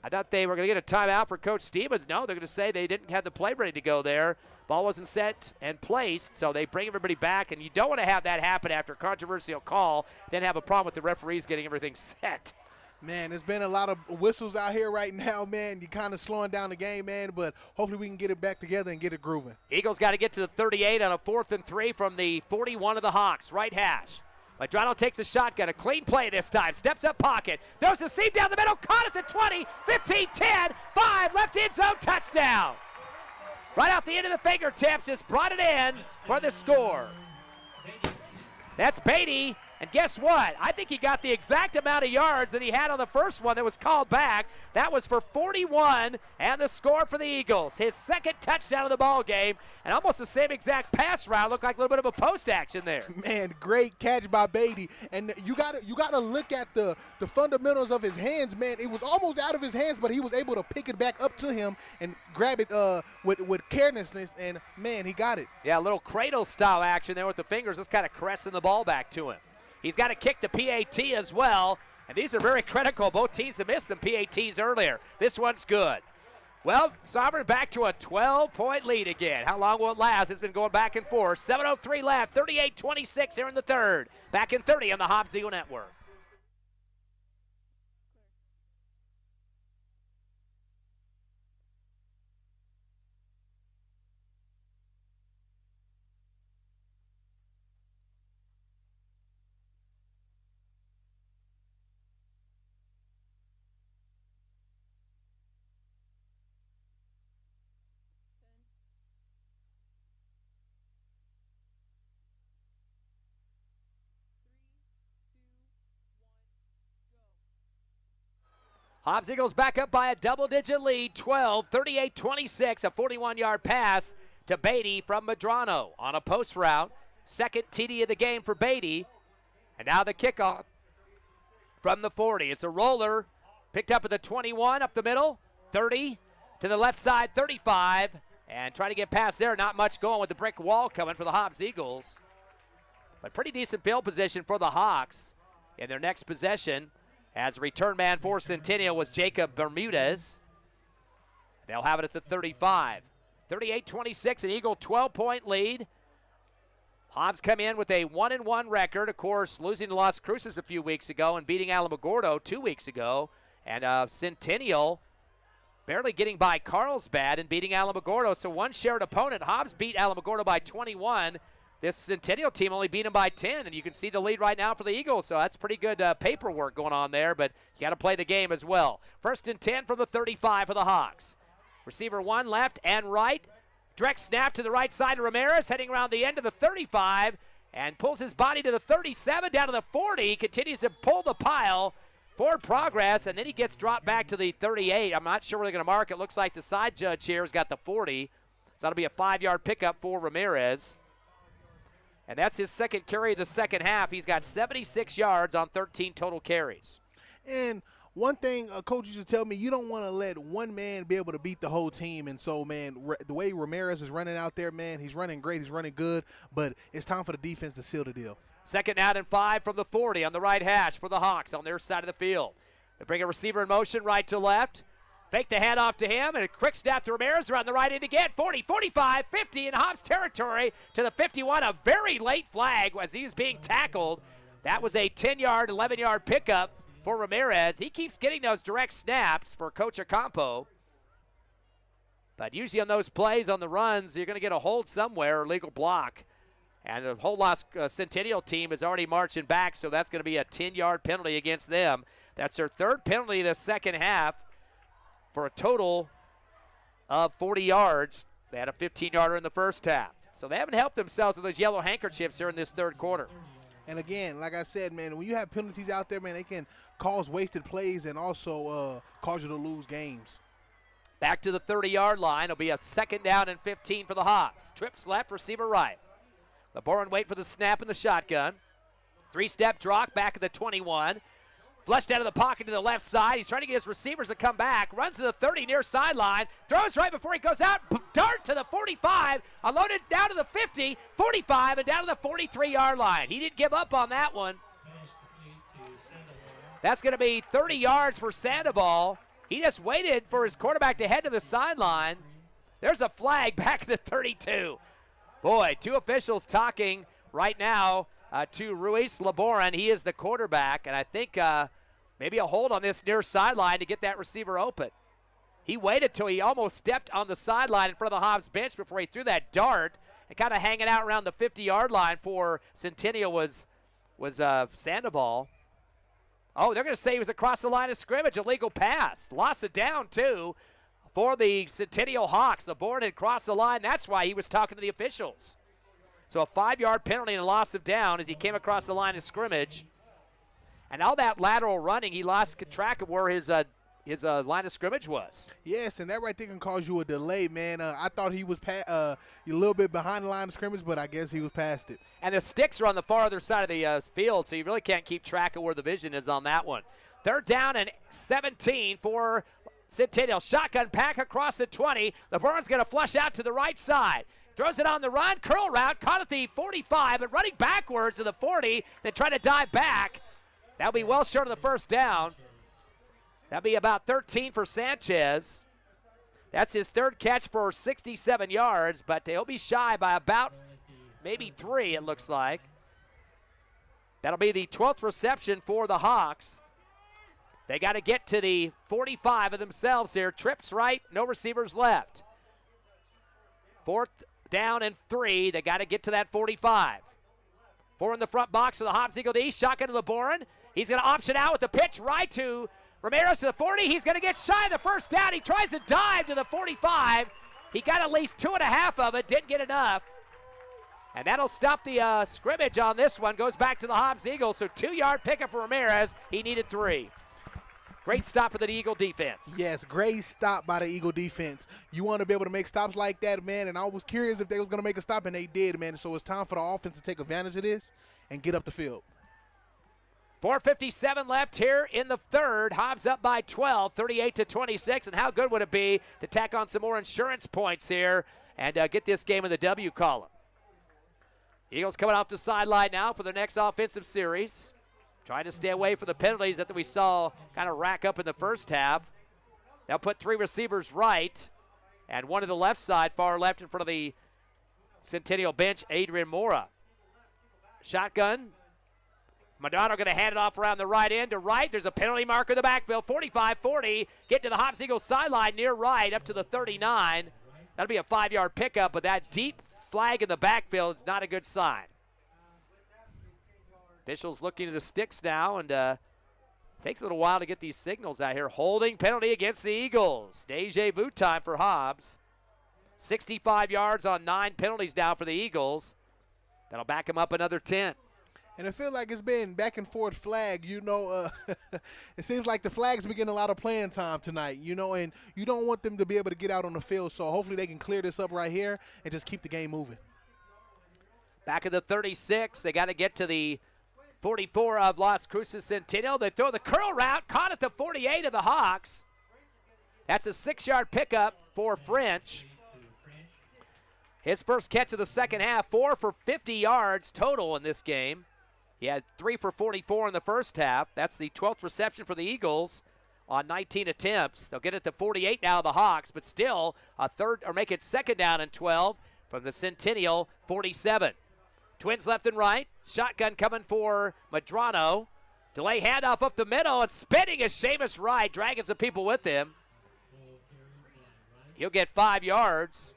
S1: I thought they were going to get a timeout for Coach Stevens. No, they're going to say they didn't have the play ready to go there. Ball wasn't set and placed, so they bring everybody back, and you don't want to have that happen after a controversial call, then have a problem with the referees getting everything set.
S2: Man, there's been a lot of whistles out here right now, man. You're kind of slowing down the game, man, but hopefully we can get it back together and get it grooving.
S1: Eagles got to get to the 38 on a 4th and 3 from the 41 of the Hawks, right hash. Medrano takes a shotgun, a clean play this time, steps up pocket, throws the seam down the middle, caught at the 20, 15, 10, 5, left end zone, touchdown. Right off the end of the fingertips, just brought it in for the score. That's Beatty. And guess what? I think he got the exact amount of yards that he had on the first one that was called back. That was for 41, and the score for the Eagles. His 2nd touchdown of the ball game, and almost the same exact pass route. Looked like a little bit of a post action there.
S2: Man, great catch by Beatty. And you gotta look at the fundamentals of his hands, man. It was almost out of his hands, but he was able to pick it back up to him and grab it with carelessness, and man, he got it.
S1: Yeah, a little cradle style action there with the fingers, just kind of caressing the ball back to him. He's got to kick the PAT as well, and these are very critical. Both teams have missed some PATs earlier. This one's good. Well, Sovereign back to a 12-point lead again. How long will it last? It's been going back and forth. 7:03 left, 38-26 here in the 3rd. Back in 30 on the Hobbs Eagle Network. Hobbs Eagles back up by a double-digit lead, 12, 38-26, a 41-yard pass to Beatty from Medrano on a post route. 2nd TD of the game for Beatty. And now the kickoff from the 40. It's a roller, picked up at the 21, up the middle, 30, to the left side, 35, and trying to get past there. Not much going with the brick wall coming for the Hobbs Eagles. But pretty decent field position for the Hawks in their next possession. As a return man for Centennial was Jacob Bermudez. They'll have it at the 35. 38-26, an Eagle 12-point lead. Hobbs come in with a 1-1 record, of course, losing to Las Cruces a few weeks ago and beating Alamogordo 2 weeks ago. And Centennial barely getting by Carlsbad and beating Alamogordo. So one shared opponent. Hobbs beat Alamogordo by 21. This Centennial team only beat them by 10, and you can see the lead right now for the Eagles, so that's pretty good paperwork going on there, but you got to play the game as well. 1st and 10 from the 35 for the Hawks. Receiver 1 left and right. Direct snap to the right side of Ramirez, heading around the end of the 35, and pulls his body to the 37, down to the 40, continues to pull the pile. Forward progress, and then he gets dropped back to the 38. I'm not sure where they're going to mark. It looks like the side judge here has got the 40, so that'll be a 5-yard pickup for Ramirez. And that's his 2nd carry of the 2nd half. He's got 76 yards on 13 total carries.
S2: And one thing a coach used to tell me, you don't want to let one man be able to beat the whole team. And so, man, the way Ramirez is running out there, man, he's running great, he's running good, but it's time for the defense to seal the deal.
S1: 2nd down and 5 from the 40 on the right hash for the Hawks on their side of the field. They bring a receiver in motion right to left. Fake the handoff to him, and a quick snap to Ramirez around the right end again. 40, 45, 50 in Hobbs territory to the 51. A very late flag as he was being tackled. That was a 10-yard, 11-yard pickup for Ramirez. He keeps getting those direct snaps for Coach Ocampo. But usually on those plays, on the runs, you're going to get a hold somewhere or legal block. And the whole lost Centennial team is already marching back, so that's going to be a 10-yard penalty against them. That's their 3rd penalty of the second half for a total of 40 yards. They had a 15-yarder in the first half. So they haven't helped themselves with those yellow handkerchiefs here in this 3rd quarter.
S2: And again, like I said, man, when you have penalties out there, man, they can cause wasted plays and also cause you to lose games.
S1: Back to the 30-yard line. It'll be a 2nd down and 15 for the Hobbs. Trips left, receiver right. LeBourne wait for the snap in the shotgun. 3-step drop back at the 21. Flushed out of the pocket to the left side. He's trying to get his receivers to come back. Runs to the 30 near sideline. Throws right before he goes out. Dart to the 45. Unloaded down to the 50, 45, and down to the 43-yard line. He didn't give up on that one. That's going to be 30 yards for Sandoval. He just waited for his quarterback to head to the sideline. There's a flag back at the 32. Boy, 2 officials talking right now to Ruiz LeBourne. He is the quarterback, and I think maybe a hold on this near sideline to get that receiver open. He waited till he almost stepped on the sideline in front of the Hobbs bench before he threw that dart, and kind of hanging out around the 50-yard line for Centennial was Sandoval. Oh, they're going to say he was across the line of scrimmage, illegal pass. Lost it down, too, for the Centennial Hawks. LeBourne had crossed the line. That's why he was talking to the officials. So a 5-yard penalty and a loss of down as he came across the line of scrimmage. And all that lateral running, he lost track of where his line of scrimmage was.
S2: Yes, and that right there can cause you a delay, man. I thought he was a little bit behind the line of scrimmage, but I guess he was past it.
S1: And the sticks are on the farther side of the field, so you really can't keep track of where the vision is on that one. 3rd down and 17 for Centennial. Shotgun pack across the 20. LeBourne's going to flush out to the right side. Throws it on the run, curl route, caught at the 45, but running backwards to the 40, then trying to dive back. That'll be well short of the 1st down. That'll be about 13 for Sanchez. That's his 3rd catch for 67 yards, but he'll be shy by about maybe 3, it looks like. That'll be the 12th reception for the Hawks. They got to get to the 45 of themselves here. Trips right, no receivers left. 4th down and 3. They got to get to that 45. 4 in the front box for the Hobbs Eagle D. Shotgun to LeBourne. He's going to option out with the pitch right to Ramirez to the 40. He's going to get shy of the 1st down. He tries to dive to the 45. He got at least 2.5 of it. Didn't get enough. And that'll stop the scrimmage on this one. Goes back to the Hobbs Eagles. So 2-yard pickup for Ramirez. He needed 3. Great stop for the Eagle defense.
S2: Yes, great stop by the Eagle defense. You want to be able to make stops like that, man, and I was curious if they was going to make a stop, and they did, man. So it's time for the offense to take advantage of this and get up the field.
S1: 4:57 left here in the 3rd. Hobbs up by 12, 38-26. And how good would it be to tack on some more insurance points here and get this game in the W column? Eagles coming off the sideline now for their next offensive series. Trying to stay away from the penalties that we saw kind of rack up in the first half. They'll put 3 receivers right and 1 to the left side, far left in front of the Centennial bench, Adrian Mora. Shotgun. Madonna going to hand it off around the right end to right. There's a penalty marker in the backfield, 45-40. Get to the Hobbs Eagles sideline near right up to the 39. That'll be a 5-yard pickup, but that deep flag in the backfield is not a good sign. Officials looking at the sticks now, and takes a little while to get these signals out here. Holding penalty against the Eagles. Deja vu time for Hobbs. 65 yards on 9 penalties now for the Eagles. That'll back them up another 10.
S2: And I feel like it's been back and forth flag, you know. It seems like the flags been getting a lot of playing time tonight, you know, and you don't want them to be able to get out on the field. So hopefully they can clear this up right here and just keep the game moving.
S1: Back at the 36, they got to get to the 44 of Las Cruces Centennial. They throw the curl route, caught at the 48 of the Hawks. That's a 6-yard pickup for French. His first catch of the second half, 4 for 50 yards total in this game. He had 3 for 44 in the first half. That's the 12th reception for the Eagles on 19 attempts. They'll get it to 48 now, the Hawks, but still a third, or make it second down and 12 from the Centennial 47. Twins left and right. Shotgun coming for Medrano. Delay handoff up the middle, and spinning is Seamus Wright, dragging some people with him. He'll get 5 yards.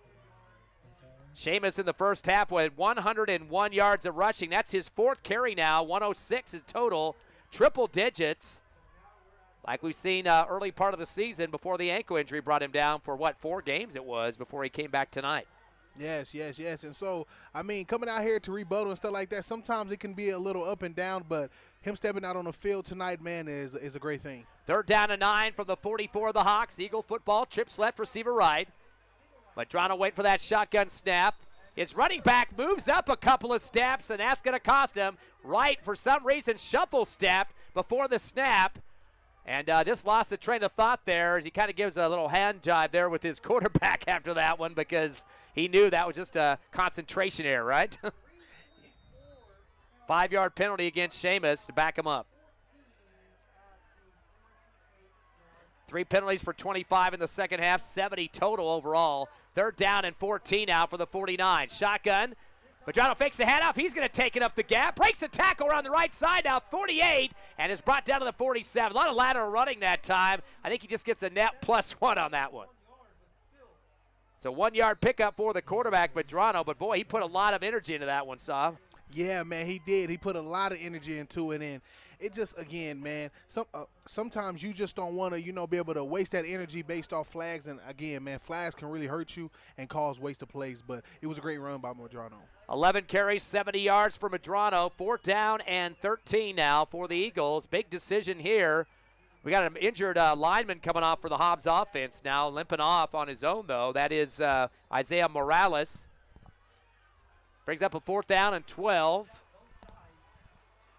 S1: Seamus in the first half with 101 yards of rushing. That's his 4th carry now. 106 is total. Triple digits. Like we've seen early part of the season before the ankle injury brought him down for, 4 games it was before he came back tonight.
S2: Yes. And so, I mean, coming out here to rebuttal and stuff like that, sometimes it can be a little up and down, but him stepping out on the field tonight, man, is a great thing.
S1: 3rd down and 9 from the 44 of the Hawks. Eagle football, trips left, receiver right. Medrano waiting for that shotgun snap. His running back moves up a couple of steps, and that's going to cost him. Wright, for some reason, shuffle stepped before the snap. And just lost the train of thought there as he kind of gives a little hand jive there with his quarterback after that one, because he knew that was just a concentration error, right? 5-yard penalty against Seamus to back him up. 3 penalties for 25 in the second half, 70 total overall. 3rd down and 14 now for the 49. Shotgun. Medrano fakes the handoff. He's going to take it up the gap. Breaks a tackle around the right side now, 48, and is brought down to the 47. A lot of lateral running that time. I think he just gets a net +1 on that one. So 1-yard pickup for the quarterback, Medrano, but boy, he put a lot of energy into that one, Sav.
S2: Yeah, man, he did. He put a lot of energy into it, and it just, again, man, sometimes you just don't want to, be able to waste that energy based off flags. And, again, man, flags can really hurt you and cause waste of plays. But it was a great run by Medrano.
S1: 11 carries, 70 yards for Medrano. 4th down and 13 now for the Eagles. Big decision here. We got an injured lineman coming off for the Hobbs offense now, limping off on his own, though. That is Isaiah Morales. Brings up a 4th down and 12.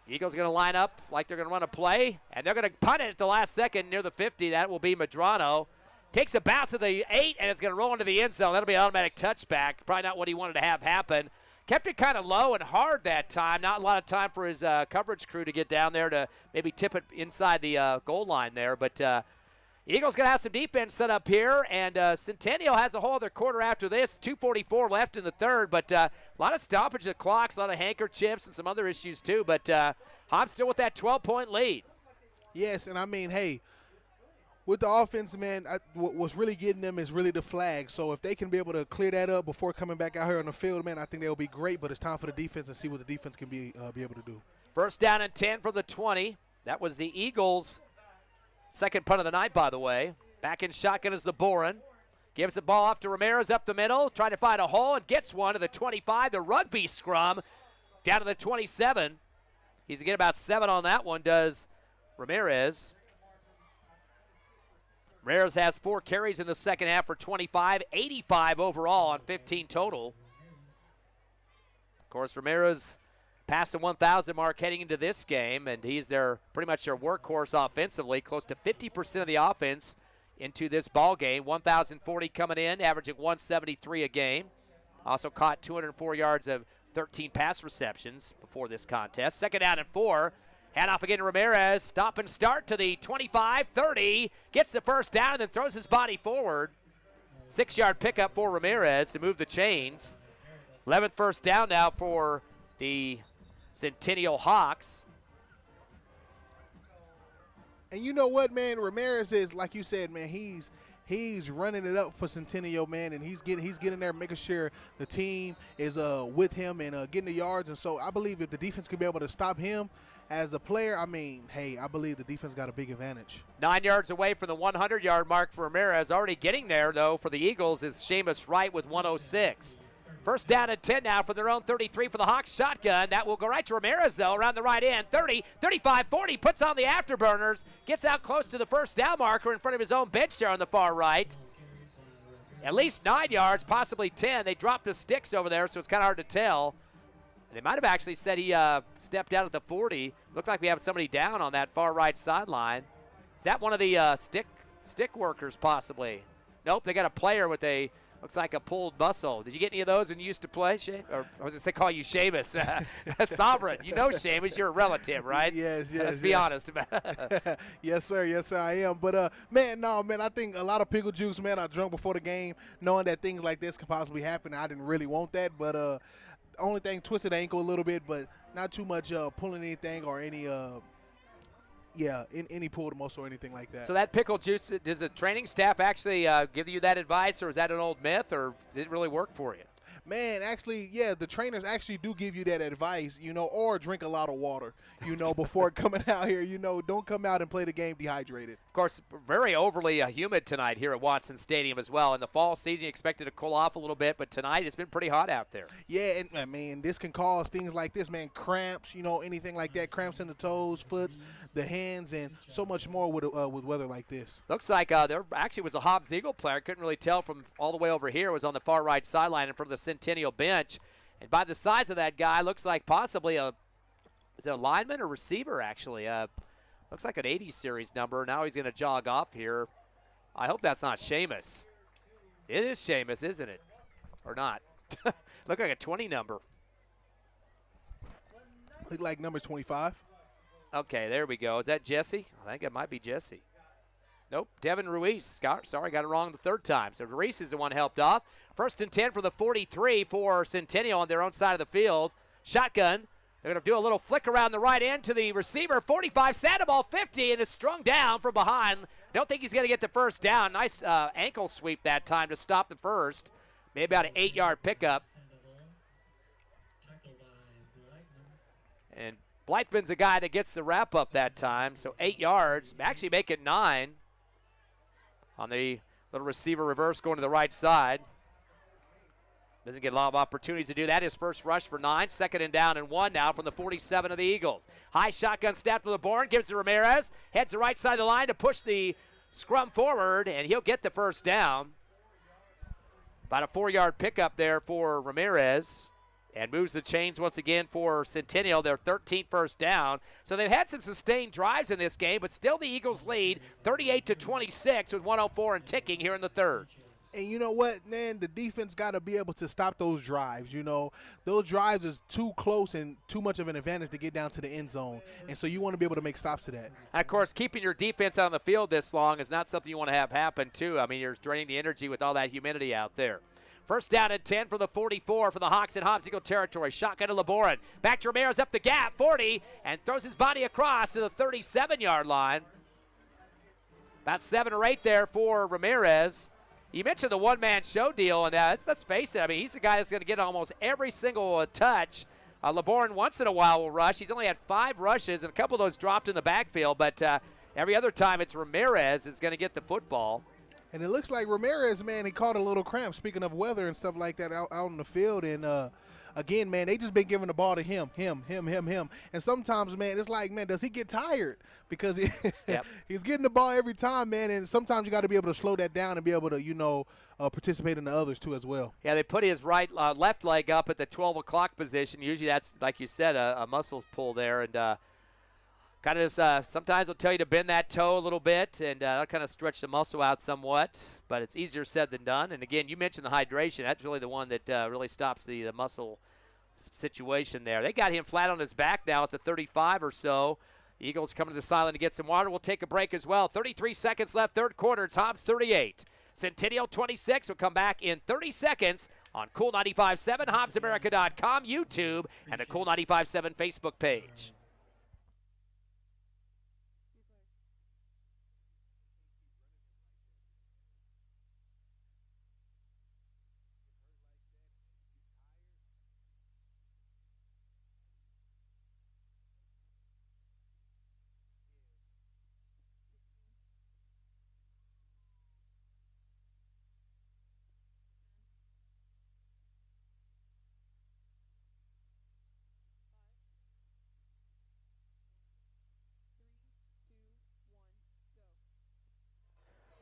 S1: Eagles going to line up like they're going to run a play, and they're going to punt it at the last second near the 50. That will be Medrano. Takes a bounce to the 8, and it's going to roll into the end zone. That'll be an automatic touchback. Probably not what he wanted to have happen. Kept it kind of low and hard that time. Not a lot of time for his coverage crew to get down there to maybe tip it inside the goal line there. But Eagles going to have some defense set up here, and Centennial has a whole other quarter after this. 2:44 left in the third, but a lot of stoppage of clocks, a lot of handkerchiefs, and some other issues too. But Hobbs still with that 12-point lead.
S2: Yes, and I mean, hey, with the offense, man, what's really getting them is really the flag. So if they can be able to clear that up before coming back out here on the field, man, I think they'll be great. But it's time for the defense and see what the defense can be able to do.
S1: 1st down and 10 from the 20. That was the Eagles' second punt of the night, by the way. Back in shotgun is the Boren. Gives the ball off to Ramirez up the middle, trying to find a hole, and gets one to the 25. The rugby scrum down to the 27. He's going to get about 7 on that one, does Ramirez. Ramirez has 4 carries in the second half for 25, 85 overall on 15 total. Of course, Ramirez past the 1,000 mark heading into this game, and he's pretty much their workhorse offensively, close to 50% of the offense into this ball game. 1,040 coming in, averaging 173 a game. Also caught 204 yards of 13 pass receptions before this contest. 2nd down and 4. Handoff again to Ramirez. Stop and start to the 25, 30. Gets the first down and then throws his body forward. 6-yard pickup for Ramirez to move the chains. 11th first down now for the Centennial Hawks.
S2: And you know what, man? Ramirez is, like you said, man, he's running it up for Centennial, man, and he's getting there, making sure the team is with him and getting the yards. And so I believe if the defense can be able to stop him as a player, I mean, hey, I believe the defense got a big advantage.
S1: 9 yards away from the 100-yard mark for Ramirez. Already getting there, though, for the Eagles is Seamus Wright with 106. 1st down and 10 now from their own 33 for the Hawks. Shotgun. That will go right to Ramirez, though, around the right end. 30, 35, 40. Puts on the afterburners. Gets out close to the first down marker in front of his own bench there on the far right. At least 9 yards, possibly 10. They dropped the sticks over there, so it's kind of hard to tell. They might have actually said he stepped out at the 40. Looked like we have somebody down on that far right sideline. Is that one of the stick workers possibly? Nope, they got a player with a, looks like a pulled muscle. Did you get any of those when you used to play, Or I was going to call you Seamus. Sovereign. You know Seamus, you're a relative, right?
S2: Yes.
S1: Let's be honest about it.
S2: Yes, sir, I am. But, man, I think a lot of pickle juice, man, I drunk before the game knowing that things like this can possibly happen. I didn't really want that, but only thing, twisted ankle a little bit, but not too much pulling anything or any any pulled muscle or anything like that.
S1: So that pickle juice, does the training staff actually give you that advice, or is that an old myth, or did it really work for you?
S2: Man, actually, yeah, the trainers actually do give you that advice, or drink a lot of water, before coming out here. Don't come out and play the game dehydrated.
S1: Of course, very overly humid tonight here at Watson Stadium as well. In the fall season, you expect it to cool off a little bit, but tonight it's been pretty hot out there.
S2: Yeah, and, man, this can cause things like this, man, cramps, anything like that, cramps in the toes, foot, the hands, and so much more with weather like this.
S1: Looks like there actually was a Hobbs Eagle player. Couldn't really tell from all the way over here. It was on the far right sideline in front of the Centennial bench. And by the size of that guy, looks like possibly is it a lineman or receiver, actually? Looks like an 80 series number. Now he's going to jog off here. I hope that's not Seamus. It is Seamus, isn't it? Or not? Look like a 20 number.
S2: Look like number 25.
S1: Okay, there we go. Is that Jesse? I think it might be Jesse. Nope, Devin Ruiz. Sorry, got it wrong the third time. So Ruiz is the one helped off. 1st and 10 for the 43 for Centennial on their own side of the field. Shotgun. They're going to do a little flick around the right end to the receiver. 45, Sandoval 50, and is strung down from behind. Don't think he's going to get the first down. Nice ankle sweep that time to stop the first. Maybe about an 8-yard pickup. And Blytheman's the guy that gets the wrap up that time. So 8 yards, actually make it 9 on the little receiver reverse going to the right side. Doesn't get a lot of opportunities to do that. His first rush for 9, 2nd and down and 1 now from the 47 of the Eagles. High shotgun snap to LeBourne, gives to Ramirez, heads the right side of the line to push the scrum forward, and he'll get the first down. About a 4-yard pickup there for Ramirez. And moves the chains once again for Centennial, their 13th first down. So they've had some sustained drives in this game, but still the Eagles lead 38-26 with 1:04 and ticking here in the third.
S2: And you know what, man? The defense got to be able to stop those drives, Those drives is too close and too much of an advantage to get down to the end zone. And so you want to be able to make stops to that.
S1: And, of course, keeping your defense out on the field this long is not something you want to have happen, too. I mean, you're draining the energy with all that humidity out there. 1st down and 10 for the 44 for the Hawks in Hobbs Eagle territory. Shotgun to LeBourne. Back to Ramirez up the gap, 40, and throws his body across to the 37-yard line. About 7 or 8 there for Ramirez. You mentioned the one-man show deal, and let's face it. I mean, he's the guy that's going to get almost every single touch. LeBourne once in a while will rush. He's only had 5 rushes, and a couple of those dropped in the backfield, but every other time it's Ramirez is going to get the football.
S2: And it looks like Ramirez, man, he caught a little cramp, speaking of weather and stuff like that out on the field. And, again, man, they just been giving the ball to him. And sometimes, man, it's like, man, does he get tired? Because he's getting the ball every time, man. And sometimes you got to be able to slow that down and be able to, participate in the others, too, as well. Yeah,
S1: they put his left leg up at the 12 o'clock position. Usually that's, like you said, a muscle pull there. And kind of just, sometimes they'll tell you to bend that toe a little bit, and that'll kind of stretch the muscle out somewhat. But it's easier said than done. And, again, you mentioned the hydration. That's really the one that really stops the muscle situation there. They got him flat on his back now at the 35 or so. The Eagles coming to the sideline to get some water. We'll take a break as well. 33 seconds left, third quarter. It's Hobbs 38. Centennial 26 will come back in 30 seconds on Cool 95.7, HobbsAmerica.com, YouTube, and the Cool 95.7 Facebook page.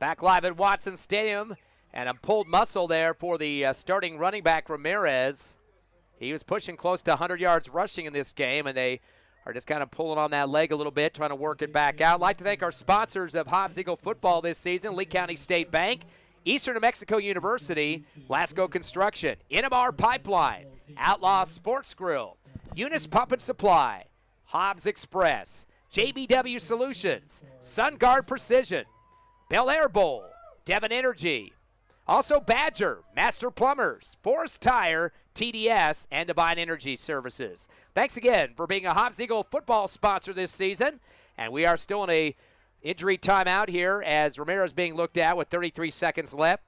S1: Back live at Watson Stadium, and a pulled muscle there for the starting running back Ramirez. He was pushing close to 100 yards rushing in this game, and they are just kind of pulling on that leg a little bit, trying to work it back out. I'd like to thank our sponsors of Hobbs Eagle football this season, Lee County State Bank, Eastern New Mexico University, Lasco Construction, Innomar Pipeline, Outlaw Sports Grill, Eunice Pump and Supply, Hobbs Express, JBW Solutions, SunGuard Precision, Bel Air Bowl, Devon Energy, also Badger, Master Plumbers, Forest Tire, TDS, and Divine Energy Services. Thanks again for being a Hobbs Eagle football sponsor this season. And we are still in a injury timeout here as Ramirez being looked at with 33 seconds left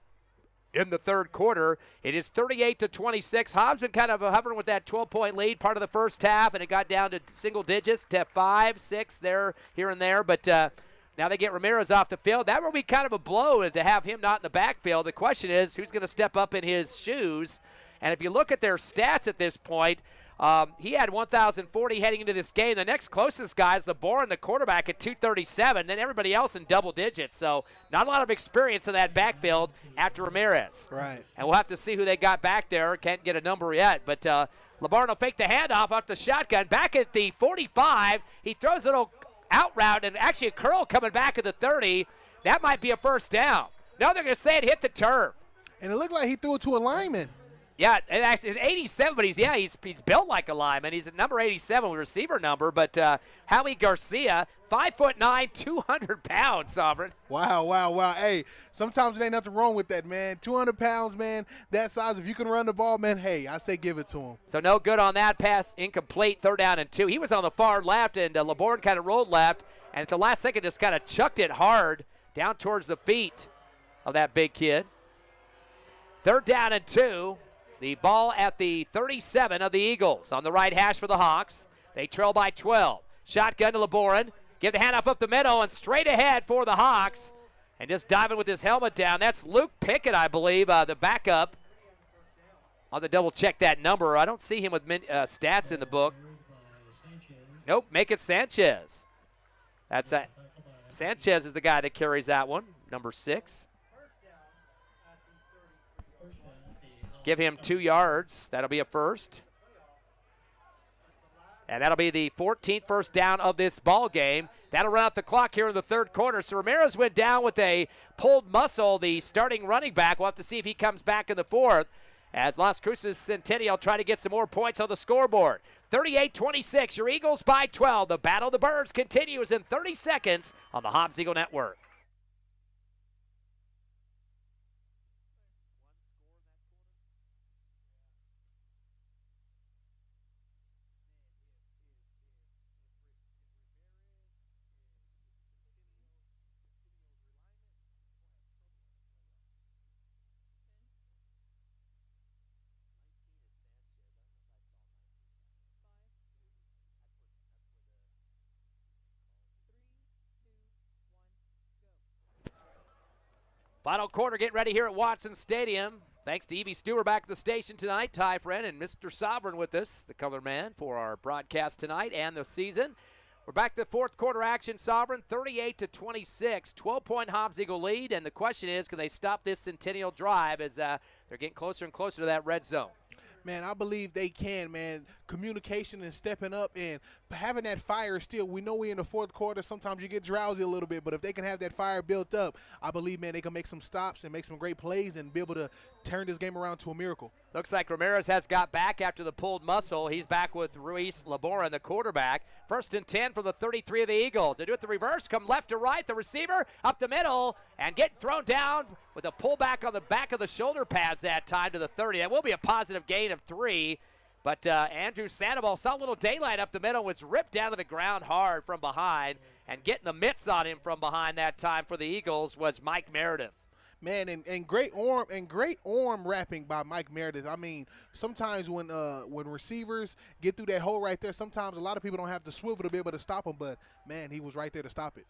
S1: in the third quarter. It is 38-26. Hobbs been kind of hovering with that 12-point lead part of the first half, and it got down to single digits to 5, 6 there, here and there. But now they get Ramirez off the field. That will be kind of a blow to have him not in the backfield. The question is, who's going to step up in his shoes? And if you look at their stats at this point, he had 1,040 heading into this game. The next closest guy is LeBourne, the quarterback, at 237. Then everybody else in double digits. So not a lot of experience in that backfield after Ramirez.
S2: Right.
S1: And we'll have to see who they got back there. Can't get a number yet. But LeBourne will fake the handoff off the shotgun. Back at the 45, he throws a little out route, and actually a curl coming back at the 30. That might be a first down. No, they're going to say it hit the turf.
S2: And it looked like he threw it to a lineman.
S1: Yeah, and actually, 87, but he's built like a lineman. He's at number 87, receiver number. But Howie Garcia, 5'9", 200 pounds, Sovereign.
S2: Wow. Hey, sometimes there ain't nothing wrong with that, man. 200 pounds, man, that size. If you can run the ball, man, hey, I say give it to him.
S1: So no good on that pass, incomplete, 3rd down and 2. He was on the far left, and LeBourne kind of rolled left, and at the last second just kind of chucked it hard down towards the feet of that big kid. 3rd down and 2. The ball at the 37 of the Eagles on the right hash for the Hawks. They trail by 12. Shotgun to LeBourne. Give the handoff up the middle and straight ahead for the Hawks. And just diving with his helmet down. That's Luke Pickett, I believe, the backup. I'll have to double check that number. I don't see him with stats in the book. Nope, make it Sanchez. That's Sanchez is the guy that carries that one, number 6. Give him 2 yards. That'll be a first. And that'll be the 14th first down of this ball game. That'll run out the clock here in the third quarter. So Ramirez went down with a pulled muscle, the starting running back. We'll have to see if he comes back in the fourth as Las Cruces Centennial try to get some more points on the scoreboard. 38-26, your Eagles by 12. The Battle of the Birds continues in 30 seconds on the Hobbs Eagle Network. Final quarter, get ready here at Watson Stadium. Thanks to Evie Stewart back at the station tonight, Ty Friend and Mr. Sovereign with us, the color man, for our broadcast tonight and the season. We're back to the fourth quarter action, Sovereign, 38-26, 12-point Hobbs Eagle lead, and the question is, can they stop this Centennial drive as they're getting closer and closer to that red zone?
S2: Man, I believe they can, man. Communication and stepping up and having that fire still. We know we're in the fourth quarter. Sometimes you get drowsy a little bit, but if they can have that fire built up, I believe, man, they can make some stops and make some great plays and be able to turn this game around to a miracle.
S1: Looks like Ramirez has got back after the pulled muscle. He's back with Ruiz LeBourne, the quarterback. 1st and 10 from the 33 of the Eagles. They do it the reverse, come left to right. The receiver up the middle and get thrown down with a pullback on the back of the shoulder pads that time to the 30. That will be a positive gain of 3. But Andrew Sandoval saw a little daylight up the middle, was ripped down to the ground hard from behind, and getting the mitts on him from behind that time for the Eagles was Mike Meredith.
S2: Man, and great arm wrapping by Mike Meredith. I mean, sometimes when receivers get through that hole right there, sometimes a lot of people don't have the swivel to be able to stop them, but, man, he was right there to stop it.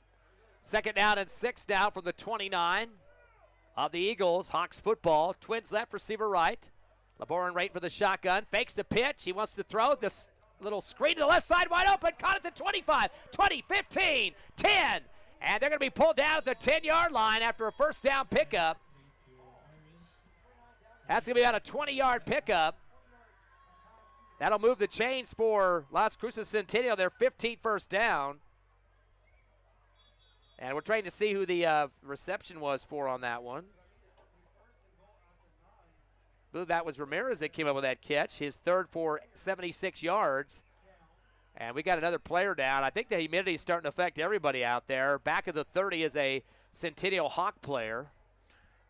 S1: 2nd down and 6 down from the 29 of the Eagles. Hawks football. Twins left, receiver right. LeBourne right for the shotgun. Fakes the pitch. He wants to throw this little screen to the left side, wide open. Caught it to 25, 20, 15, 10. And they're going to be pulled down at the 10-yard line after a first down pickup. That's going to be about a 20-yard pickup. That'll move the chains for Las Cruces Centennial, their 15th first down. And we're trying to see who the reception was for on that one. I believe that was Ramirez that came up with that catch, his third for 76 yards. And we got another player down. I think the humidity is starting to affect everybody out there. Back of the 30 is a Centennial Hawk player.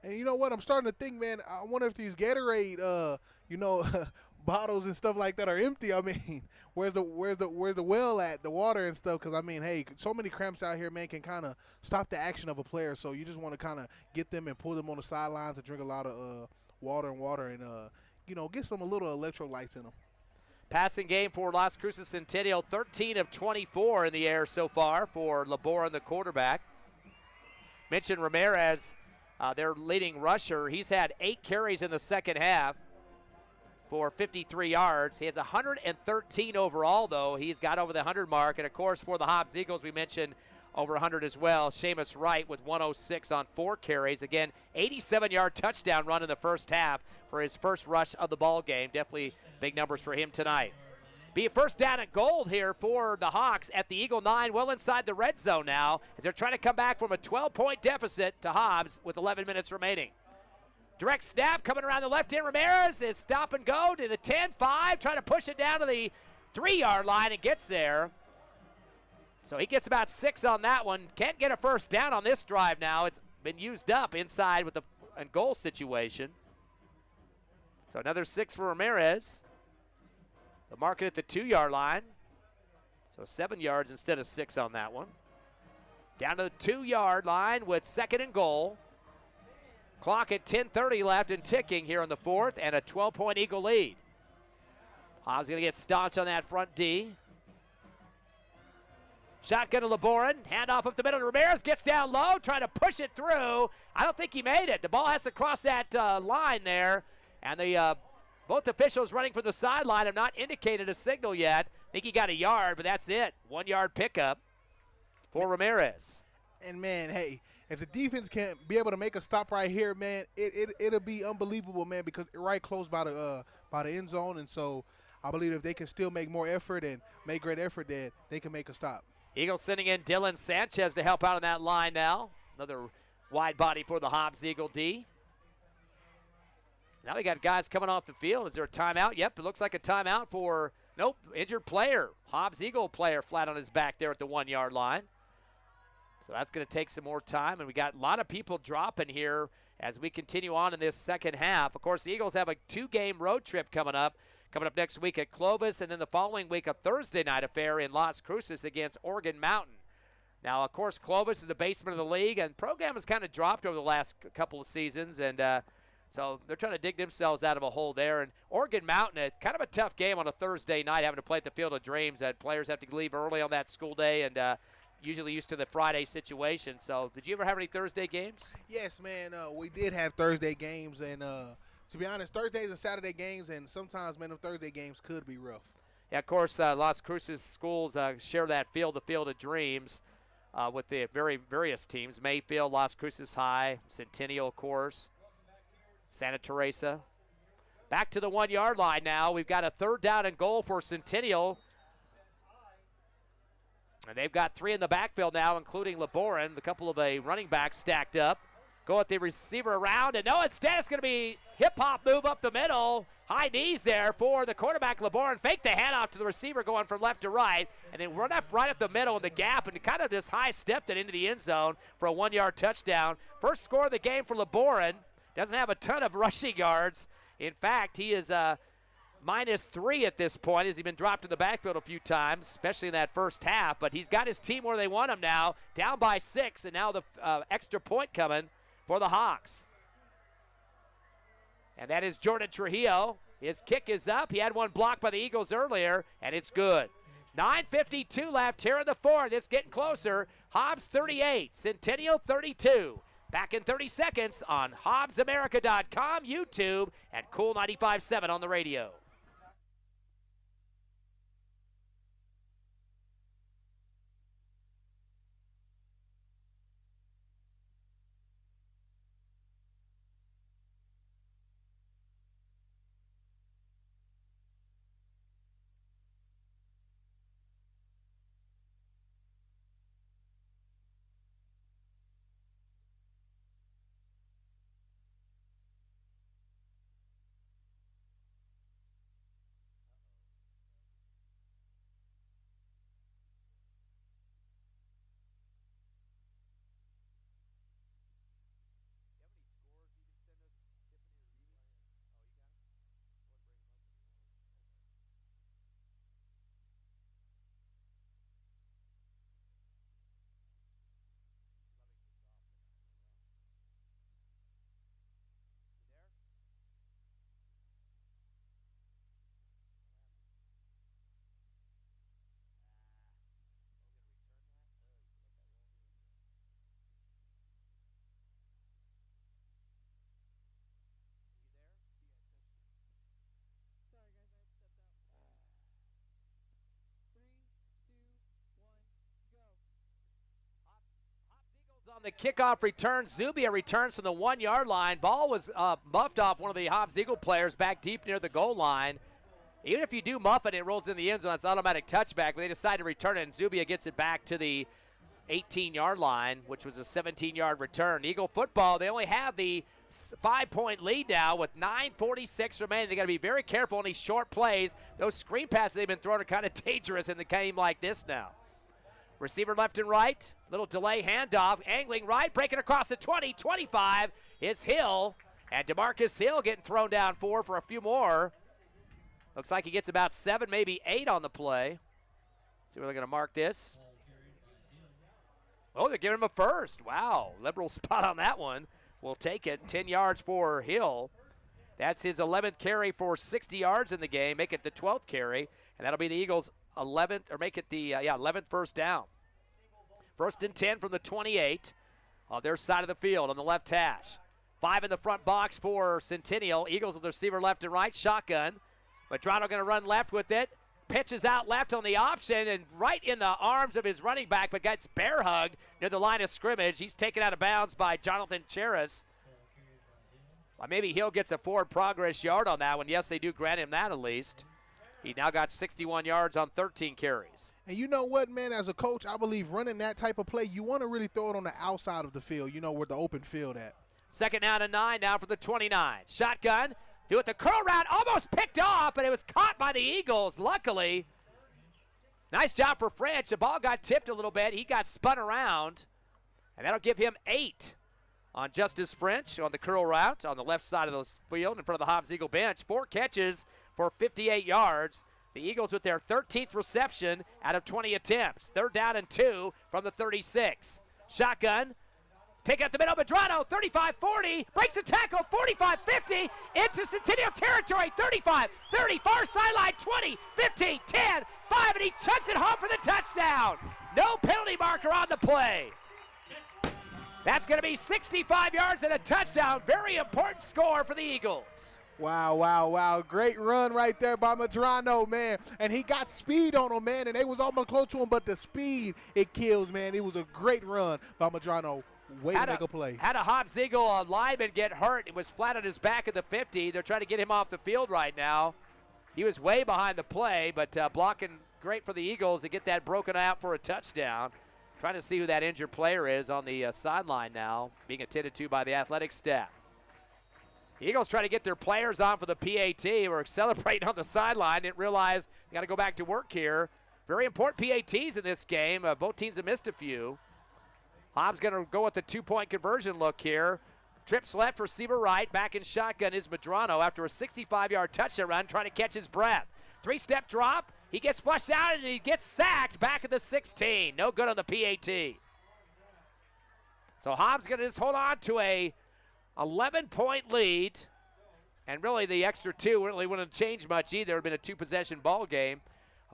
S2: And you know what? I'm starting to think, man, I wonder if these Gatorade, bottles and stuff like that are empty. I mean, where's the well at, the water and stuff? Because, I mean, hey, so many cramps out here, man, can kind of stop the action of a player. So you just want to kind of get them and pull them on the sidelines to drink a lot of water and, get some little electrolytes in them.
S1: Passing game for Las Cruces Centennial, 13 of 24 in the air so far for Laboran, the quarterback. Mentioned Ramirez, their leading rusher. He's had 8 carries in the second half for 53 yards. He has 113 overall, though. He's got over the 100 mark. And, of course, for the Hobbs Eagles, we mentioned over 100 as well. Seamus Wright with 106 on 4 carries. Again, 87-yard touchdown run in the first half for his first rush of the ball game. Definitely big numbers for him tonight. Be a first down and goal here for the Hawks at the Eagle 9, well inside the red zone now, as they're trying to come back from a 12-point deficit to Hobbs with 11 minutes remaining. Direct snap coming around the left end. Ramirez is stop and go to the 10-5, trying to push it down to the 3-yard line and gets there. So he gets about 6 on that one. Can't get a first down on this drive now. It's been used up inside with the goal situation. So another 6 for Ramirez. They'll mark it at the 2-yard line. So 7 yards instead of 6 on that one. Down to the 2-yard line with 2nd and goal. Clock at 10:30 left and ticking here in the 4th, and a 12-point Eagle lead. Hobbs going to get staunch on that front D. Shotgun to Laboran, handoff up the middle to Ramirez, gets down low, trying to push it through. I don't think he made it. The ball has to cross that line there, and the both officials running from the sideline have not indicated a signal yet. I think he got a yard, but that's it. 1-yard pickup for Ramirez.
S2: And, man, hey, if the defense can't be able to make a stop right here, man, it'll be unbelievable, man, because right close by the end zone. And so I believe if they can still make more effort and make great effort, then they can make a stop.
S1: Eagles sending in Dylan Sanchez to help out on that line now. Another wide body for the Hobbs Eagle D. Now we got guys coming off the field. Is there a timeout? Yep, it looks like a timeout for, nope, injured player. Hobbs Eagle player flat on his back there at the 1-yard line. So that's going to take some more time, and we got a lot of people dropping here as we continue on in this second half. Of course, the Eagles have a 2-game road trip coming up next week at Clovis, and then the following week a Thursday night affair in Las Cruces against Oregon Mountain. Now, of course, Clovis is the basement of the league, and Pregame has kind of dropped over the last couple of seasons, and so they're trying to dig themselves out of a hole there. And Oregon Mountain, it's kind of a tough game on a Thursday night, having to play at the Field of Dreams. That players have to leave early on that school day, and usually used to the Friday situation. So did you ever have any Thursday games?
S2: Yes, man. We did have Thursday games, and to be honest, Thursdays and Saturday games, and sometimes, man, the Thursday games could be rough.
S1: Yeah, of course, Las Cruces schools share that field, the Field of Dreams, with the various teams. Mayfield, Las Cruces High, Centennial, of course, Santa Teresa. Back to the 1-yard line now. We've got a 3rd down and goal for Centennial. And they've got 3 in the backfield now, including Laboran, a couple of running backs stacked up. Go at the receiver around, and no, instead it's going to be hip-hop move up the middle. High knees there for the quarterback, Laboran. Fake the handoff to the receiver going from left to right, and then run up right up the middle in the gap and kind of just high-stepped it into the end zone for a 1-yard touchdown. First score of the game for Laboran. Doesn't have a ton of rushing yards. In fact, he is -3 at this point as he's been dropped in the backfield a few times, especially in that first half. But he's got his team where they want him now, down by 6, and now the extra point coming for the Hawks. And that is Jordan Trujillo. His kick is up. He had one blocked by the Eagles earlier, and it's good. 9:52 left here in the 4th. It's getting closer. Hobbs 38, Centennial 32. Back in 30 seconds on HobbsAmerica.com, YouTube, and Cool 95.7 on the radio. On the kickoff return, Zubia returns from the 1-yard line. Ball was muffed off one of the Hobbs Eagle players back deep near the goal line. Even if you do muff it, it rolls in the end zone. It's automatic touchback, but they decide to return it, and Zubia gets it back to the 18-yard line, which was a 17-yard return. Eagle football, they only have the 5-point lead now with 9:46 remaining. They got to be very careful on these short plays. Those screen passes they've been throwing are kind of dangerous in the game like this now. Receiver left and right, little delay handoff, angling right, breaking across the 20, 25 is Hill, and DeMarcus Hill getting thrown down for a few more. Looks like he gets about 7, maybe 8 on the play. See where they're going to mark this. Oh, they're giving him a first. Wow, liberal spot on that one. We'll take it. 10 yards for Hill. That's his 11th carry for 60 yards in the game. Make it the 12th carry, and that'll be the Eagles' 11th, or make it the 11th first down. 1st and 10 from the 28 on their side of the field on the left hash. 5 in the front box for Centennial. Eagles with the receiver left and right, shotgun. Madrano going to run left with it. Pitches out left on the option and right in the arms of his running back, but gets bear hugged near the line of scrimmage. He's taken out of bounds by Jonathan Cheris. Well, maybe Hill gets a forward progress yard on that one. Yes, they do grant him that at least. He now got 61 yards on 13 carries.
S2: And you know what, man, as a coach, I believe running that type of play, you want to really throw it on the outside of the field, you know, where the open field at.
S1: 2nd down and 9 now for the 29. Shotgun, do it the curl route, almost picked off, but it was caught by the Eagles, luckily. Nice job for French. The ball got tipped a little bit. He got spun around, and that'll give him 8 on Justice French on the curl route on the left side of the field in front of the Hobbs Eagle bench. 4 catches for 58 yards. The Eagles with their 13th reception out of 20 attempts. 3rd down and 2 from the 36. Shotgun, take out the middle, Madrano, 35-40, breaks the tackle, 45-50, into Centennial territory, 35, 30, far sideline, 20, 15, 10, 5, and he chucks it home for the touchdown. No penalty marker on the play. That's going to be 65 yards and a touchdown. Very important score for the Eagles.
S2: Wow, wow, wow. Great run right there by Madrano, man. And he got speed on him, man, and they was almost close to him, but the speed, it kills, man. It was a great run by Madrano. Way to make a play.
S1: Had a Hobbs Eagle lineman get hurt. It was flat on his back at the 50. They're trying to get him off the field right now. He was way behind the play, but blocking great for the Eagles to get that broken out for a touchdown. Trying to see who that injured player is on the sideline now, being attended to by the athletic staff. The Eagles trying to get their players on for the PAT. We're celebrating on the sideline. Didn't realize they got to go back to work here. Very important PATs in this game. Both teams have missed a few. Hobbs going to go with the 2-point conversion look here. Trips left, receiver right. Back in shotgun is Madrano after a 65-yard touchdown run, trying to catch his breath. 3-step drop. He gets flushed out and he gets sacked back at the 16. No good on the PAT. So Hobbs going to just hold on to a 11-point lead. And really the extra 2 really wouldn't change much either. It would have been a 2-possession ball game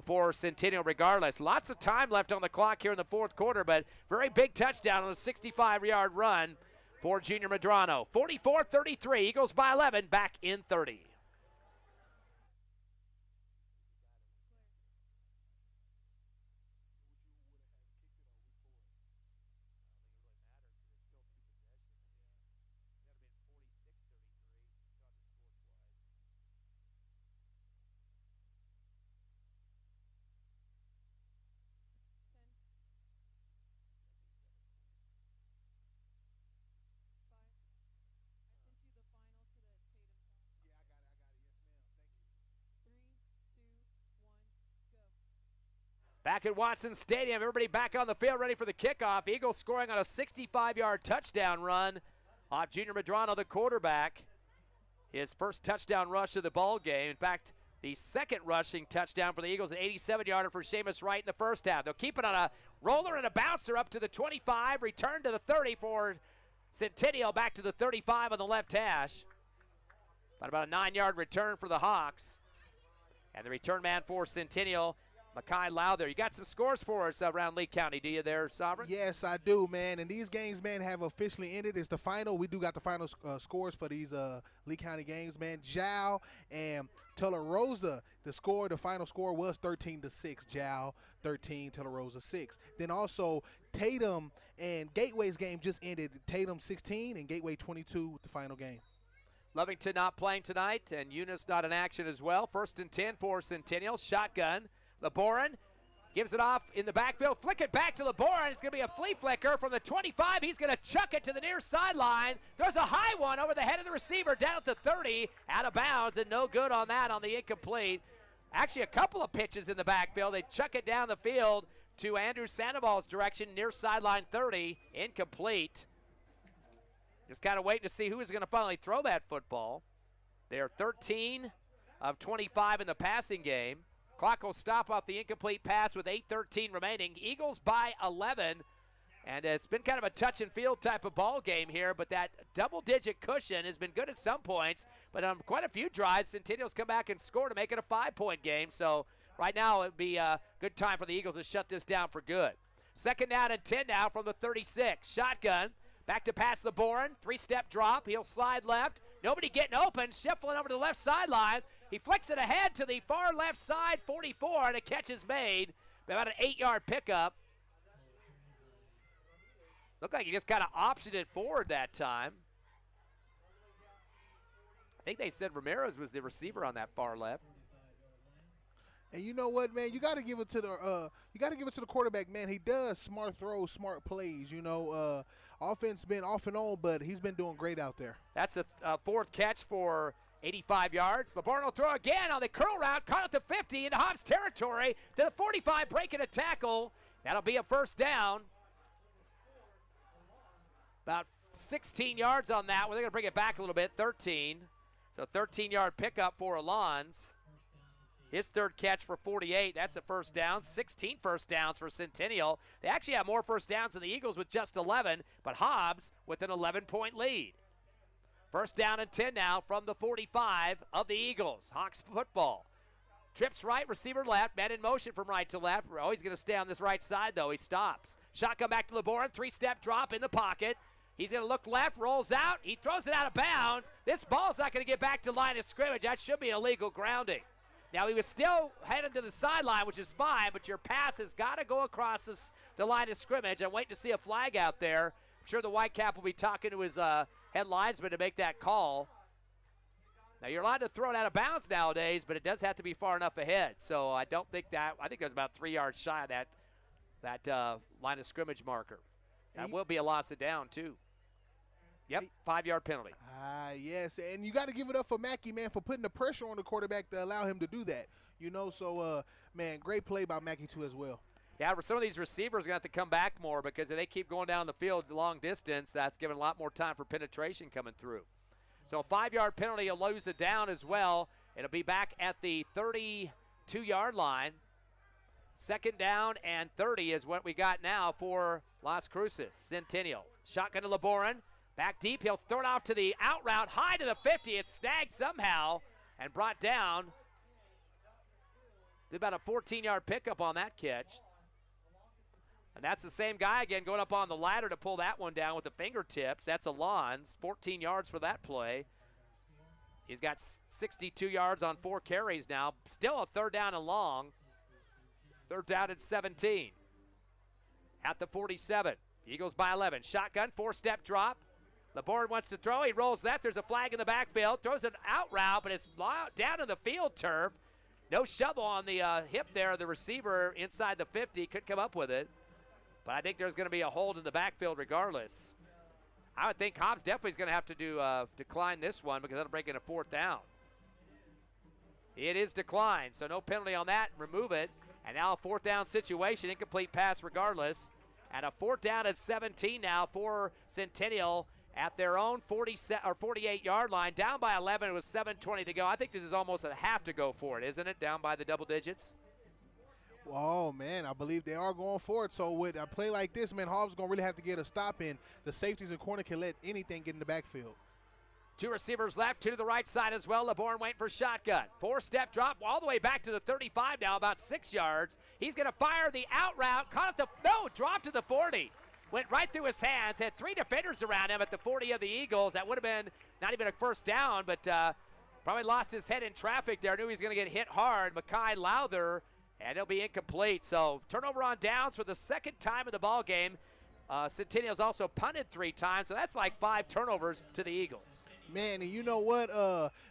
S1: for Centennial regardless. Lots of time left on the clock here in the 4th quarter, but very big touchdown on a 65-yard run for Junior Madrano. 44-33, Eagles by 11, back in 30. Back at Watson Stadium, everybody back on the field ready for the kickoff. Eagles scoring on a 65-yard touchdown run off Junior Madrano, the quarterback. His first touchdown rush of the ball game. In fact, the second rushing touchdown for the Eagles, an 87-yarder for Seamus Wright in the first half. They'll keep it on a roller and a bouncer up to the 25, return to the 30 for Centennial, back to the 35 on the left hash. About a 9-yard return for the Hawks. And the return man for Centennial, Makai Lowther. You got some scores for us around Lee County, do you there, Sovereign?
S2: Yes, I do, man. And these games, man, have officially ended. It's the final. We do got the final scores for these Lee County games, man. Jow and Tularosa, the final score was 13-6. Jow 13, Tularosa 6. Then also Tatum and Gateway's game just ended. Tatum 16 and Gateway 22 with the final game.
S1: Lovington not playing tonight, and Eunice not in action as well. 1st and 10 for Centennial. Shotgun. LeBoran gives it off in the backfield. Flick it back to LeBoran. It's going to be a flea flicker from the 25. He's going to chuck it to the near sideline. There's a high one over the head of the receiver down at the 30. Out of bounds, and no good on that on the incomplete. Actually, a couple of pitches in the backfield. They chuck it down the field to Andrew Sandoval's direction, near sideline 30. Incomplete. Just kind of waiting to see who is going to finally throw that football. They're 13 of 25 in the passing game. Clock will stop off the incomplete pass with 8:13 remaining. Eagles by 11, and it's been kind of a touch and field type of ball game here, but that double-digit cushion has been good at some points, but on quite a few drives, Centennial's come back and score to make it a 5-point game. So right now it would be a good time for the Eagles to shut this down for good. 2nd down and 10 now from the 36. Shotgun. Back to pass LeBoran, 3-step drop. He'll slide left. Nobody getting open. Shuffling over to the left sideline. He flicks it ahead to the far left side, 44, and a catch is made. About an 8-yard pickup. Looked like he just kind of optioned it forward that time. I think they said Ramirez was the receiver on that far left.
S2: And you know what, man? You got to give it to the quarterback, man. He does smart throws, smart plays. You know, offense been off and on, but he's been doing great out there.
S1: That's a 4th catch for 85 yards. LeBoran will throw again on the curl route, caught at the 50 into Hobbs territory. To the 45, breaking a tackle. That'll be a 1st down. About 16 yards on that. Well, they're going to bring it back a little bit, 13. So 13-yard pickup for Alon's. His 3rd catch for 48. That's a 1st down. 16 first downs for Centennial. They actually have more first downs than the Eagles with just 11, but Hobbs with an 11-point lead. 1st down and 10 now from the 45 of the Eagles. Hawks football. Trips right, receiver left, man in motion from right to left. Oh, he's going to stay on this right side, though. He stops. Shotgun back to LeBoran. 3-step drop in the pocket. He's going to look left, rolls out. He throws it out of bounds. This ball's not going to get back to line of scrimmage. That should be illegal grounding. Now, he was still headed to the sideline, which is fine, but your pass has got to go across the line of scrimmage. I'm waiting to see a flag out there. I'm sure the Whitecap will be talking to his head linesman to make that call. Now, you're allowed to throw it out of bounds nowadays, but it does have to be far enough ahead. So I don't think that – I think that's about 3 yards shy of that line of scrimmage marker. That will be a loss of down, too. Yep, 5-yard penalty.
S2: Yes, and you got to give it up for Mackey, man, for putting the pressure on the quarterback to allow him to do that. You know, so, man, great play by Mackey, too, as well.
S1: Yeah, some of these receivers are going to have to come back more because if they keep going down the field long distance, that's giving a lot more time for penetration coming through. So a 5-yard penalty, will lose the down as well. It'll be back at the 32-yard line. 2nd down and 30 is what we got now for Las Cruces. Centennial. Shotgun to LeBoran. Back deep, he'll throw it off to the out route, high to the 50. It's snagged somehow and brought down. Did about a 14-yard pickup on that catch. And that's the same guy again going up on the ladder to pull that one down with the fingertips. That's Alon's, 14 yards for that play. He's got 62 yards on 4 carries now. Still a 3rd down and long. 3rd down and 17. At the 47. Eagles by 11. Shotgun, 4-step drop. LeBoran wants to throw. He rolls left. There's a flag in the backfield. Throws an out route, but it's down in the field turf. No shovel on the hip there. The receiver inside the 50 couldn't come up with it. But I think there's going to be a hold in the backfield regardless. I would think Hobbs definitely is going to have to decline this one because that'll break in a 4th down. It is declined, so no penalty on that. Remove it. And now a 4th down situation. Incomplete pass regardless. And a 4th down and 17 now for Centennial at their own 48-yard line. Down by 11 with 7:20 to go. I think this is almost a have to go for it, isn't it? Down by the double digits.
S2: Oh, man, I believe they are going for it. So with a play like this, man, Hobbs going to really have to get a stop in. The safeties and corner can let anything get in the backfield.
S1: 2 receivers left, 2 to the right side as well. LeBoran waiting for shotgun. 4-step drop all the way back to the 35 now, about 6 yards. He's going to fire the out route. Caught at dropped to the 40. Went right through his hands. Had 3 defenders around him at the 40 of the Eagles. That would have been not even a 1st down, but probably lost his head in traffic there. Knew he was going to get hit hard. Makai Lowther And it'll be incomplete. So turnover on downs for the second time in the ball game. Centennial's also punted 3 times, so that's like 5 turnovers to the Eagles.
S2: Man, and you know what?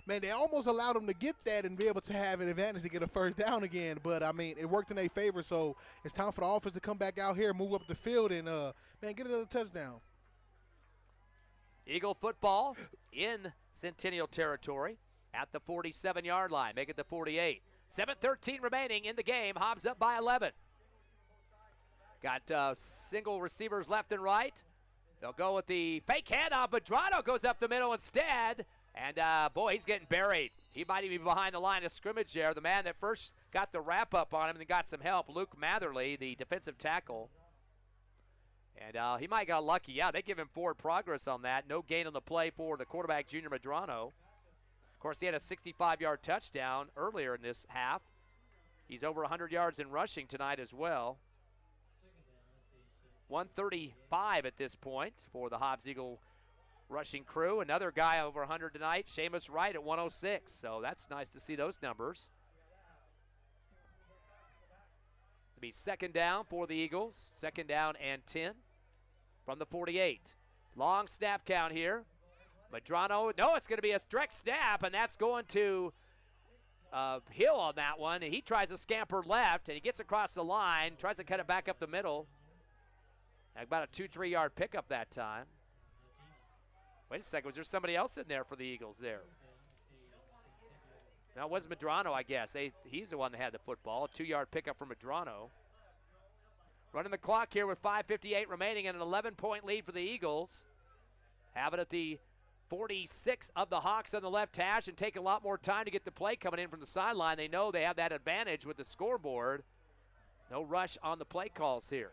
S2: Man, they almost allowed them to get that and be able to have an advantage to get a first down again. But, I mean, it worked in their favor, so it's time for the offense to come back out here, move up the field, and, man, get another touchdown.
S1: Eagle football in Centennial territory at the 47-yard line. Make it the 48. 7:13 remaining in the game. Hobbs up by 11. Got single receivers left and right. They'll go with the fake handoff, but Medrano goes up the middle instead. And, boy, he's getting buried. He might even be behind the line of scrimmage there. The man that first got the wrap-up on him and then got some help, Luke Matherly, the defensive tackle. And he might have got lucky. Yeah, they give him forward progress on that. No gain on the play for the quarterback, Junior Medrano. Of course, he had a 65-yard touchdown earlier in this half. He's over 100 yards in rushing tonight as well. 135 at this point for the Hobbs Eagle rushing crew. Another guy over 100 tonight, Seamus Wright at 106. So that's nice to see those numbers. It'll be second down for the Eagles. Second down and 10 from the 48. Long snap count here. Medrano, no, it's going to be a direct snap, and that's going to Hill on that one. And he tries to scamper left, and he gets across the line, tries to cut it back up the middle. About a 2-3 yard pickup that time. Wait a second, was there somebody else in there for the Eagles there? No, it was Medrano, I guess. He's the one that had the football. A 2-yard pickup for Medrano. Running the clock here with 5:58 remaining and an 11-point lead for the Eagles. Have it at the 46 of the Hawks on the left hash and take a lot more time to get the play coming in from the sideline. They know they have that advantage with the scoreboard. No rush on the play calls here.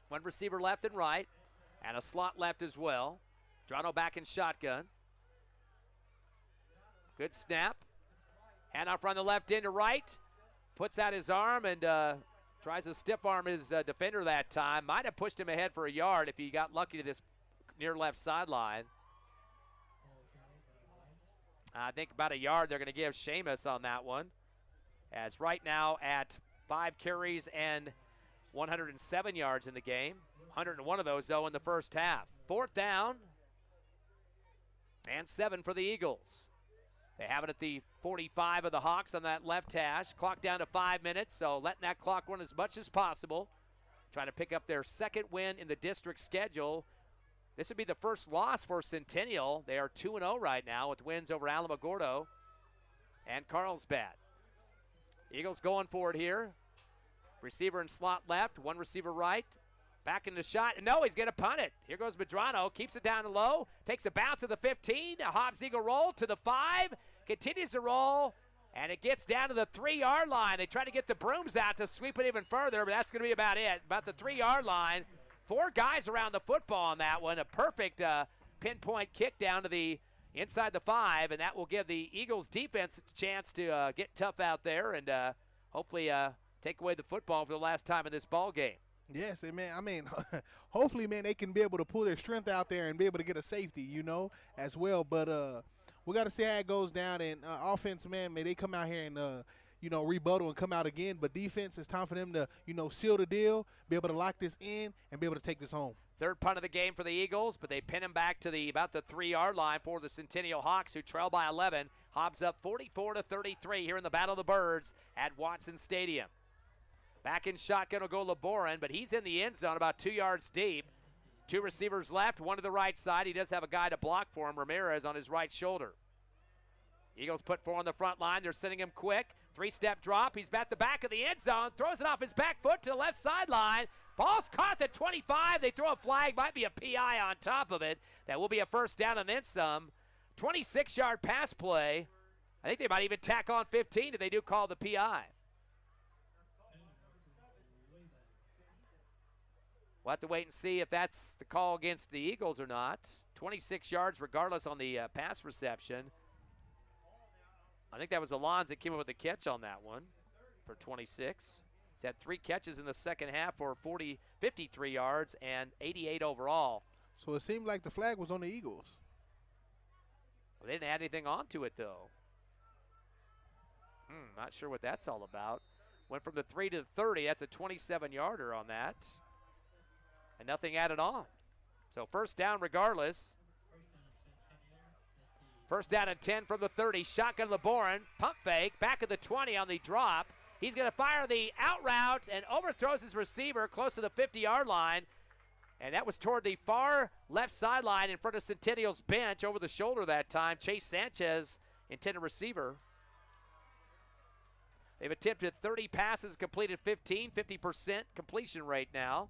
S1: One receiver left and right, and a slot left as well. Medrano back in shotgun. Good snap. Handoff from the left into right. Puts out his arm and tries to stiff arm his defender that time. Might have pushed him ahead for a yard if he got lucky to this near left sideline. I think about a yard they're going to give Seamus on that one. As right now at 5 carries and 107 yards in the game. 101 of those, though, in the first half. 4th down and 7 for the Eagles. They have it at the 45 of the Hawks on that left hash. Clock down to 5 minutes, so letting that clock run as much as possible. Trying to pick up their second win in the district schedule. This would be the first loss for Centennial. They are 2-0 right now with wins over Alamogordo and Carlsbad. Eagles going for it here. Receiver in slot left, one receiver right. Back in the shot, and no, he's going to punt it. Here goes Medrano, keeps it down low, takes a bounce to the 15, a Hobbs Eagle roll to the 5, continues to roll, and it gets down to the 3-yard line. They try to get the brooms out to sweep it even further, but that's going to be about it, about the 3-yard line. 4 guys around the football on that one, a perfect pinpoint kick down to the inside the 5, and that will give the Eagles defense a chance to get tough out there and hopefully take away the football for the last time in this ball game.
S2: Yes, and man, I mean, hopefully, man, they can be able to pull their strength out there and be able to get a safety, you know, as well. But we got to see how it goes down. And offense, man, may they come out here and, you know, rebuttal and come out again. But defense, it's time for them to, you know, seal the deal, be able to lock this in, and be able to take this home.
S1: Third punt of the game for the Eagles, but they pin him back to about the 3-yard line for the Centennial Hawks, who trail by 11. Hobbs up 44-33 here in the Battle of the Birds at Watson Stadium. Back in shotgun will go Laborin, but he's in the end zone about 2 yards deep. 2 receivers left, one to the right side. He does have a guy to block for him, Ramirez, on his right shoulder. Eagles put 4 on the front line. They're sending him quick. 3-step drop. He's at the back of the end zone. Throws it off his back foot to the left sideline. Ball's caught at 25. They throw a flag. Might be a PI on top of it. That will be a first down and then some. 26-yard pass play. I think they might even tack on 15 if they do call the PI. We'll have to wait and see if that's the call against the Eagles or not. 26 yards regardless on the pass reception. I think that was Alonzo that came up with the catch on that one for 26. He's had 3 catches in the second half for 53 yards and 88 overall.
S2: So it seemed like the flag was on the Eagles.
S1: Well, they didn't add anything onto it, though. Not sure what that's all about. Went from the 3 to the 30. That's a 27-yarder on that. And nothing added on. So first down regardless. First down and 10 from the 30. Shotgun LeBourne. Pump fake. Back of the 20 on the drop. He's going to fire the out route and overthrows his receiver close to the 50-yard line. And that was toward the far left sideline in front of Centennial's bench over the shoulder that time. Chase Sanchez, intended receiver. They've attempted 30 passes, completed 15, 50% completion rate now.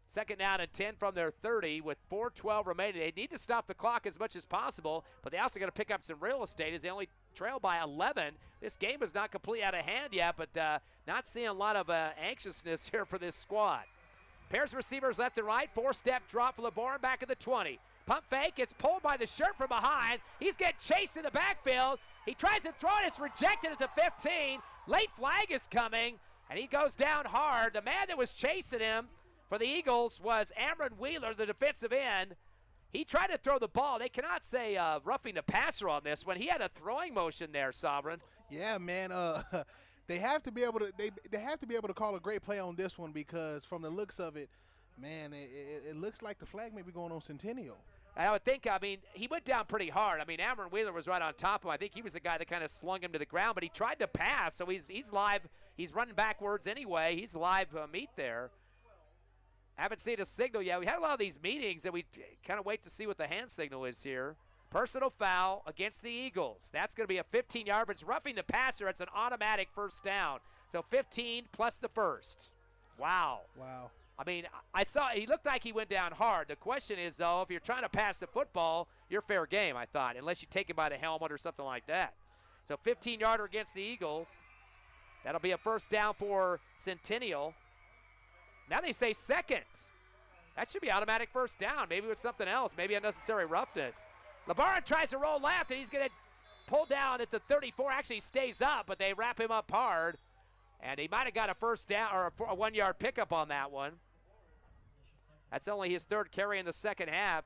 S1: Second down and 10 from their 30 with 4:12 remaining. They need to stop the clock as much as possible, but they also got to pick up some real estate as they only trail by 11. This game is not completely out of hand yet, but not seeing a lot of anxiousness here for this squad. Pairs receivers left and right. 4-step drop for LeBourne back at the 20. Pump fake. It's pulled by the shirt from behind. He's getting chased in the backfield. He tries to throw it. It's rejected at the 15. Late flag is coming, and he goes down hard. The man that was chasing him for the Eagles was Amron Wheeler, the defensive end. He tried to throw the ball. They cannot say roughing the passer on this one. He had a throwing motion there, Sovereign.
S2: Yeah, man. They have to be able to they have to be able to call a great play on this one, because from the looks of it, man, it looks like the flag may be going on Centennial.
S1: I would think, he went down pretty hard. Amron Wheeler was right on top of him. I think he was the guy that kind of slung him to the ground, but he tried to pass, so he's live. He's running backwards anyway. He's live meat there. Haven't seen a signal yet. We had a lot of these meetings that we kind of wait to see what the hand signal is here. Personal foul against the Eagles. That's going to be a 15-yard. If it's roughing the passer, it's an automatic first down. So 15 plus the first. Wow.
S2: Wow.
S1: I saw he looked like he went down hard. The question is, though, if you're trying to pass the football, you're fair game, I thought, unless you take him by the helmet or something like that. So 15-yarder against the Eagles. That'll be a first down for Centennial. Now they say second. That should be automatic first down. Maybe with something else. Maybe unnecessary roughness. LeBaron tries to roll left, and he's going to pull down at the 34. Actually, he stays up, but they wrap him up hard. And he might have got a first down or a 1-yard pickup on that one. That's only his third carry in the second half.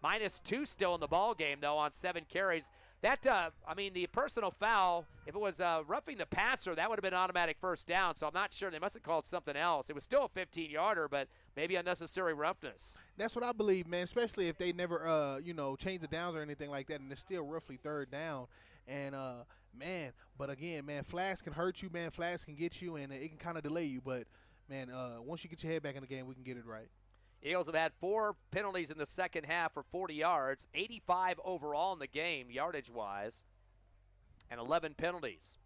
S1: -2 still in the ball game, though, on 7 carries. That, the personal foul, if it was roughing the passer, that would have been an automatic first down. So I'm not sure. They must have called something else. It was still a 15-yarder, but maybe unnecessary roughness.
S2: That's what I believe, man, especially if they never, change the downs or anything like that, and it's still roughly third down. And, but again, man, flags can hurt you, man. Flags can get you, and it can kind of delay you. But, man, once you get your head back in the game, we can get it right.
S1: Eagles have had 4 penalties in the second half for 40 yards, 85 overall in the game, yardage-wise, and 11 penalties.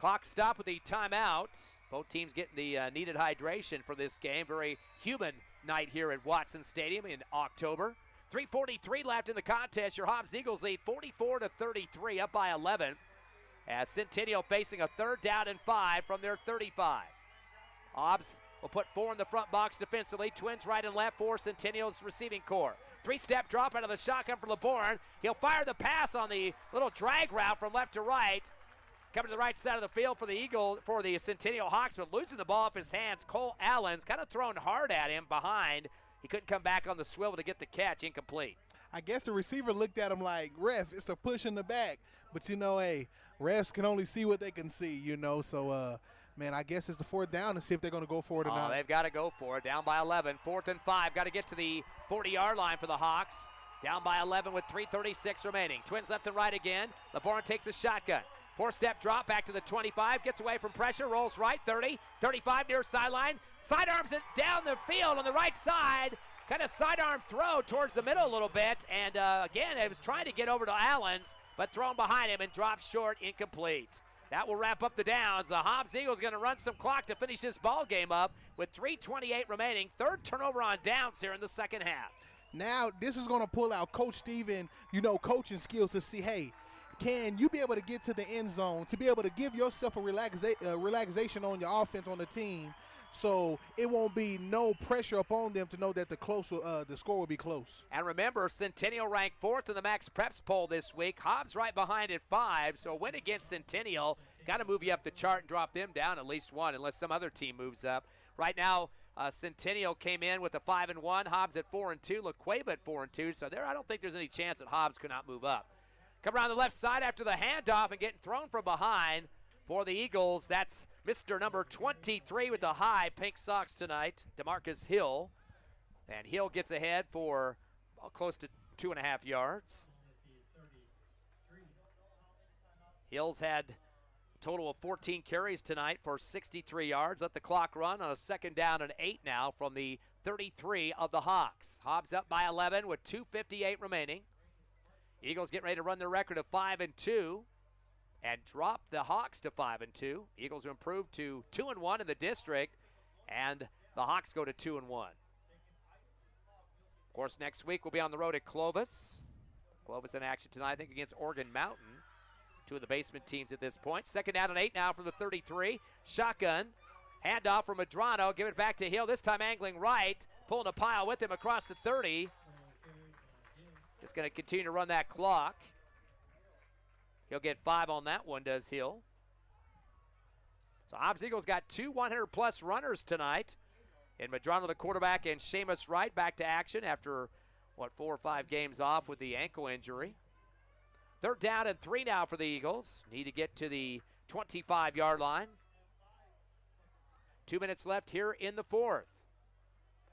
S1: Clock stopped with the timeout. Both teams getting the needed hydration for this game. Very humid night here at Watson Stadium in October. 3:43 left in the contest. Your Hobbs Eagles lead 44-33, up by 11, as Centennial facing a 3rd down and 5 from their 35. Hobbs will put 4 in the front box defensively. Twins right and left for Centennial's receiving core. 3-step drop out of the shotgun for LeBourne. He'll fire the pass on the little drag route from left to right. Coming to the right side of the field for the Centennial Hawks, but losing the ball off his hands. Cole Allen's kind of thrown hard at him behind. He couldn't come back on the swivel to get the catch. Incomplete.
S2: I guess the receiver looked at him like, ref, it's a push in the back. But, hey, refs can only see what they can see, So, man, I guess it's the 4th down and see if they're going to go for it or not.
S1: They've got to go for it. Down by 11. 4th and 5. Got to get to the 40-yard line for the Hawks. Down by 11 with 3:36 remaining. Twins left and right again. LeBourne takes a shotgun. 4-step drop back to the 25. Gets away from pressure. Rolls right. 30. 35 near sideline. Sidearms it down the field on the right side. Kind of sidearm throw towards the middle a little bit. And, again, it was trying to get over to Allen's, but thrown behind him and dropped short. Incomplete. That will wrap up the downs. The Hobbs Eagles going to run some clock to finish this ball game up with 3:28 remaining. 3rd turnover on downs here in the second half.
S2: Now this is going to pull out Coach Steven, coaching skills to see, hey, can you be able to get to the end zone, to be able to give yourself a relaxation on your offense on the team, so it won't be no pressure upon them to know that the score will be close.
S1: And remember, Centennial ranked 4th in the Max Preps poll this week. Hobbs right behind at 5, so a win against Centennial got to move you up the chart and drop them down at least 1, unless some other team moves up. Right now, Centennial came in with a 5-1, Hobbs at 4-2, LaQueba at 4-2, so I don't think there's any chance that Hobbs could not move up. Come around the left side after the handoff and getting thrown from behind For the Eagles, that's Mr. number 23 with the high pink socks tonight, DeMarcus Hill. And Hill gets ahead for close to 2.5 yards. Hill's had a total of 14 carries tonight for 63 yards. Let the clock run on a 2nd down and 8 now from the 33 of the Hawks. Hobbs up by 11 with 2:58 remaining. Eagles get ready to run their record of 5-2 and drop the Hawks to 5-2. Eagles improve to 2-1 in the district, and the Hawks go to 2-1. Of course, next week we'll be on the road at Clovis. Clovis in action tonight, I think, against Oregon Mountain. Two of the basement teams at this point. 2nd down and 8 now from the 33. Shotgun. Handoff from Medrano. Give it back to Hill. This time angling right. Pulling a pile with him across the 30. Just going to continue to run that clock. He'll get 5 on that one, does Hill. So Hobbs Eagles got 2 100-plus runners tonight. And Medrano, the quarterback, and Seamus Wright back to action after, 4 or 5 games off with the ankle injury. 3rd down and 3 now for the Eagles. Need to get to the 25-yard line. 2 minutes left here in the 4th.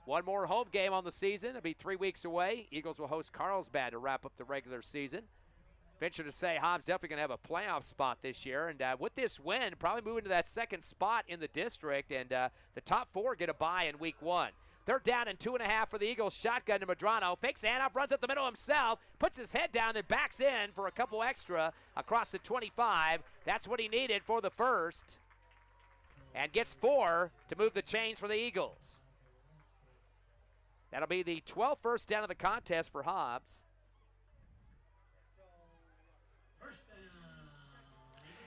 S1: One more home game on the season. It'll be 3 weeks away. Eagles will host Carlsbad to wrap up the regular season. Venture to say Hobbs definitely going to have a playoff spot this year. And with this win, probably moving to that 2nd spot in the district. And the top 4 get a bye in week 1. 3rd down and 2.5 for the Eagles. Shotgun to Medrano. Fakes the handoff, runs up the middle himself. Puts his head down, then backs in for a couple extra across the 25. That's what he needed for the first. And gets 4 to move the chains for the Eagles. That'll be the 12th first down of the contest for Hobbs.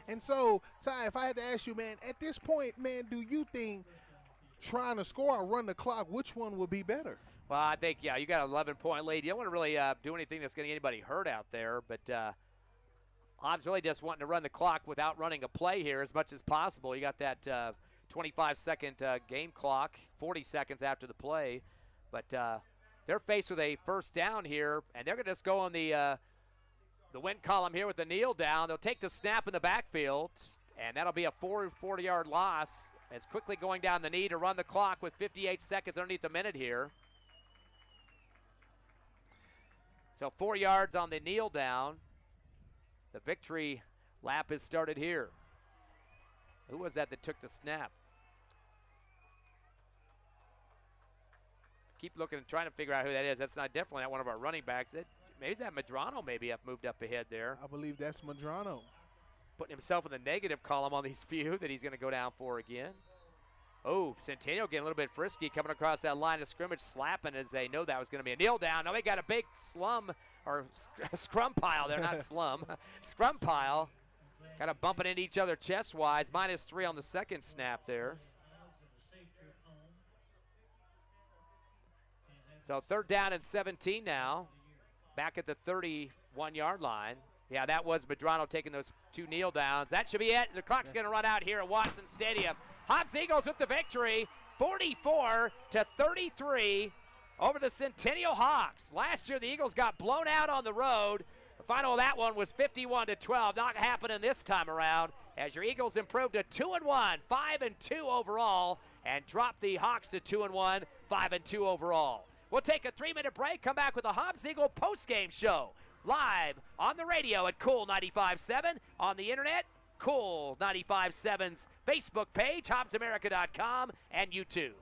S2: And so, Ty, if I had to ask you, man, at this point, man, do you think trying to score or run the clock, which one would be better?
S1: Well, I think, yeah, you got an 11-point lead. You don't want to really do anything that's going to get anybody hurt out there, but Hobbs really just wanting to run the clock without running a play here as much as possible. You got that 25-second game clock, 40 seconds after the play, but they're faced with a first down here, and they're going to just go on the win column here with the kneel down. They'll take the snap in the backfield, and that'll be a 40-yard loss as quickly going down the knee to run the clock with 58 seconds underneath the minute here. So 4 yards on the kneel down. The victory lap is started here. Who was that took the snap? Keep looking and trying to figure out who that is. That's definitely not one of our running backs. Maybe that Medrano moved up ahead there.
S2: I believe that's Medrano.
S1: Putting himself in the negative column on these few that he's going to go down for again. Oh, Centennial getting a little bit frisky coming across that line of scrimmage, slapping as they know that was going to be a kneel down. Now they got a big scrum pile there, not slum. Scrum pile. Kind of bumping into each other chest-wise. -3 on the second snap there. So 3rd down and 17 now. Back at the 31-yard line. Yeah, that was Medrano taking those 2 kneel downs. That should be it. The clock's going to run out here at Watson Stadium. Hobbs Eagles with the victory, 44-33 over the Centennial Hawks. Last year, the Eagles got blown out on the road. The final of that one was 51-12. Not happening this time around as your Eagles improved to 2-1, 5-2 overall, and dropped the Hawks to 2-1, 5-2 overall. We'll take a 3-minute break, come back with a Hobbs Eagle postgame show. Live on the radio at Cool 95.7, on the internet, Cool 95.7's Facebook page, HobbsAmerica.com, and YouTube.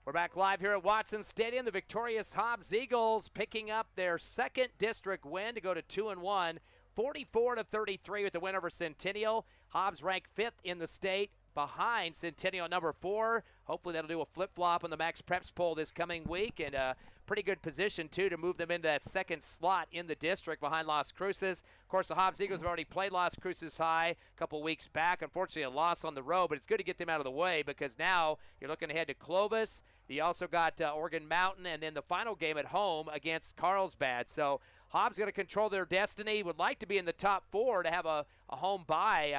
S1: We're back live here at Watson Stadium. The victorious Hobbs Eagles picking up their second district win to go to 2-1, 44-33 with the win over Centennial. Hobbs ranked 5th in the state, behind Centennial number 4. Hopefully that'll do a flip-flop on the Max Preps poll this coming week, and a pretty good position, too, to move them into that second slot in the district behind Las Cruces. Of course, the Hobbs Eagles have already played Las Cruces High a couple weeks back. Unfortunately, a loss on the road, but it's good to get them out of the way because now you're looking ahead to Clovis. You also got Oregon Mountain, and then the final game at home against Carlsbad. So Hobbs going to control their destiny. Would like to be in the top 4 to have a home bye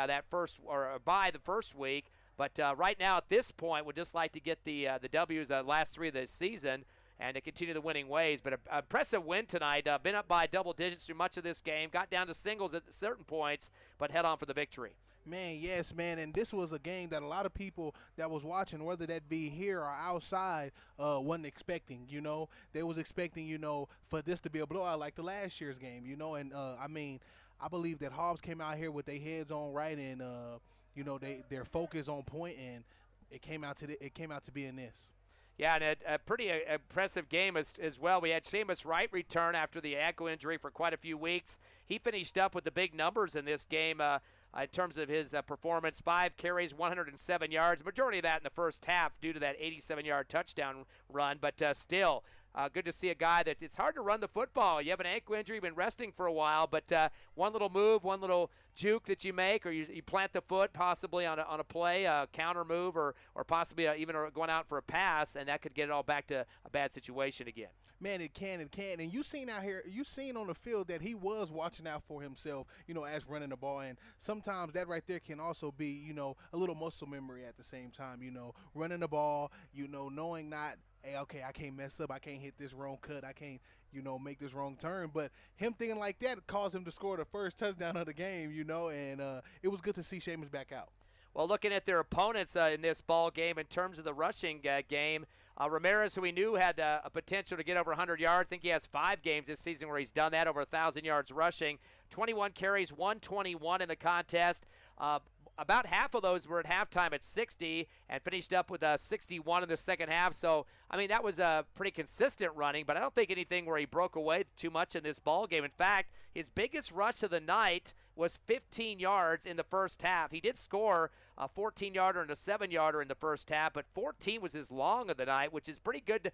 S1: bye the first week. But right now at this point, would just like to get the W's last 3 of the season and to continue the winning ways. But an impressive win tonight. Been up by double digits through much of this game. Got down to singles at certain points, but head on for the victory.
S2: Man, yes, man, and this was a game that a lot of people that was watching, whether that be here or outside, wasn't expecting, you know. They was expecting, you know, for this to be a blowout like the last year's game, you know. And, I mean, I believe that Hobbs came out here with their heads on right and, you know, their focus on point, and it came out to be in this.
S1: Yeah, and a pretty impressive game as well. We had Seamus Wright return after the ankle injury for quite a few weeks. He finished up with the big numbers in this game in terms of his performance. 5 carries, 107 yards. Majority of that in the first half due to that 87-yard touchdown run. But still, good to see a guy that it's hard to run the football. You have an ankle injury, you've been resting for a while, but one little move, one little juke that you make, or you plant the foot possibly on a play, a counter move, or possibly even going out for a pass, and that could get it all back to a bad situation again.
S2: Man, it can. And you seen on the field that he was watching out for himself, you know, as running the ball. And sometimes that right there can also be, you know, a little muscle memory at the same time, you know, running the ball, you know, knowing not, hey, okay, I can't mess up, I can't hit this wrong cut, I can't, you know, make this wrong turn. But him thinking like that caused him to score the first touchdown of the game, you know, and it was good to see Seamus back out.
S1: Well, looking at their opponents in this ball game in terms of the rushing game, Ramirez, who we knew had a potential to get over 100 yards. I think he has 5 games this season where he's done that, over 1,000 yards rushing. 21 carries, 121 in the contest. About half of those were at halftime at 60 and finished up with 61 in the second half. So, I mean, that was a pretty consistent running, but I don't think anything where he broke away too much in this ball game. In fact, his biggest rush of the night was 15 yards in the first half. He did score a 14-yarder and a 7-yarder in the first half, but 14 was his long of the night, which is pretty good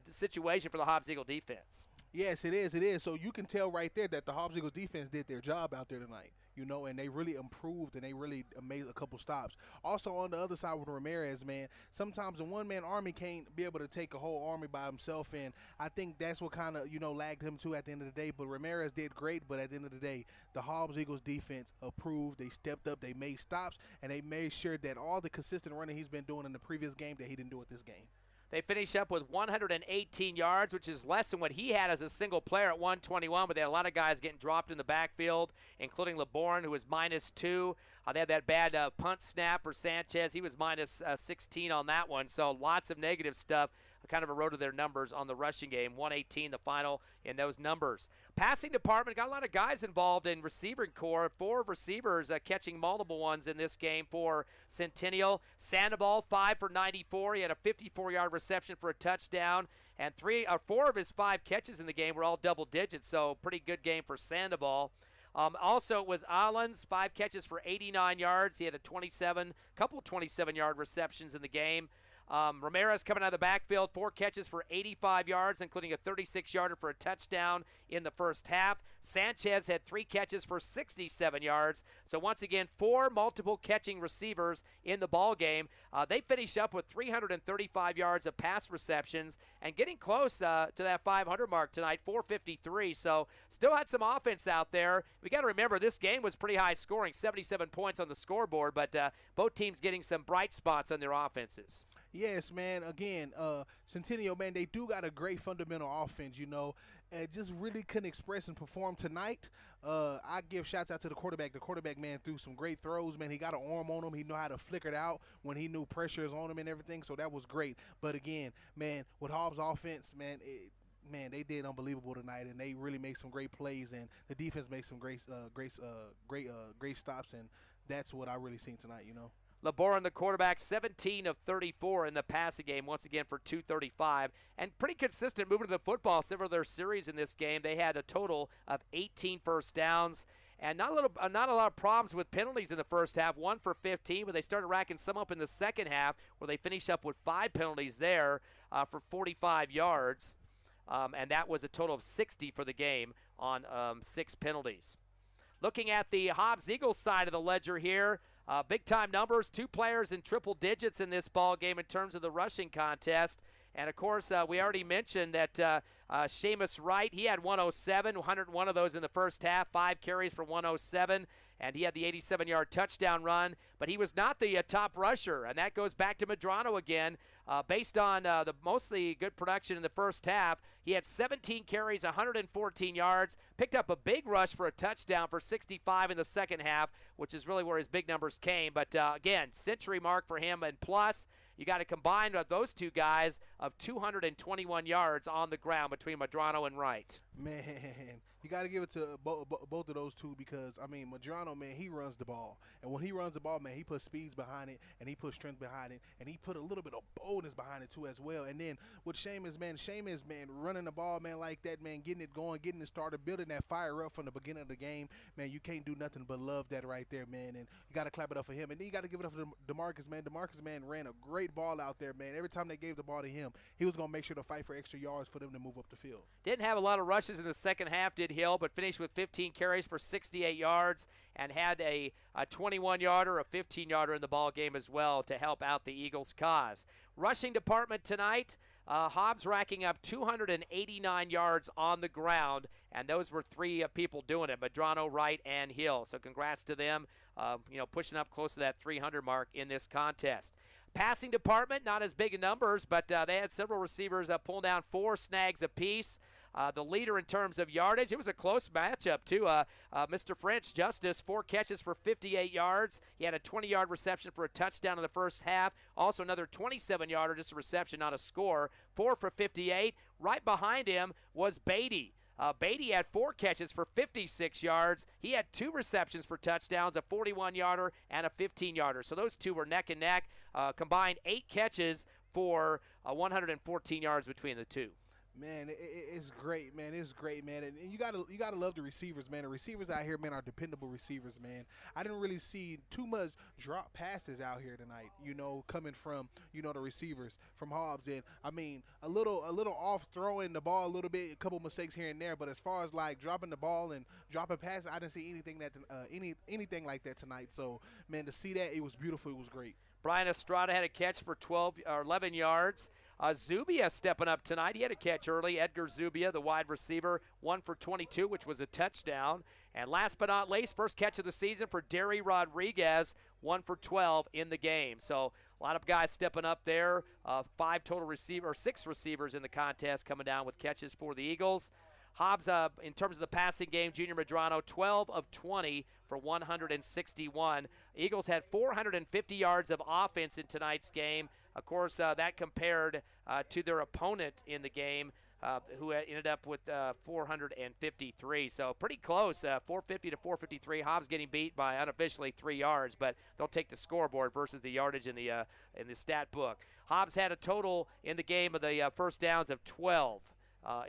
S1: situation for the Hobbs Eagle defense.
S2: Yes, it is. It is. So you can tell right there that the Hobbs Eagles defense did their job out there tonight, you know, and they really improved and they really made a couple stops. Also on the other side with Ramirez, man, sometimes a one-man army can't be able to take a whole army by himself, and I think that's what kind of, you know, lagged him too at the end of the day. But Ramirez did great, but at the end of the day, the Hobbs Eagles defense approved. They stepped up, they made stops, and they made sure that all the consistent running he's been doing in the previous game that he didn't do at this game.
S1: They finish up with 118 yards, which is less than what he had as a single player at 121, but they had a lot of guys getting dropped in the backfield, including LeBourne, who was -2. They had that bad punt snap for Sanchez. He was -16 on that one, so lots of negative stuff. Kind of eroded their numbers on the rushing game. 118 the final in those numbers. Passing department got a lot of guys involved in receiving core. 4 receivers catching multiple ones in this game for Centennial. Sandoval 5 for 94. He had a 54-yard reception for a touchdown, and 4 of his 5 catches in the game were all double digits. So pretty good game for Sandoval. Also, it was Allens, 5 catches for 89 yards. He had couple 27-yard receptions in the game. Ramirez coming out of the backfield, 4 catches for 85 yards, including a 36-yarder for a touchdown in the first half. Sanchez had 3 catches for 67 yards. So once again, 4 multiple catching receivers in the ball game. They finished up with 335 yards of pass receptions and getting close to that 500 mark tonight, 453. So still had some offense out there. We got to remember this game was pretty high scoring, 77 points on the scoreboard, but both teams getting some bright spots on their offenses.
S2: Yes, man. Again, Centennial, man, they do got a great fundamental offense, you know. Just really couldn't express and perform tonight. I give shouts out to the quarterback. The quarterback, man, threw some great throws, man. He got an arm on him. He knew how to flicker it out when he knew pressure is on him and everything, so that was great. But, again, man, with Hobbs' offense, man, they did unbelievable tonight, and they really made some great plays, and the defense made some great stops, and that's what I really seen tonight, you know.
S1: LeBoran, the quarterback, 17 of 34 in the passing game, once again for 235. And pretty consistent movement of the football. Several of their series in this game, they had a total of 18 first downs. And not a lot of problems with penalties in the first half, 1 for 15, but they started racking some up in the second half where they finished up with 5 penalties there for 45 yards. And that was a total of 60 for the game on 6 penalties. Looking at the Hobbs Eagles side of the ledger here, big-time numbers, 2 players in triple digits in this ball game in terms of the rushing contest. And, of course, we already mentioned that Seamus Wright, he had 107, 101 of those in the first half, 5 carries for 107, and he had the 87-yard touchdown run. But he was not the top rusher, and that goes back to Medrano again. Based on the mostly good production in the first half, he had 17 carries, 114 yards, picked up a big rush for a touchdown for 65 in the second half, which is really where his big numbers came. But, again, century mark for him, and plus you got to combine those 2 guys of 221 yards on the ground between Medrano and Wright.
S2: Man, you got to give it to both of those 2 because, I mean, Medrano, man, he runs the ball. And when he runs the ball, man, he puts speeds behind it, and he puts strength behind it, and he put a little bit of boldness behind it, too, as well. And then with Seamus, man, running the ball, man, like that, man, getting it going, getting it started, building that fire up from the beginning of the game, man, you can't do nothing but love that right there, man. And you got to clap it up for him. And then you got to give it up for DeMarcus, man. DeMarcus, man, ran a great ball out there, man. Every time they gave the ball to him, he was going to make sure to fight for extra yards for them to move up the field.
S1: Didn't have a lot of rushes in the second half, did Hill, but finished with 15 carries for 68 yards and had a 21-yarder, a 15-yarder in the ball game as well to help out the Eagles' cause. Rushing department tonight, Hobbs racking up 289 yards on the ground, and those were 3 people doing it, Medrano, Wright, and Hill. So congrats to them, pushing up close to that 300 mark in this contest. Passing department, not as big in numbers, but they had several receivers pulling down 4 snags apiece. The leader in terms of yardage, it was a close matchup, too. Mr. French, Justice, 4 catches for 58 yards. He had a 20-yard reception for a touchdown in the first half. Also another 27-yarder, just a reception, not a score. 4 for 58. Right behind him was Beatty. Beatty had 4 catches for 56 yards. He had 2 receptions for touchdowns, a 41-yarder and a 15-yarder. So those 2 were neck and neck. Combined 8 catches for 114 yards between the 2.
S2: Man, it's great, man. It's great, man. And you gotta love the receivers, man. The receivers out here, man, are dependable receivers, man. I didn't really see too much drop passes out here tonight, coming from, the receivers from Hobbs. And, I mean, a little off throwing the ball a little bit, a couple mistakes here and there. But as far as, like, dropping the ball and dropping passes, I didn't see anything like that tonight. So, man, to see that, it was beautiful. It was great.
S1: Brian Estrada had a catch for 11 yards. Zubia stepping up tonight. He had a catch early. Edgar Zubia, the wide receiver, 1 for 22, which was a touchdown. And last but not least, first catch of the season for Derry Rodriguez, 1 for 12 in the game. So a lot of guys stepping up there. 6 receivers in the contest coming down with catches for the Eagles. Hobbs, in terms of the passing game, Junior Medrano, 12 of 20 for 161. Eagles had 450 yards of offense in tonight's game. Of course, that compared to their opponent in the game, who ended up with 453. So pretty close, 450 to 453. Hobbs getting beat by unofficially 3 yards, but they'll take the scoreboard versus the yardage in the stat book. Hobbs had a total in the game of the first downs of 12.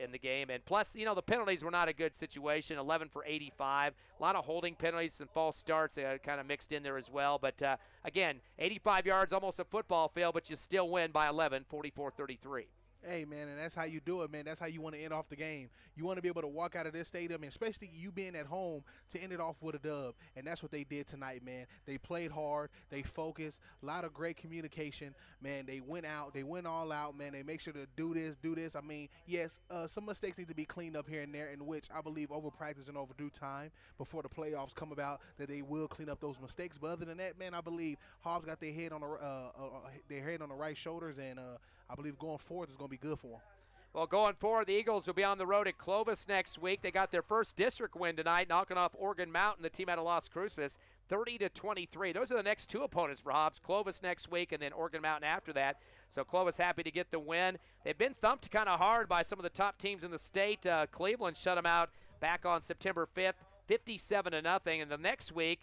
S1: In the game. And plus, the penalties were not a good situation, 11 for 85. A lot of holding penalties and false starts kind of mixed in there as well. But, again, 85 yards, almost a football field, but you still win by 11, 44-33.
S2: Hey, man, and that's how you do it, man. That's how you want to end off the game. You want to be able to walk out of this stadium, and especially you being at home, to end it off with a dub. And that's what they did tonight, man. They played hard. They focused. A lot of great communication. Man, they went out. They went all out, man. They make sure to do this. I mean, yes, some mistakes need to be cleaned up here and there, in which I believe over practice and over due time before the playoffs come about, that they will clean up those mistakes. But other than that, man, I believe Hobbs got their head on the right shoulders, and I believe going forward is going to be good for them.
S1: Well, going forward, the Eagles will be on the road at Clovis next week. They got their first district win tonight, knocking off Organ Mountain, the team out of Las Cruces, 30-23. Those are the next 2 opponents for Hobbs, Clovis next week and then Organ Mountain after that. So Clovis happy to get the win. They've been thumped kind of hard by some of the top teams in the state. Cleveland shut them out back on September 5th, 57-0. And the next week,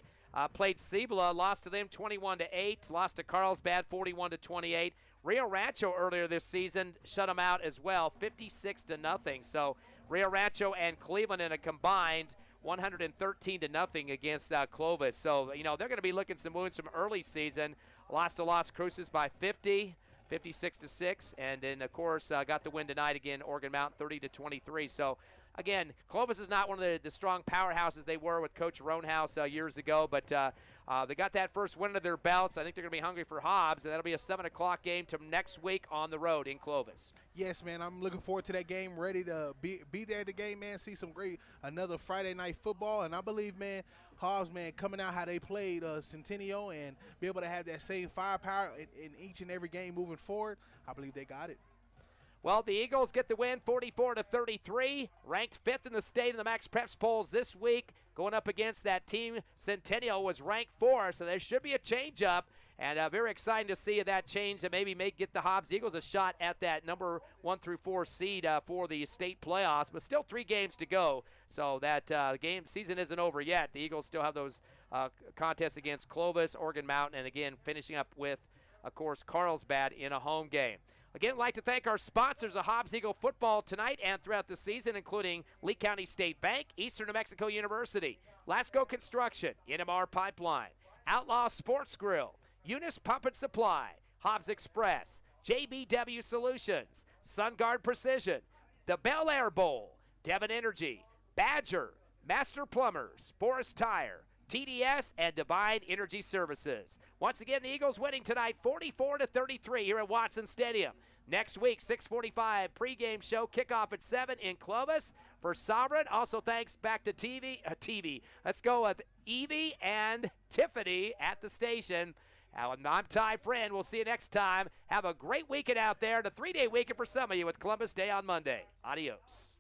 S1: played Cibola, lost to them 21-8, lost to Carlsbad 41-28. Rio Rancho earlier this season shut them out as well, 56-0. So Rio Rancho and Cleveland in a combined 113-0 against Clovis. So, they're going to be licking some wounds from early season. Lost to Las Cruces by 50, 56-6. And then, of course, got the win tonight again, Organ Mountain 30-23. So, again, Clovis is not one of the strong powerhouses they were with Coach Roanhouse years ago, but they got that first win under their belts. I think they're going to be hungry for Hobbs, and that'll be a 7 o'clock game to next week on the road in Clovis.
S2: Yes, man, I'm looking forward to that game, ready to be there at the game, man, see some another Friday night football. And I believe, man, Hobbs, man, coming out how they played Centennial and be able to have that same firepower in each and every game moving forward, I believe they got it.
S1: Well, the Eagles get the win 44-33, ranked 5th in the state in the Max Preps polls this week, going up against that team. Centennial was ranked 4th, so there should be a change up. And very exciting to see that change that maybe may get the Hobbs Eagles a shot at that number 1 through 4 seed for the state playoffs. But still 3 games to go, so that game season isn't over yet. The Eagles still have those contests against Clovis, Organ Mountain, and again finishing up with, of course, Carlsbad in a home game. Again, I'd like to thank our sponsors of Hobbs Eagle football tonight and throughout the season, including Lee County State Bank, Eastern New Mexico University, Lasco Construction, NMR Pipeline, Outlaw Sports Grill, Eunice Pump and Supply, Hobbs Express, JBW Solutions, SunGuard Precision, the Bel Air Bowl, Devon Energy, Badger, Master Plumbers, Forest Tire, TDS, and Divine Energy Services. Once again, the Eagles winning tonight 44-33 here at Watson Stadium. Next week, 6:45 pregame show, kickoff at 7 in Clovis for Sovereign. Also thanks back to TV. Let's go with Evie and Tiffany at the station. I'm Ty Friend. We'll see you next time. Have a great weekend out there, the 3-day weekend for some of you with Columbus Day on Monday. Adios.